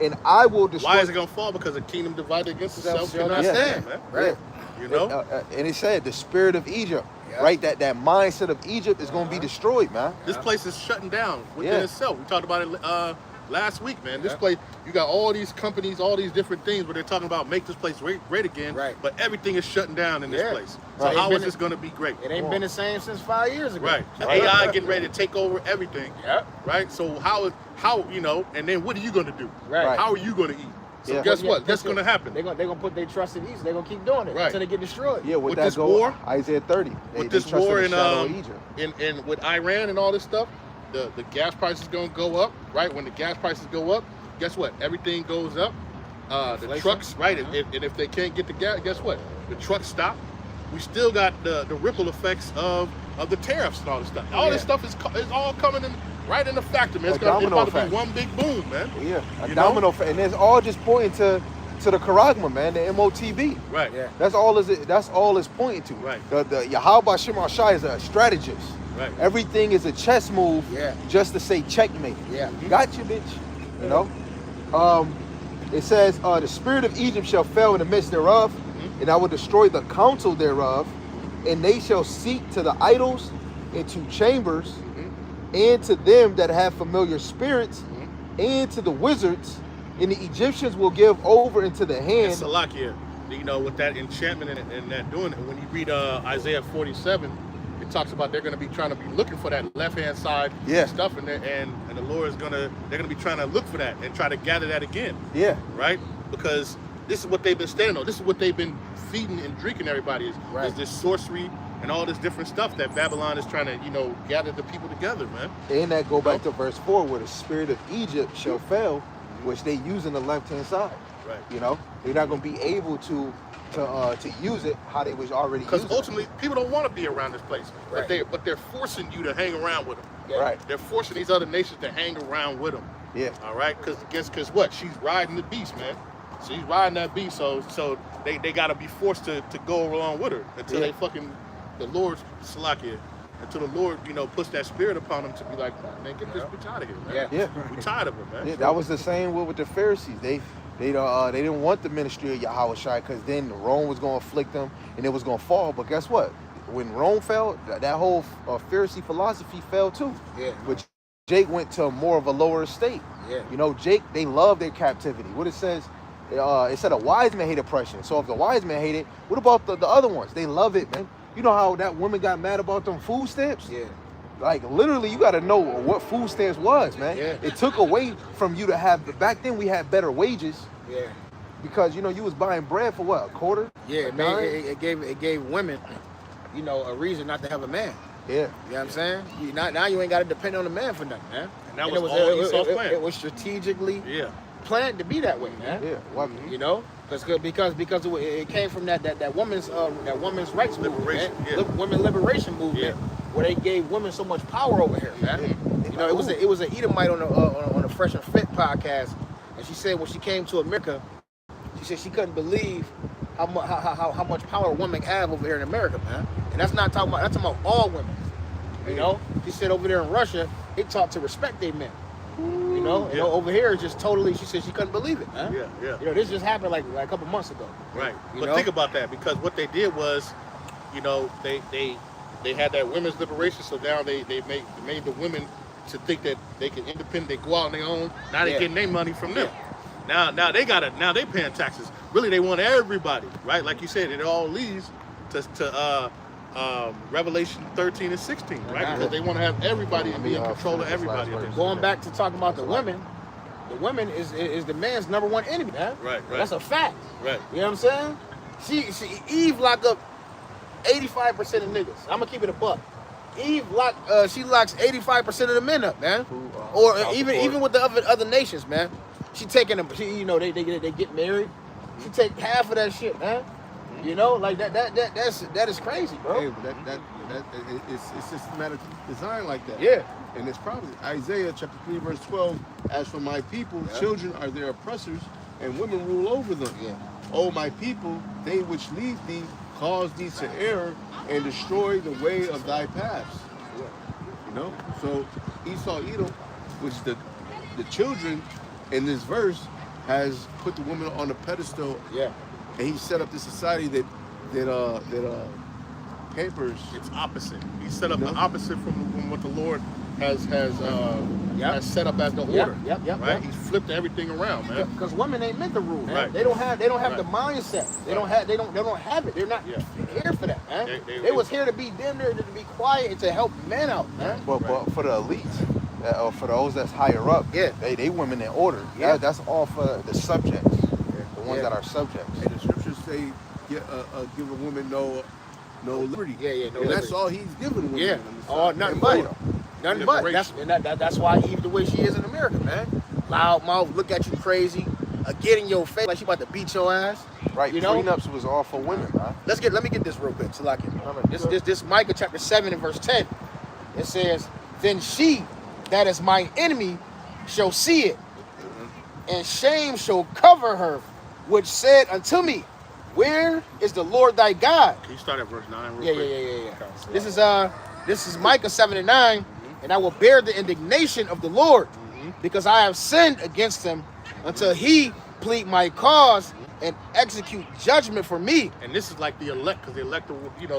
and I will destroy. Why is it going to fall? Because the kingdom divided against itself Shall cannot not stand, stand. man. Right. You know. And it said the spirit of Egypt, right? That mindset of Egypt is going to be destroyed, man. This place is shutting down within Yeah. itself. We talked about it last week, man. This place, you got all these companies, all these different things where they're talking about make this place great again. Right. But everything is shutting down in this Yeah. place. So Right. how Ain't is been- this going to be great? It ain't been the same since 5 years ago. Right. AI getting ready to take over everything. Yeah. Right. So how and then what are you going to do? Right. How are you going to eat? So Yeah. guess what? Yeah, That's going to happen. They're gonna put their trust in Egypt. They're gonna keep doing it Right. until they get destroyed. Yeah, with With that this go, war- Isaiah 30. With this trust war the in shadow of Egypt. in with Iran and all this stuff, the gas prices going to go up, right? When the gas prices go up, guess what? Everything goes up. The Inflation. trucks, right? And if they can't get the gas, guess what? The trucks stop. We still got the ripple effects of the tariffs and all this stuff. All this stuff is all coming in right in the factor, man. It's domino about to effect. be one big boom, man. Yeah, a You domino effect, and it's all just pointing to the charagma, man, the MOTB. Right. Yeah. That's all it's pointing to. Right. The Yahweh Shema Shai is a strategist. Right. Everything is a chess move Yeah. just to say checkmate. Yeah. Got you, bitch. You know? It says, the spirit of Egypt shall fail in the midst thereof, and I will destroy the counsel thereof, and they shall seek to the idols and to chambers, and to them that have familiar spirits, and to the wizards, and the Egyptians will give over into the hand. And Salakia, you know, with that enchantment and that doing it, when you read Isaiah 47, it talks about they're going to be trying to be looking for that left-hand side stuff, and the Lord is they're going to be trying to look for that and try to gather that again. Yeah. Right? Because this is what they've been standing on. This is what they've been feeding and drinking everybody is this sorcery and all this different stuff that Babylon is trying to, you know, gather the people together, man. And that go back to verse 4, where the spirit of Egypt shall fail, which they use in the left-hand side. Right. You know, they're not going to be able to use it how they was already using it. Because ultimately, people don't want to be around this place, but they're forcing you to hang around with them. Yeah. Right. They're forcing these other nations to hang around with them. Yeah. All right. Because what? She's riding the beast, man. She's riding that beast. So they got to be forced to go along with her until they fucking the Lord's Salakia. Until the Lord, you know, puts that spirit upon them to be like, man, get this bitch out of here, man. Yeah. We tired of her, man. Yeah, that was the same with the Pharisees. They didn't want the ministry of Yahushua, because then Rome was going to afflict them and it was going to fall. But guess what? When Rome fell, that whole Pharisee philosophy fell too. Yeah. Which Jake went to more of a lower estate. Yeah. You know, Jake, they love their captivity. What it says, it said a wise man hate oppression. So if the wise man hate it, what about the other ones? They love it, man. You know how that woman got mad about them food stamps? Yeah. Like, literally, you got to know what food stamps was, man. Yeah. It took away from you to have, back then we had better wages. Yeah. Because, you know, you was buying bread for what, a quarter? Yeah, man, it gave women, you know, a reason not to have a man. Yeah. You know what I'm saying? Now you ain't got to depend on the man for nothing, man. And that was all Esau's plan. It was strategically planned to be that way, man. Yeah. Why, You know, because it came from that women's rights Liberation, movement, women liberation movement, where they gave women so much power over here, man. You know, it was an Edomite on the Fresh and Fit podcast, and she said when she came to America, she said she couldn't believe how much power women have over here in America, man. And that's talking about all women. You know, she said over there in Russia, they taught to respect their men. You know, and over here it's just totally. She said she couldn't believe it, man. Yeah. You know, this just happened like a couple months ago. Right. You But know? think about that, because what they did was, you know, they had that women's liberation, so now they made the women to think that they can independently go out on their own. Now they getting their money from them. Now they they paying taxes. Really, they want everybody, right? Like you said, it all leads to Revelation 13 and 16, right? Because they want to have everybody and be in control of everybody. Going back to talking about the women is the man's number one enemy, man. Right. That's a fact. Right. You know what I'm saying? Eve locked up 85% of niggas. I'm gonna keep it a buck. Eve locks 85% of the men up, man. Or even with the other nations, man. She taking them. You know, they get married. She take half of that shit, man. You know, like that is crazy, bro. Hey, but that it's systematically designed like that. Yeah. And it's probably Isaiah chapter 3 verse 12. As for my people, children are their oppressors, and women rule over them. Yeah. O my people, they which lead thee cause thee to err and destroy the way of thy paths. You know, so Esau, Edom, which the children in this verse has put the woman on a pedestal. Yeah. And he set up this society that pampers. It's opposite. He set up the opposite from what the Lord has set up as the order. Right. He's flipped everything around, man. Because women ain't meant to rule, man. Right. They don't have the mindset. They don't have it. They're not here for that, man. They was here to be there to be quiet and to help men out, man. But for the elites, or for those that's higher up, they women in order. Yeah. That's all for the subjects, the ones that are subjects. And the scriptures say, give a woman no liberty. No and liberty. that's all he's given women. Yeah. Oh, nothing but. Nothing but. That's why Eve the way she is in America, man. Loud mouth, look at you crazy, get in your face like she about to beat your ass. Right. You know? Prenups was all for women, man. Let me get this real quick, Salaki. This Micah chapter 7 and verse 10. It says, then she that is my enemy shall see it, and shame shall cover her, which said unto me, where is the Lord thy God? Can you start at verse 9 real Yeah. quick? This is Micah 7 and 9, and I will bear the indignation of the Lord, because I have sinned against him until he plead my cause and execute judgment for me. And this is like the elect, because the elect,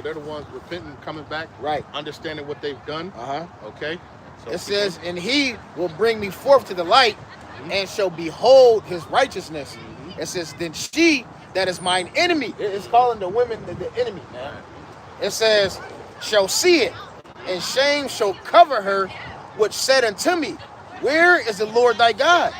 they're the ones repenting, coming back, Right. understanding what they've done. Okay. So It says, and he will bring me forth to the light, and shall behold his righteousness. It says, then she that is mine enemy, it's calling the women the enemy, man. It says, shall see it, and shame shall cover her, which said unto me, where is the Lord thy God?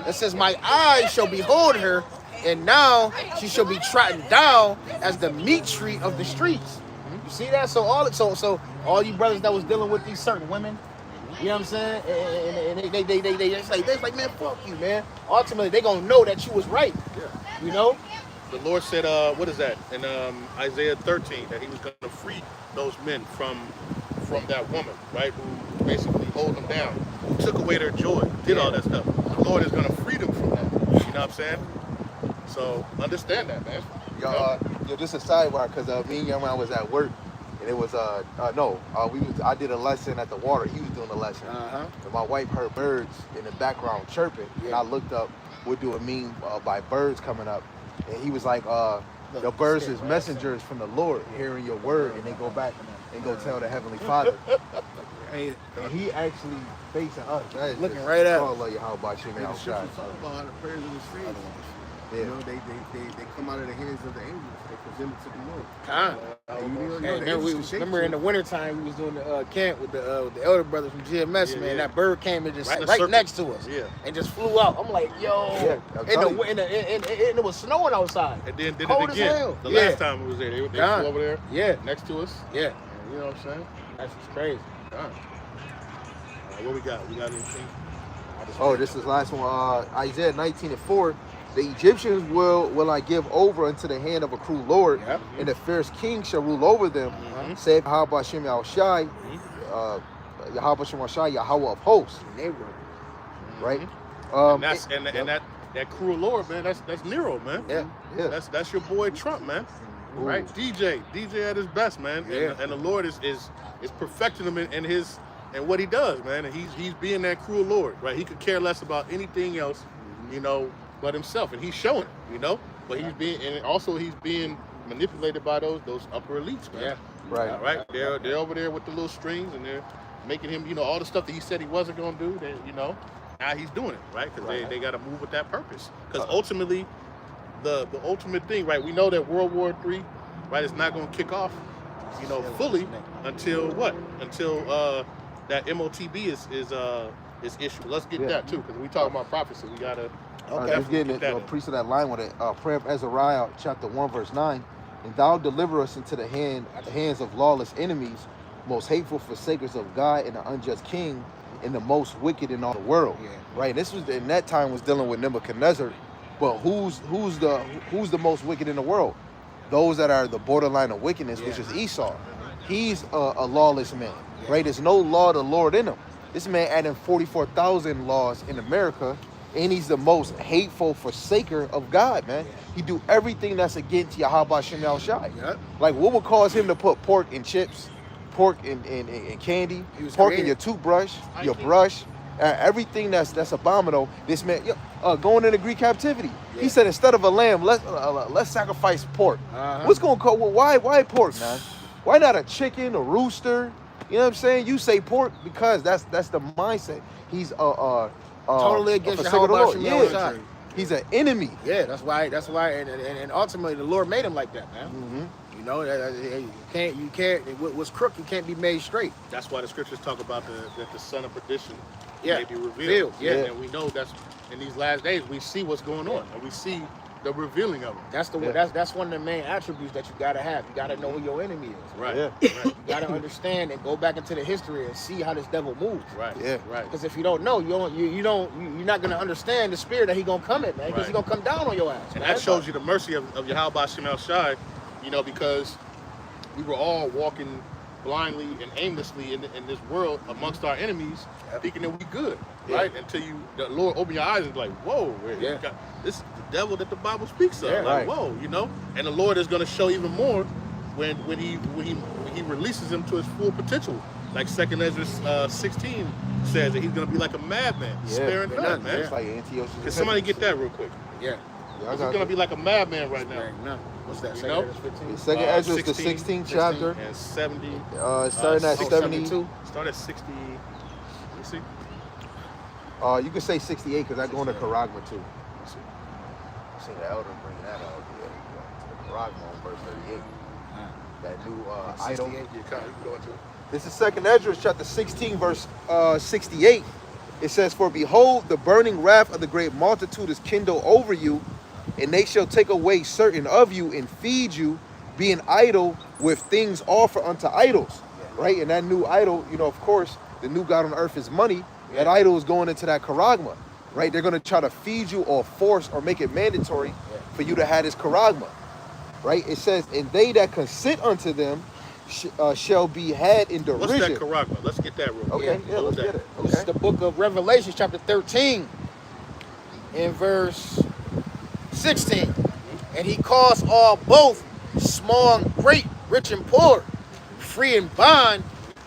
It says, my eyes shall behold her, and now she shall be trodden down as the meat tree of the streets. You see that? So all you brothers that was dealing with these certain women, you know what I'm saying? And they like, man, fuck you, man. Ultimately, they gonna know that you was right. Yeah. You know? The Lord said, what is that? In Isaiah 13, that he was going to free those men from that woman, right? Who basically hold them down, who took away their joy, did all that stuff. The Lord is going to free them from that. You know what I'm saying? So understand that, man. Yo, just a sidebar, because me and your man was at work, and it was I did a lesson at the water. He was doing a lesson, and my wife heard birds in the background chirping, and I looked up. We're doing meme by birds coming up, and he was like, "Your birds is messengers from the Lord, hearing your word, and they go back and go tell the Heavenly Father." And he actually facing us, looking right at us. Love you, how about you, man? The scripture talk about how the prayers of the saints, you know, they come out of the hands of the angels. They present it to the Lord. Remember in the wintertime, we was doing the camp with the elder brothers from GMS, man. That bird came and just right next to us, and just flew out. I'm like, yo, and it was snowing outside. And then did Cold it again. as hell. The last time it was there, they flew over there, next to us. Yeah, you know what I'm saying? That's just crazy. What we got? We got anything? Oh, this is the last one. Isaiah 19:4. The Egyptians will I give over unto the hand of a cruel lord, and the fierce king shall rule over them. Saith Yahweh Shem Yahushai, Yahweh Shem Yahushai, Yahweh of hosts. Right? That cruel lord, man. That's Nero, man. Yeah. That's your boy Trump, man. Ooh. Right? DJ at his best, man. And the Lord is perfecting him in his and what he does, man. And he's being that cruel lord, right? He could care less about anything else, but himself, and he's showing it, But he's being manipulated by those upper elites, man. Right. They're over there with the little strings, and they're making him, all the stuff that he said he wasn't gonna do. That now he's doing it, right? Because they got to move with that purpose. Because ultimately, the ultimate thing, right? We know that World War III, right, is not gonna kick off, fully until what? Until that MOTB is issued. Let's get that too, because we talking about prophecy. We gotta. Just getting a priest of that line with it. Prayer of Ezariah, chapter 1, verse 9. And thou deliver us into the hands of lawless enemies, most hateful forsakers of God, and the unjust king, and the most wicked in all the world. Right. This was in that time was dealing with Nebuchadnezzar, but who's the most wicked in the world? Those that are the borderline of wickedness, which is Esau. He's a lawless man. Right. There's no law of the Lord in him. This man adding 44,000 laws in America. And he's the most hateful forsaker of God, man. He do everything that's against Yahweh Shem Yahushai. Like, what would cause him to put pork in chips, pork in candy, pork in your toothbrush, your brush, everything that's abominable? This man, going into Greek captivity. He said, instead of a lamb, let's sacrifice pork. What's going to cause? Why pork, man? Why not a chicken, a rooster? You know what I'm saying? You say pork because that's the mindset. He's totally against Yahweh. He's an enemy. Yeah, that's why, and ultimately the Lord made him like that, man. You can't. What's crooked can't be made straight. That's why the scriptures talk about that the son of perdition may be revealed. And we know that's in these last days we see what's going on, and we see the revealing of it. That's one of the main attributes that you gotta have. You gotta know who your enemy is. Right. You gotta understand and go back into the history and see how this devil moves. Right. Because if you don't know, you're not gonna understand the spirit that he gonna come in, man. Because he gonna come down on your ass. And that shows you the mercy of Yahweh Shem Shai, because we were all walking blindly and aimlessly in this world amongst our enemies, thinking that we good, right? Until the Lord open your eyes and be like, whoa, this is the devil that the Bible speaks of. Whoa, and the Lord is going to show even more when he releases him to his full potential, Like 2 Ezra 16 says that he's going to be like a madman, sparing none, man. It's like Antiochus. Can somebody get that real quick? Yeah. He's going to be like a madman right now. No. What's that? You Second know? Ezra 15? Second Ezra is the 16th chapter. And 70. Starting at 72. Start at 60. Let me see. You can say 68 because I go into Charagma too. Let's see. I seen the elder bring that out. Yeah, Charagma on verse 38. That new idol. You can go into it. This is Second Ezra, chapter 16, verse 68. It says, "For behold, the burning wrath of the great multitude is kindled over you, and they shall take away certain of you and feed you, being idle with things offered unto idols." Right? And that new idol, you know, of course, the new god on earth is money. That idol is going into that charagma. Right? They're going to try to feed you or force or make it mandatory for you to have this charagma. Right? It says, "And they that consent unto them shall be had in derision." What's that charagma? Let's get that real quick. Okay, yeah, let's get it. This is the book of Revelation, chapter 13, in verse 16. And he caused all both, small and great, rich and poor, free and bond,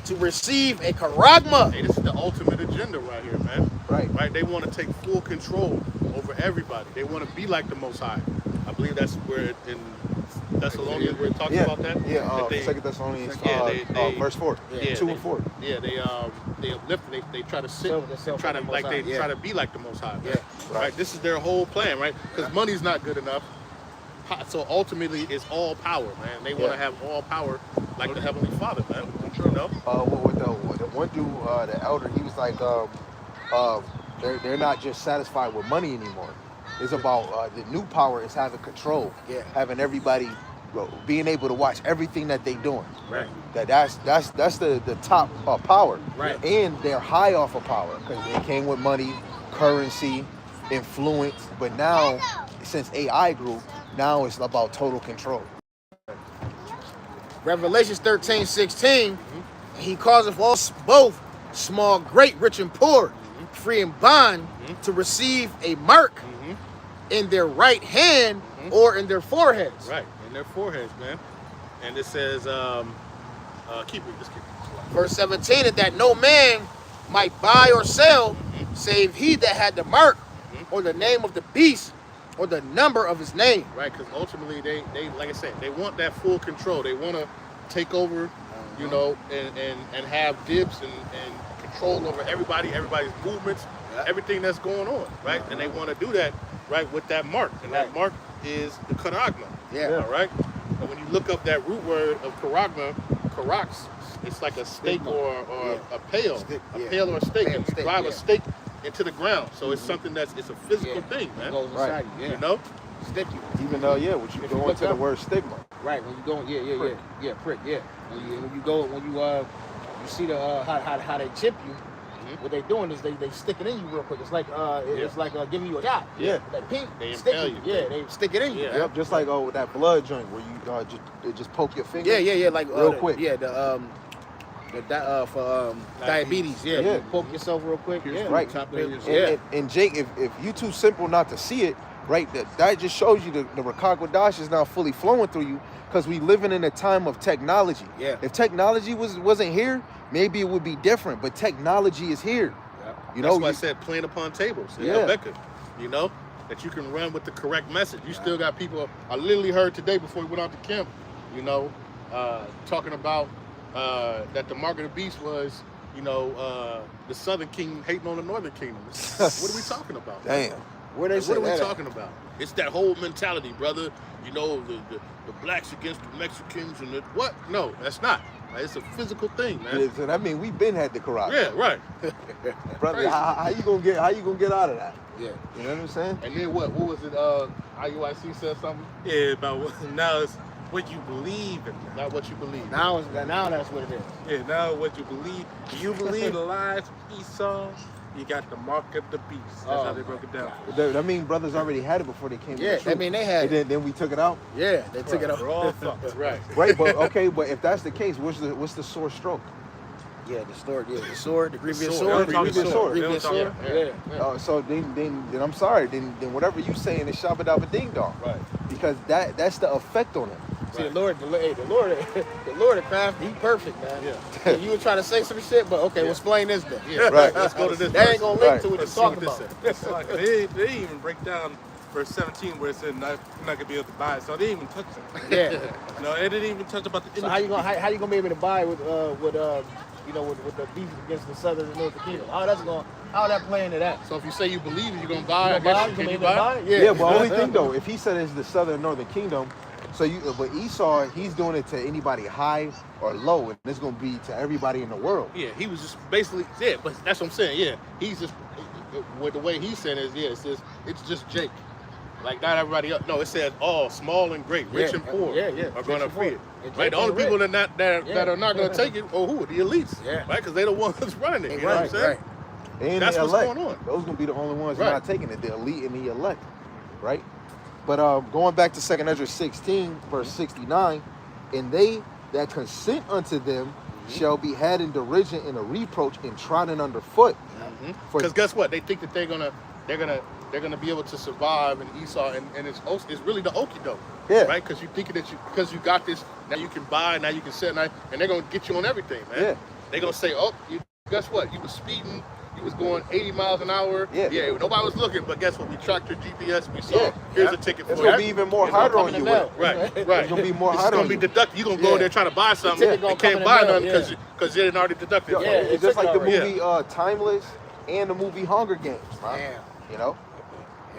to receive a charagma. Hey, this is the ultimate agenda right here, man. Right? They want to take full control over everybody. They want to be like the Most High. I believe that's where in Thessalonians we're talking about that. Second Thessalonians, verse 4, 2 and 4. Yeah, they uplift. They try to sit, try to be like the Most High. Man. Right. This is their whole plan, right? Because money's not good enough. So ultimately, it's all power, man. They want to have all power, like the Heavenly Father, man. You know. With the one dude, the elder, he was like, they're not just satisfied with money anymore. It's about the new power is having control, having everybody being able to watch everything that they doing. Right. That's the top power. Right. And they're high off of power because it came with money, currency, influence. But now, since AI grew, now it's about total control. Revelation 13:16. He causeth all both small, great, rich, and poor, free and bond, to receive a mark in their right hand or in their foreheads. Right, in their foreheads, man. And it says, keep it, just keep it. Verse 17, and that no man might buy or sell, save he that had the mark, or the name of the beast, or the number of his name. Right, because ultimately they like I said, they want that full control. They want to take over, you know, and have dibs and control over everybody's movements, everything that's going on, right? And they want to do that, right, with that mark. And that mark is the charagma. All right? And when you look up that root word of charagma, karax, it's like a stake or a pail. A pail or a stake. And you drive a stake into the ground. So it's something it's a physical thing, man. Right. You know? Sticky. Even though, what you go into the word stigma. Right, when you go, prick, when you see the how they chip you, what they doing is they stick it in you real quick. It's like it's like giving you a shot. That pink, they stick impale you. you. Yeah, they stick it in you. Yep, just like that blood joint where you just poke your finger. Like real quick. For diabetes. You poke yourself real quick. Right. And Jake, if you too simple not to see it, right, that just shows you the Rakagwadash is now fully flowing through you because we living in a time of technology. If technology wasn't here, maybe it would be different, but technology is here. You know, that's why I said playing upon tables. Becca, you know, that you can run with the correct message. You still got people, I literally heard today before we went out to camp, you know, talking about that the mark of the beast was, you know, the southern kingdom hating on the northern kingdom. What are we talking about? Damn. What are we talking about? It's that whole mentality, brother. You know, the blacks against the Mexicans and the what? No, that's not. It's a physical thing, man. I mean, we've been had the karate. Yeah, right. Brother, how you gonna get out of that? Yeah. You know what I'm saying? And then what was it? IUIC said something? Yeah, about now it's what you believe in. Not what you believe. Now that's what it is. Yeah, now what you believe. You believe the lies of Esau, you got the mark of the beast. That's how they broke it down. I mean, brothers already had it before they came to the truth. I mean, they had it. Then we took it out? Yeah, they took it out. We're all fucked. Right, but okay, but if that's the case, what's the sore stroke? The sword, the grievous sword. Yeah. So then I'm sorry. Then whatever you saying is shabba dabba ding dong. Right. Because that's the effect on it. See, the Lord, the Lord is crafty. He perfect, man. Yeah. You were trying to say some shit, but okay, we'll explain this then. Yeah. Right. Let's go to this. That ain't gonna link Right. to what you're Let's see what talking this about. says. Like, they didn't even break down verse 17 where it said you're not gonna be able to buy it. So they didn't even touch it. Yeah. No, it didn't even touch about the So how you gonna be able to buy with the beef against the southern and northern kingdom? How that play into that? So if you say you believe it, you're gonna buy it. You I gonna guess buy? can You you gonna buy? buy? Yeah, but only thing though, if he said it's the southern and northern kingdom, but Esau, he's doing it to anybody high or low, and it's gonna be to everybody in the world. Yeah, he was just basically but that's what I'm saying. Yeah, he's just with the way he said it is. It's just Jake. Like not everybody else. No, it says all small and great, rich and poor are gonna fear. Right, the only people that are not gonna take it, who? The elites. Yeah. Right, because they're the ones running it. You know what I'm saying? Right. And That's the what's elect. going on. Those gonna be the only ones Right. not taking it, the elite and the elect, right? But going back to 2 Ezra 16, verse 69, and they that consent unto them shall be had in derision and a reproach and trodden underfoot. Because guess what? They think that they're gonna be able to survive in Esau, and it's really the okie doke. Yeah. Right? Because you thinking that because you got this, now you can buy, now you can sell, and they're gonna get you on everything, man. Yeah. They're gonna say, oh, guess what? You was speeding, you was going 80 miles an hour. Yeah. Nobody was looking, but guess what? We tracked your GPS, we saw. Yeah. Here's a ticket for It's you. gonna be even more harder on you with it. Right. It's gonna be more It's harder gonna on be you. deducted. You're gonna go in there trying to buy something ticket gonna and come can't in buy the nothing mail, because you didn't already deducted. Yeah, it. it's just like the already. movie Timeless and the movie Hunger Games, man. Damn. You know?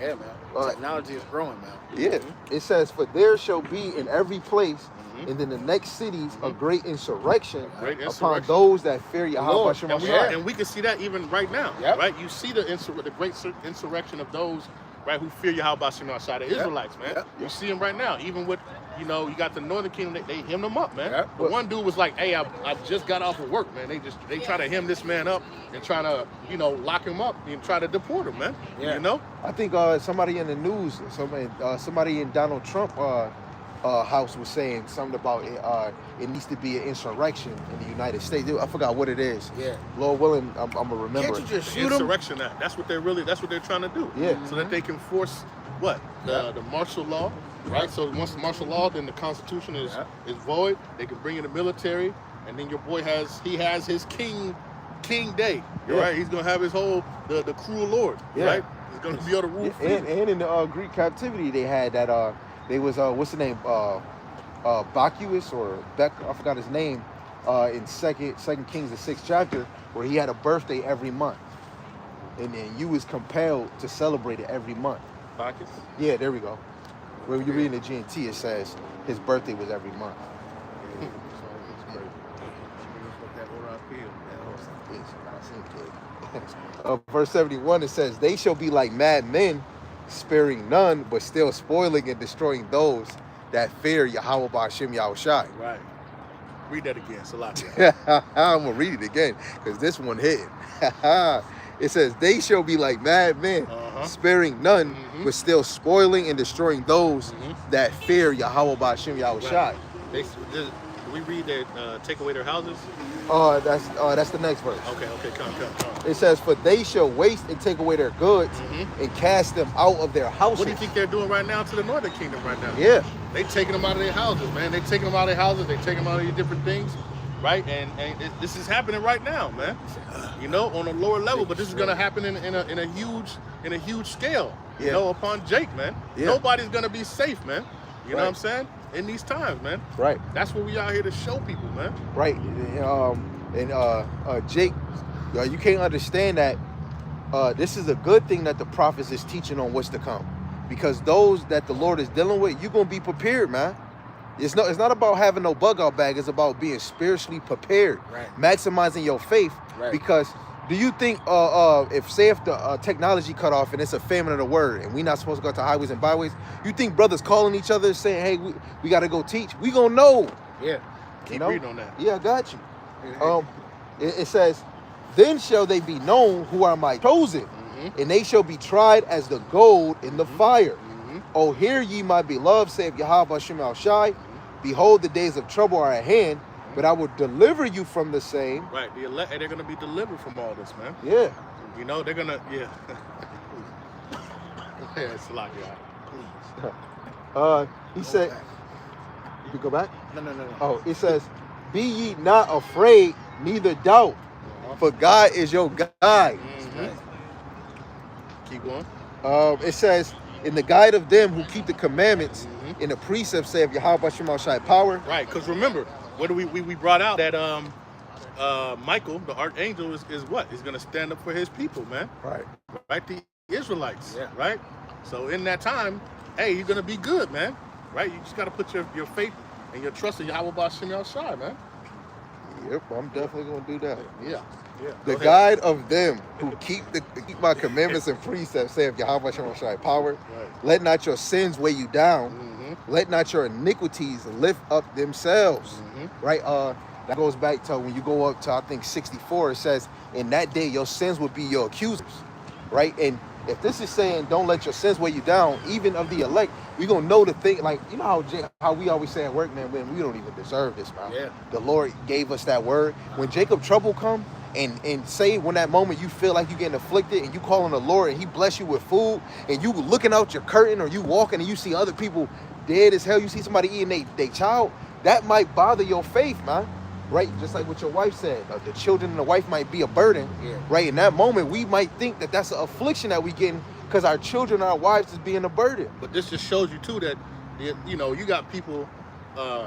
Yeah, man. Technology is growing, man. Yeah. It says, for there shall be in every place and in the next cities a great insurrection, upon those that fear Yahweh Hashem Ashai. And we can see that even right now, right? You see the great insurrection of those, right, who fear Yahweh Hashem Ashai, the Israelites, man. You see them right now, even with, you got the Northern Kingdom, they hem them up, man. The one dude was like, hey, I just got off of work, man. They try to hem this man up and try to, lock him up and try to deport him, man. I think somebody in the news, somebody in Donald Trump house was saying something about it needs to be an insurrection in the United States. I forgot what it is. Yeah. Lord willing, I'm gonna remember. Can't you just shoot him? Insurrection act. That's what they're trying to do. Yeah. So that they can force what? The martial law, right? So once the martial law, then the Constitution is void. They can bring in the military, and then your boy has his King Day. Right? He's gonna have his whole the cruel Lord. Right? He's gonna be able to rule. And in the Greek captivity, they had that. They was what's the name? Bacchus or Beck? I forgot his name. In Second Kings, the 6th chapter, where he had a birthday every month, and then you was compelled to celebrate it every month. Bacchus? Yeah, there we go. When you're reading the GNT, it says his birthday was every month. Verse 71, it says, they shall be like mad men, sparing none, but still spoiling and destroying those that fear Yahweh Ba'ashem Yahushai. Right. Read that again, Salah. I'm going to read it again, because this one hitting. It says, they shall be like mad men, sparing none, but still spoiling and destroying those that fear Yahweh Ba'ashem Yahushai. We read that take away their houses. That's the next verse. Okay, come. It says, for they shall waste and take away their goods and cast them out of their houses. What do you think they're doing right now to the Northern Kingdom right now? Yeah. They taking them out of their houses, man. They taking them out of their houses. They taking them out of these different things, right? And this is happening right now, man. On a lower level, but this is gonna happen in a huge scale. Upon Jake, man. Yeah. Nobody's gonna be safe, man. You know what I'm saying? In these times, man. Right. That's what we out here to show people, man. Right. Jake, you can't understand that this is a good thing that the prophets is teaching on what's to come. Because those that the Lord is dealing with, you're going to be prepared, man. It's not about having no bug out bag. It's about being spiritually prepared. Right. Maximizing your faith. Right. Because do you think if the technology cut off and it's a famine of the word and we not supposed to go to highways and byways, you think brothers calling each other saying, hey, we got to go teach? We going to know. Yeah. Keep reading on that. Yeah, I got you. It says, then shall they be known who are my chosen, and they shall be tried as the gold in the fire. Oh, hear ye, my beloved, saith Yahweh Hashem Shai. Behold, the days of trouble are at hand, but I will deliver you from the same. Right, the elect, they're going to be delivered from all this, man. Yeah. They're going to, it's a lot, y'all. He said, We go back. No. Oh, it says, "Be ye not afraid, neither doubt, for God is your guide." Keep going. It says, "In the guide of them who keep the commandments, in the precepts say of Yahweh Shema Shai power." Right, because remember, what do we brought out that Michael, the archangel, is what? He's gonna stand up for his people, man. Right. Right, the Israelites. Yeah. Right. So in that time, hey, you're gonna be good, man. Right. You just gotta put your faith and your trust in Yahweh B'Shem Yahshai, man. Yep, I'm definitely gonna do that. Yeah. The guide of them who keep my commandments and precepts, say of Yahweh Shema Shai power. Right. Let not your sins weigh you down. Let not your iniquities lift up themselves. Right. That goes back to when you go up to, I think, 64. It says, "In that day your sins will be your accusers." Right. And if this is saying don't let your sins weigh you down, even of the elect, we gonna know the thing. Like, you know how we always say at work, man, when we don't even deserve this, man. Yeah. The Lord gave us that word. When Jacob trouble come, and say when that moment you feel like you're getting afflicted and you call on the Lord and he bless you with food, and you looking out your curtain or you walking and you see other people dead as hell, you see somebody eating their child, that might bother your faith, man. Right? Just like what your wife said, the children and the wife might be a burden. Yeah. Right? In that moment, we might think that that's an affliction that we getting because our children and our wives is being a burden. But this just shows you too that you got people,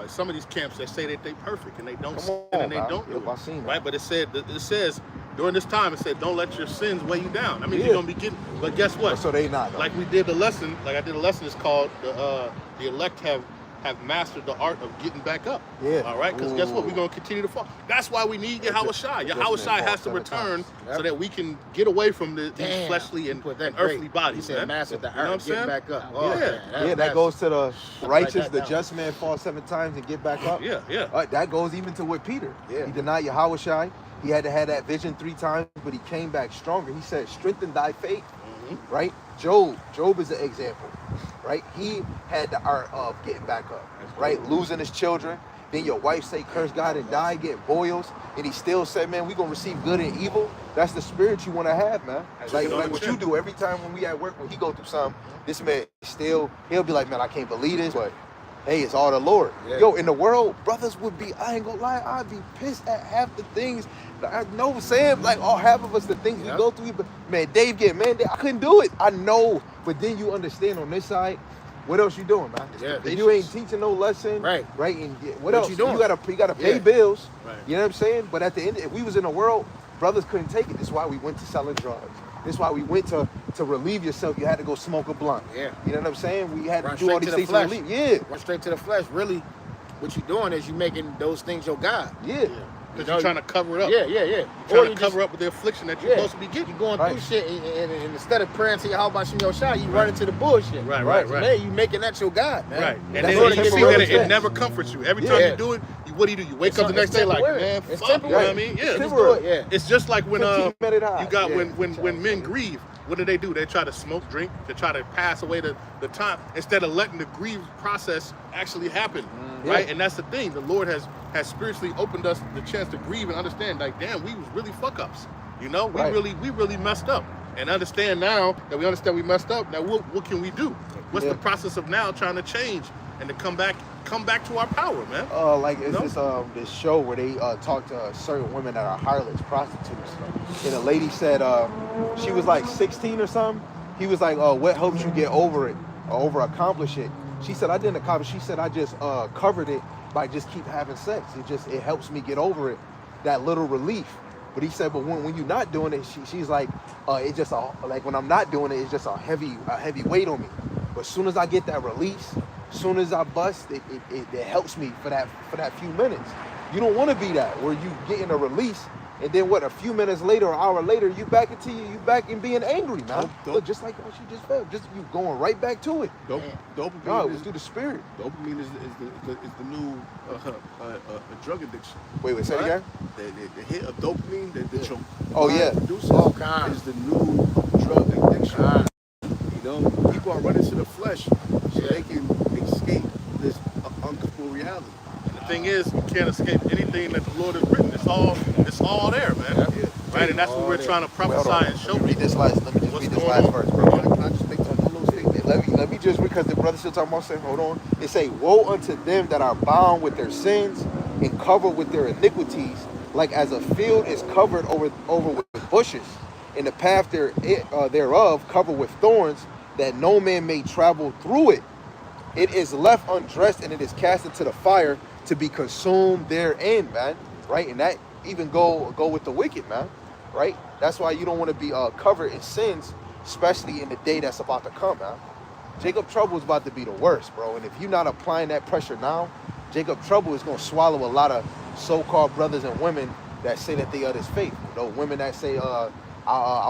some of these camps that say that they perfect and they don't sin and they don't do Yep, I seen it. that. Right? But it says during this time, it said don't let your sins weigh you down. I mean, you're gonna be getting, but guess what? So they not. Though. Like we did the lesson, like I did a lesson. It's called the elect have mastered the art of getting back up. Yeah. All right. Because guess what? We're gonna continue to fall. That's why we need Yahweh Shai. Yahweh Shai has to return so that we can get away from these fleshly and earthly bodies. He said, man. "Master the You know what I'm art, saying? get back up." Yeah. That goes to the righteous, that the down. just man falls 7 times and get back up. Yeah. That goes even to with Peter. Yeah. He denied Yahweh Shai. He had to have that vision 3 times, but he came back stronger. He said, "Strengthen thy faith." Right? Job is an example. Right? He had the art of getting back up. Right? Losing his children. Then your wife say, "Curse God and die," get boils, and he still said, "Man, we gonna receive good and evil." That's the spirit you want to have, man. Like what you do every time when we at work, when he go through something, this man still, he'll be like, "Man, I can't believe this," but hey, it's all the Lord. Yeah. Yo, in the world, brothers would be, I ain't gonna lie, I'd be pissed at half the things. I know, Sam, like all half of us, the things we go through, but man, Dave get mandate. I couldn't do it. I know, but then you understand on this side, what else you doing, man? Yeah. If you ain't teaching no lesson, Right. And what else? you doing? You gotta pay Yeah. bills. Right. You know what I'm saying? But at the end, if we was in the world, brothers couldn't take it. That's why we went to selling drugs. That's why we went to relieve yourself. You had to go smoke a blunt. Yeah. You know what I'm saying? We had Run to do all straight these to the things to flesh. relieve. Yeah. Run straight to the flesh. Really, what you're doing is you making those things your God. Yeah. Because you're trying to cover it up. Yeah. You're trying to cover up with the affliction that you're supposed to be getting. You're going through shit, and instead of praying to Yahweh B'Shem Yahshai, you run into the bullshit. Right. Man, you making that your God, man. Right. And That's then what you it's see that temporary. it never comforts you. Every time you do it, what do? You wake up the next day like, temporary. man, It's fuck. You know what I temporary. mean? It's Yeah. temporary. Yeah. It's just like when 15-minute high. you got Yeah. when men grieve, what do? They try to smoke, drink, they try to pass away the time instead of letting the grief process actually happen. Right? Yeah. And that's the thing. The Lord has spiritually opened us the chance to grieve and understand, like, damn, we was really fuck ups. You know, we really messed up. And understand now that we understand we messed up. Now what can we do? What's the process of now trying to change and to come back to our power, man? Like it's this show where they talk to certain women that are harlots, prostitutes, and a lady said she was like 16 or something. He was like, "Oh, what helped you get over it or accomplish it?" She said, "I didn't accomplish." She said, "I just covered it by just keep having sex. It helps me get over it, that little relief." But he said, "But when you're not doing it, she's like, it's just like when I'm not doing it, it's just a heavy weight on me. But as soon as I get that release, as soon as I bust, it helps me for that few minutes. You don't want to be that where you getting a release and then a few minutes later, an hour later, you back and being angry, man. Look, just like what you just felt, just you going right back to it. Dopamine God, is it's through the spirit. Dopamine is the new drug addiction. Wait, say it again. The hit of dopamine that your Oh, mind yeah. produces God. is the new drug addiction. You know, people are running to the flesh so they can escape this uncomfortable reality. The thing is, you can't escape anything that the Lord has written. It's all there, man. Yeah. Right? And that's what we're trying to prophesy and show Let me read people. this last. Let me just What's read this going last on? verse, bro. Can I just make a little statement? let me just, because the brother still talking about sin. Hold on. It say, woe unto them that are bound with their sins and covered with their iniquities, like as a field is covered over with bushes, and the path thereof covered with thorns, that no man may travel through it. It is left undressed, and it is cast into the fire to be consumed therein, man. Right? And that even go with the wicked, man. Right? That's why you don't want to be covered in sins, especially in the day that's about to come, man. Jacob trouble is about to be the worst, bro. And if you're not applying that pressure now, Jacob trouble is going to swallow a lot of so-called brothers and women that say that they are this faith. You know, women that say, I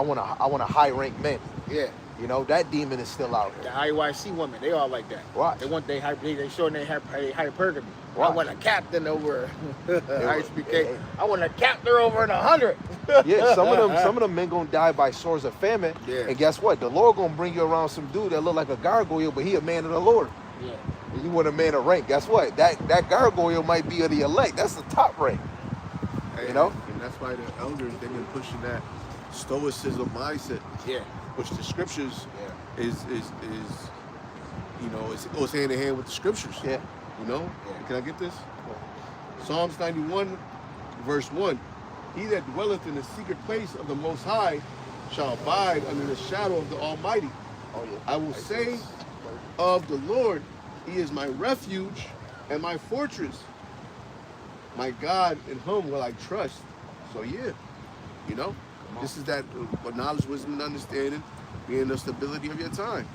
want a high-ranked man. Yeah. You know, that demon is still out The there. IYC women, they all like that. Watch. They want they showing they hypergamy. I Watch. want a captain over ISBK. Yeah. I want a captain over in 100. Yeah, some of them men gonna die by swords of famine. Yeah. And guess what? The Lord gonna bring you around some dude that look like a gargoyle, but he a man of the Lord. Yeah. And you want a man of rank. Guess what? That gargoyle might be of the elect. That's the top rank. You know? And that's why the elders, they've been pushing that stoicism mindset, Yeah. which the scriptures is you know, it goes hand in hand with the scriptures. Yeah. You know? Can I get this? Psalms 91, verse 1. He that dwelleth in the secret place of the Most High shall abide under the shadow of the Almighty. Oh yeah. I will say of the Lord, He is my refuge and my fortress. My God, in whom will I trust? So yeah, you know, this is that knowledge, wisdom, and understanding being the stability of your time.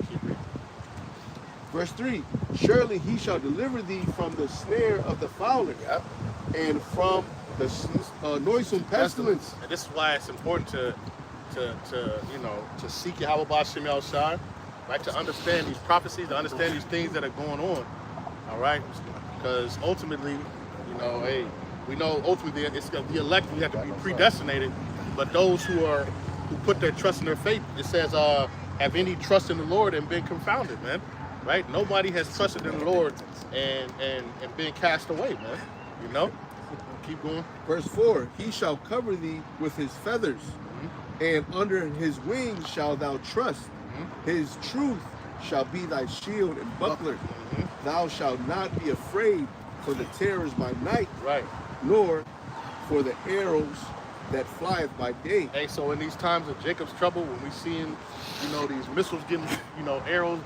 Verse 3, surely He shall deliver thee from the snare of the fowler, and from the noisome pestilence. And this is why it's important to seek Yahweh B'Shem Yahushua, right? To understand these prophecies, to understand these things that are going on. All right, because ultimately, you know, hey, we know ultimately it's the elect. We have to be predestinated, but those who put their trust in their faith, it says, have any trust in the Lord and been confounded, man. Right? Nobody has trusted in the Lord and been cast away, man. You know? Keep going. Verse 4, He shall cover thee with His feathers, and under His wings shalt thou trust. His truth shall be thy shield and buckler. Thou shalt not be afraid for the terrors by night, Right. nor for the arrows that flieth by day. Hey, so in these times of Jacob's trouble, when we seeing, you know, these missiles getting, you know, arrows,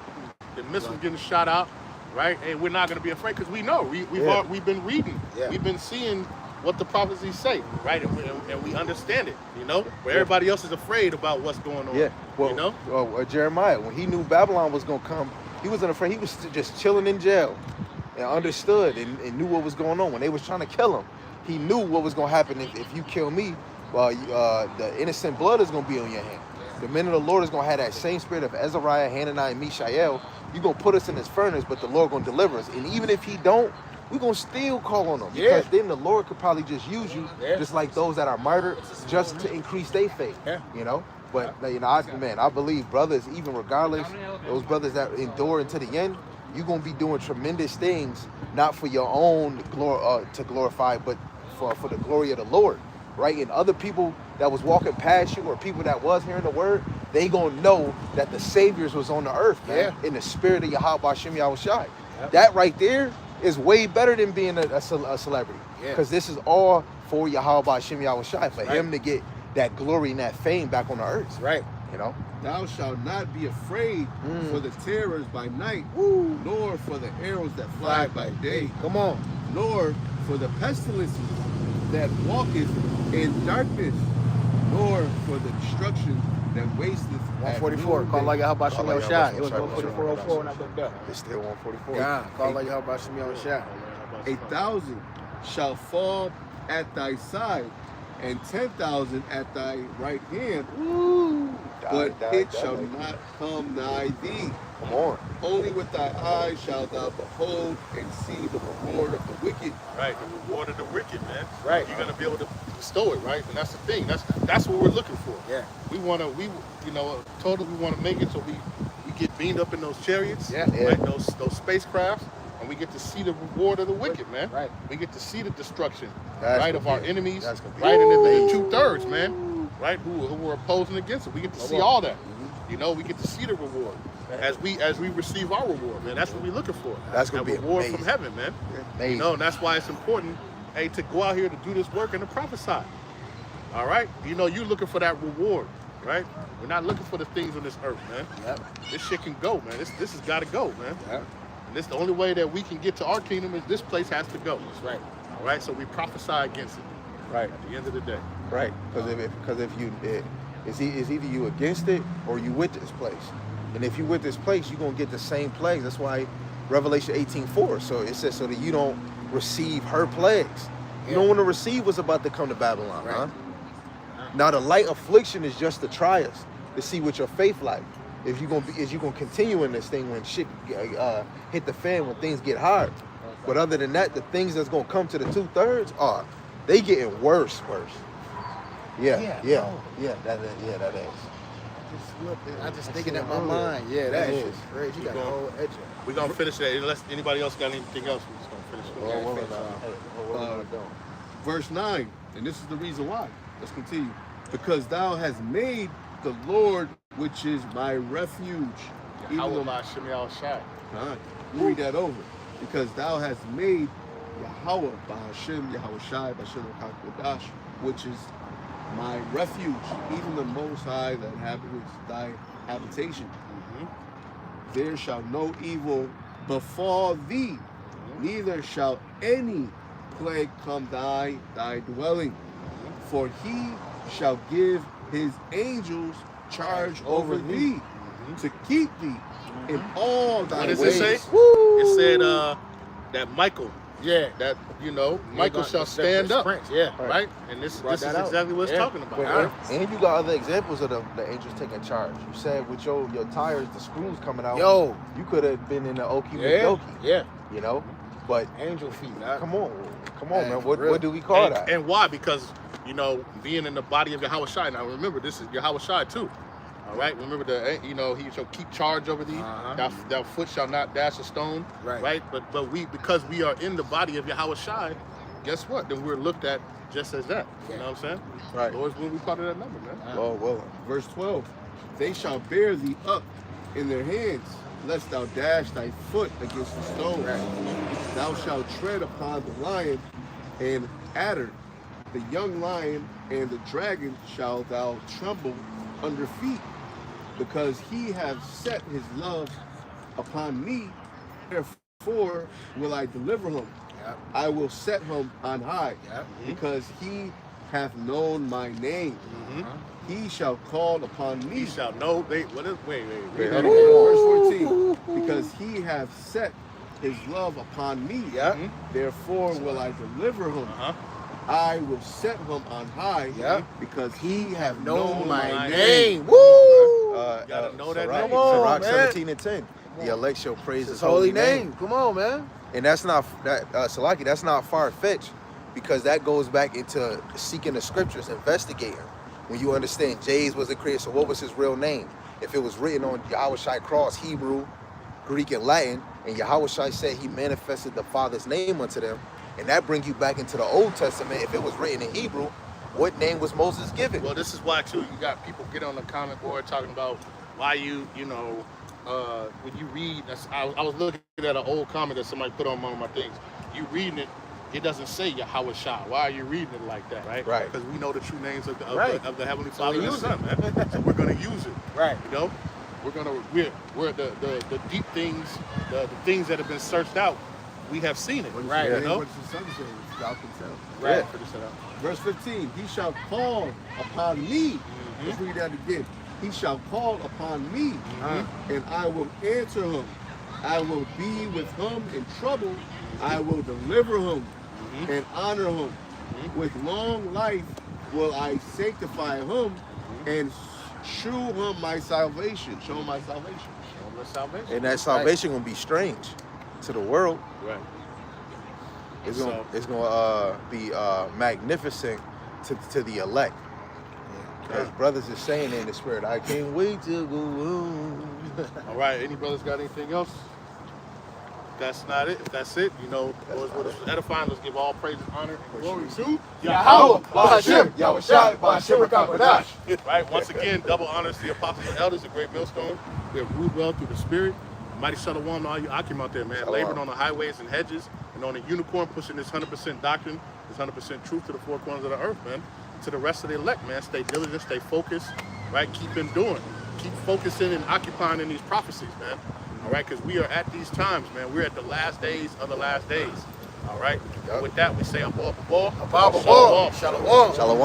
the missiles getting shot out, right? And we're not going to be afraid because we know we've been reading, we've been seeing what the prophecies say, right? And we understand it, you know. Where everybody else is afraid about what's going on. Yeah. Well, you know. Jeremiah, when he knew Babylon was gonna come, he wasn't afraid. He was just chilling in jail, and understood and knew what was going on. When they was trying to kill him, he knew what was gonna happen if you kill me. The innocent blood is gonna be on your hand. The men of the Lord is gonna have that same spirit of Azariah, Hananiah, and Mishael. You're gonna put us in this furnace, but the Lord gonna deliver us. And even if He don't, we're gonna still call on Him, because then the Lord could probably just use you, just like those that are martyred, just to increase their faith. You know. But you know, I believe brothers, even regardless, those brothers that endure into the end, you're gonna be doing tremendous things, not for your own glory to glorify, but for the glory of the Lord, right? And other people that was walking past you, or people that was hearing the word, they gonna know that the Saviors was on the earth, man, in the spirit of Yahweh B'Shem Yahushua. That right there is way better than being a celebrity, because this is all for Yahweh B'Shem Yahushua, for Him to get that glory and that fame back on the earth, Right. you know. Thou shalt not be afraid for the terrors by night, nor for the arrows that fly by day, Come on. nor for the pestilences that walketh in darkness, nor for the destruction that wasteth. 144. Call like Yahweh B'Shem Call Yahushua. like It was Yahweh 144:04 when I looked up. It's still 144. Yeah. Call like Yahweh B'Shem Yahushua. 1,000 shall fall at thy side, and 10,000 at thy right hand, but it shall not come nigh thee. Come on. Only with thy eyes shalt thou behold and see the reward of the wicked. Right, the reward of the wicked, man. Right. You're gonna be able to bestow it, right? And that's the thing. That's what we're looking for. Yeah. We totally want to make it so we get beamed up in those chariots, Yeah. right? Those spacecrafts, and we get to see the reward of the wicked, man. Right. We get to see the destruction, That's right, of gonna our be- enemies, that's gonna be right, and then the amazing. 2/3, man, right, who were opposing against it. We get to see all that, You know, we get to see the reward as we receive our reward, man. That's what we're looking for. That's gonna a be reward amazing. from heaven, man. Amazing. You know, and that's why it's important, hey, to go out here to do this work and to prophesy. All right, you know, you're looking for that reward, right? We're not looking for the things on this earth, man. Yep. This shit can go, man. This has got to go, man. Yep. And this the only way that we can get to our kingdom is this place has to go. That's right. All right, so we prophesy against it. Right. At the end of the day. Right. Because if you it's either you against it or you with this place. And if you with this place, you're gonna get the same plagues. That's why Revelation 18:4. So it says so that you don't receive her plagues. You don't want to receive what's about to come to Babylon, Right. huh? Now the light affliction is just to try us, to see what your faith like. If you're gonna continue in this thing when shit hit the fan, when things get hard. But other than that, the things that's gonna come to the 2/3 are they getting worse. Yeah. That is. I just thinking in my mind. Yeah, that is crazy. You got a whole edge. We're going to finish that. Unless anybody else got anything else, we're just going to finish it. Verse 9, and this is the reason why. Let's continue. Because thou hast made the Lord, which is my refuge. How will I shimmy all shine? Read that over. Because thou hast made Yahweh, Bahashim, Yahweh Shai, Bahashim Kodash, which is my refuge, even the Most High that inhabits thy habitation. There shall no evil befall thee, neither shall any plague come nigh thy dwelling. For he shall give his angels charge over thee, to keep thee in all thy ways. What does it say? It said that Michael, that Michael shall stand up, right? And this is exactly what it's talking about. And you got other examples of the angels taking charge. You said with your tires, the screws coming out. You could have been in the Okie Dokie. Yeah. You know, but angel feet. Come on, man. What do we call that? And why? Because being in the body of Yahweh Shai. Now remember, this is Yahweh Shai too. All right. Remember he shall keep charge over thee. Thou foot shall not dash a stone. Right. But because we are in the body of Yahweh Shai, guess what? Then we're looked at just as that. You know what I'm saying? Right. Lord's will be part of that number, man. Well. Verse 12. They shall bear thee up in their hands, lest thou dash thy foot against the stone. Thou shalt tread upon the lion and adder, the young lion and the dragon shall thou tremble under feet, because he hath set his love upon me, therefore will I deliver him. I will set him on high, because he hath known my name. He shall call upon me. He shall know. Wait. Verse 14. Because he hath set his love upon me, therefore will I deliver him. I will set him on high, because he hath known my name. Woo! Gotta know that Sirach, name. Sirach 17:10. The elect shall praise his holy name. Come on, man. And that's not Salaki, that's not far-fetched, because that goes back into seeking the scriptures, investigating. When you understand Jay's was the creator, so what was his real name? If it was written on Yahweh Shai cross, Hebrew, Greek, and Latin, and Yahweh Shai said he manifested the Father's name unto them, and that brings you back into the Old Testament. If it was written in Hebrew, what name was Moses given? Well, this is why too. You got people get on the comment board talking about why when you read. I was looking at an old comment that somebody put on one of my things. You reading it, it doesn't say Yahweh Shai. Why are you reading it like that, right? Right. Because we know the true names of the Heavenly Father and the Son, man. So we're gonna use it, Right. You know, we're the deep things, the things that have been searched out. We have seen it, Right. You know? What does the Son say? Thou canst tell. Right. Verse 15, he shall call upon me. Let's read that again. He shall call upon me, and I will answer him. I will be with him in trouble. I will deliver him and honor him. With long life will I sanctify him and shew him my salvation. Show him my salvation. And that salvation gonna be strange to the world. Right. It's gonna be magnificent to the elect. As brothers is saying in the spirit, I can't wait to go home. All right. Any brothers got anything else? That's not it. If that's it, you know, what is edifying, let's give all praise and honor and glory to Yahweh, Ba'ashem, Yahushai, Ba'ashem Rakabadash. Right? Once again, double honors to the apostles and elders, the great millstone. We have ruled well through the spirit. Mighty Shalom to all you Akim out there, man. Shalom. Laboring on the highways and hedges and on the unicorn, pushing this 100% doctrine, this 100% truth to the four corners of the earth, man. To the rest of the elect, man. Stay diligent, stay focused, right? Keep enduring. Keep focusing and occupying in these prophecies, man. All right, because we are at these times, man. We're at the last days of the last days. All right. With that, we say, Abba, Shalom. Shalom.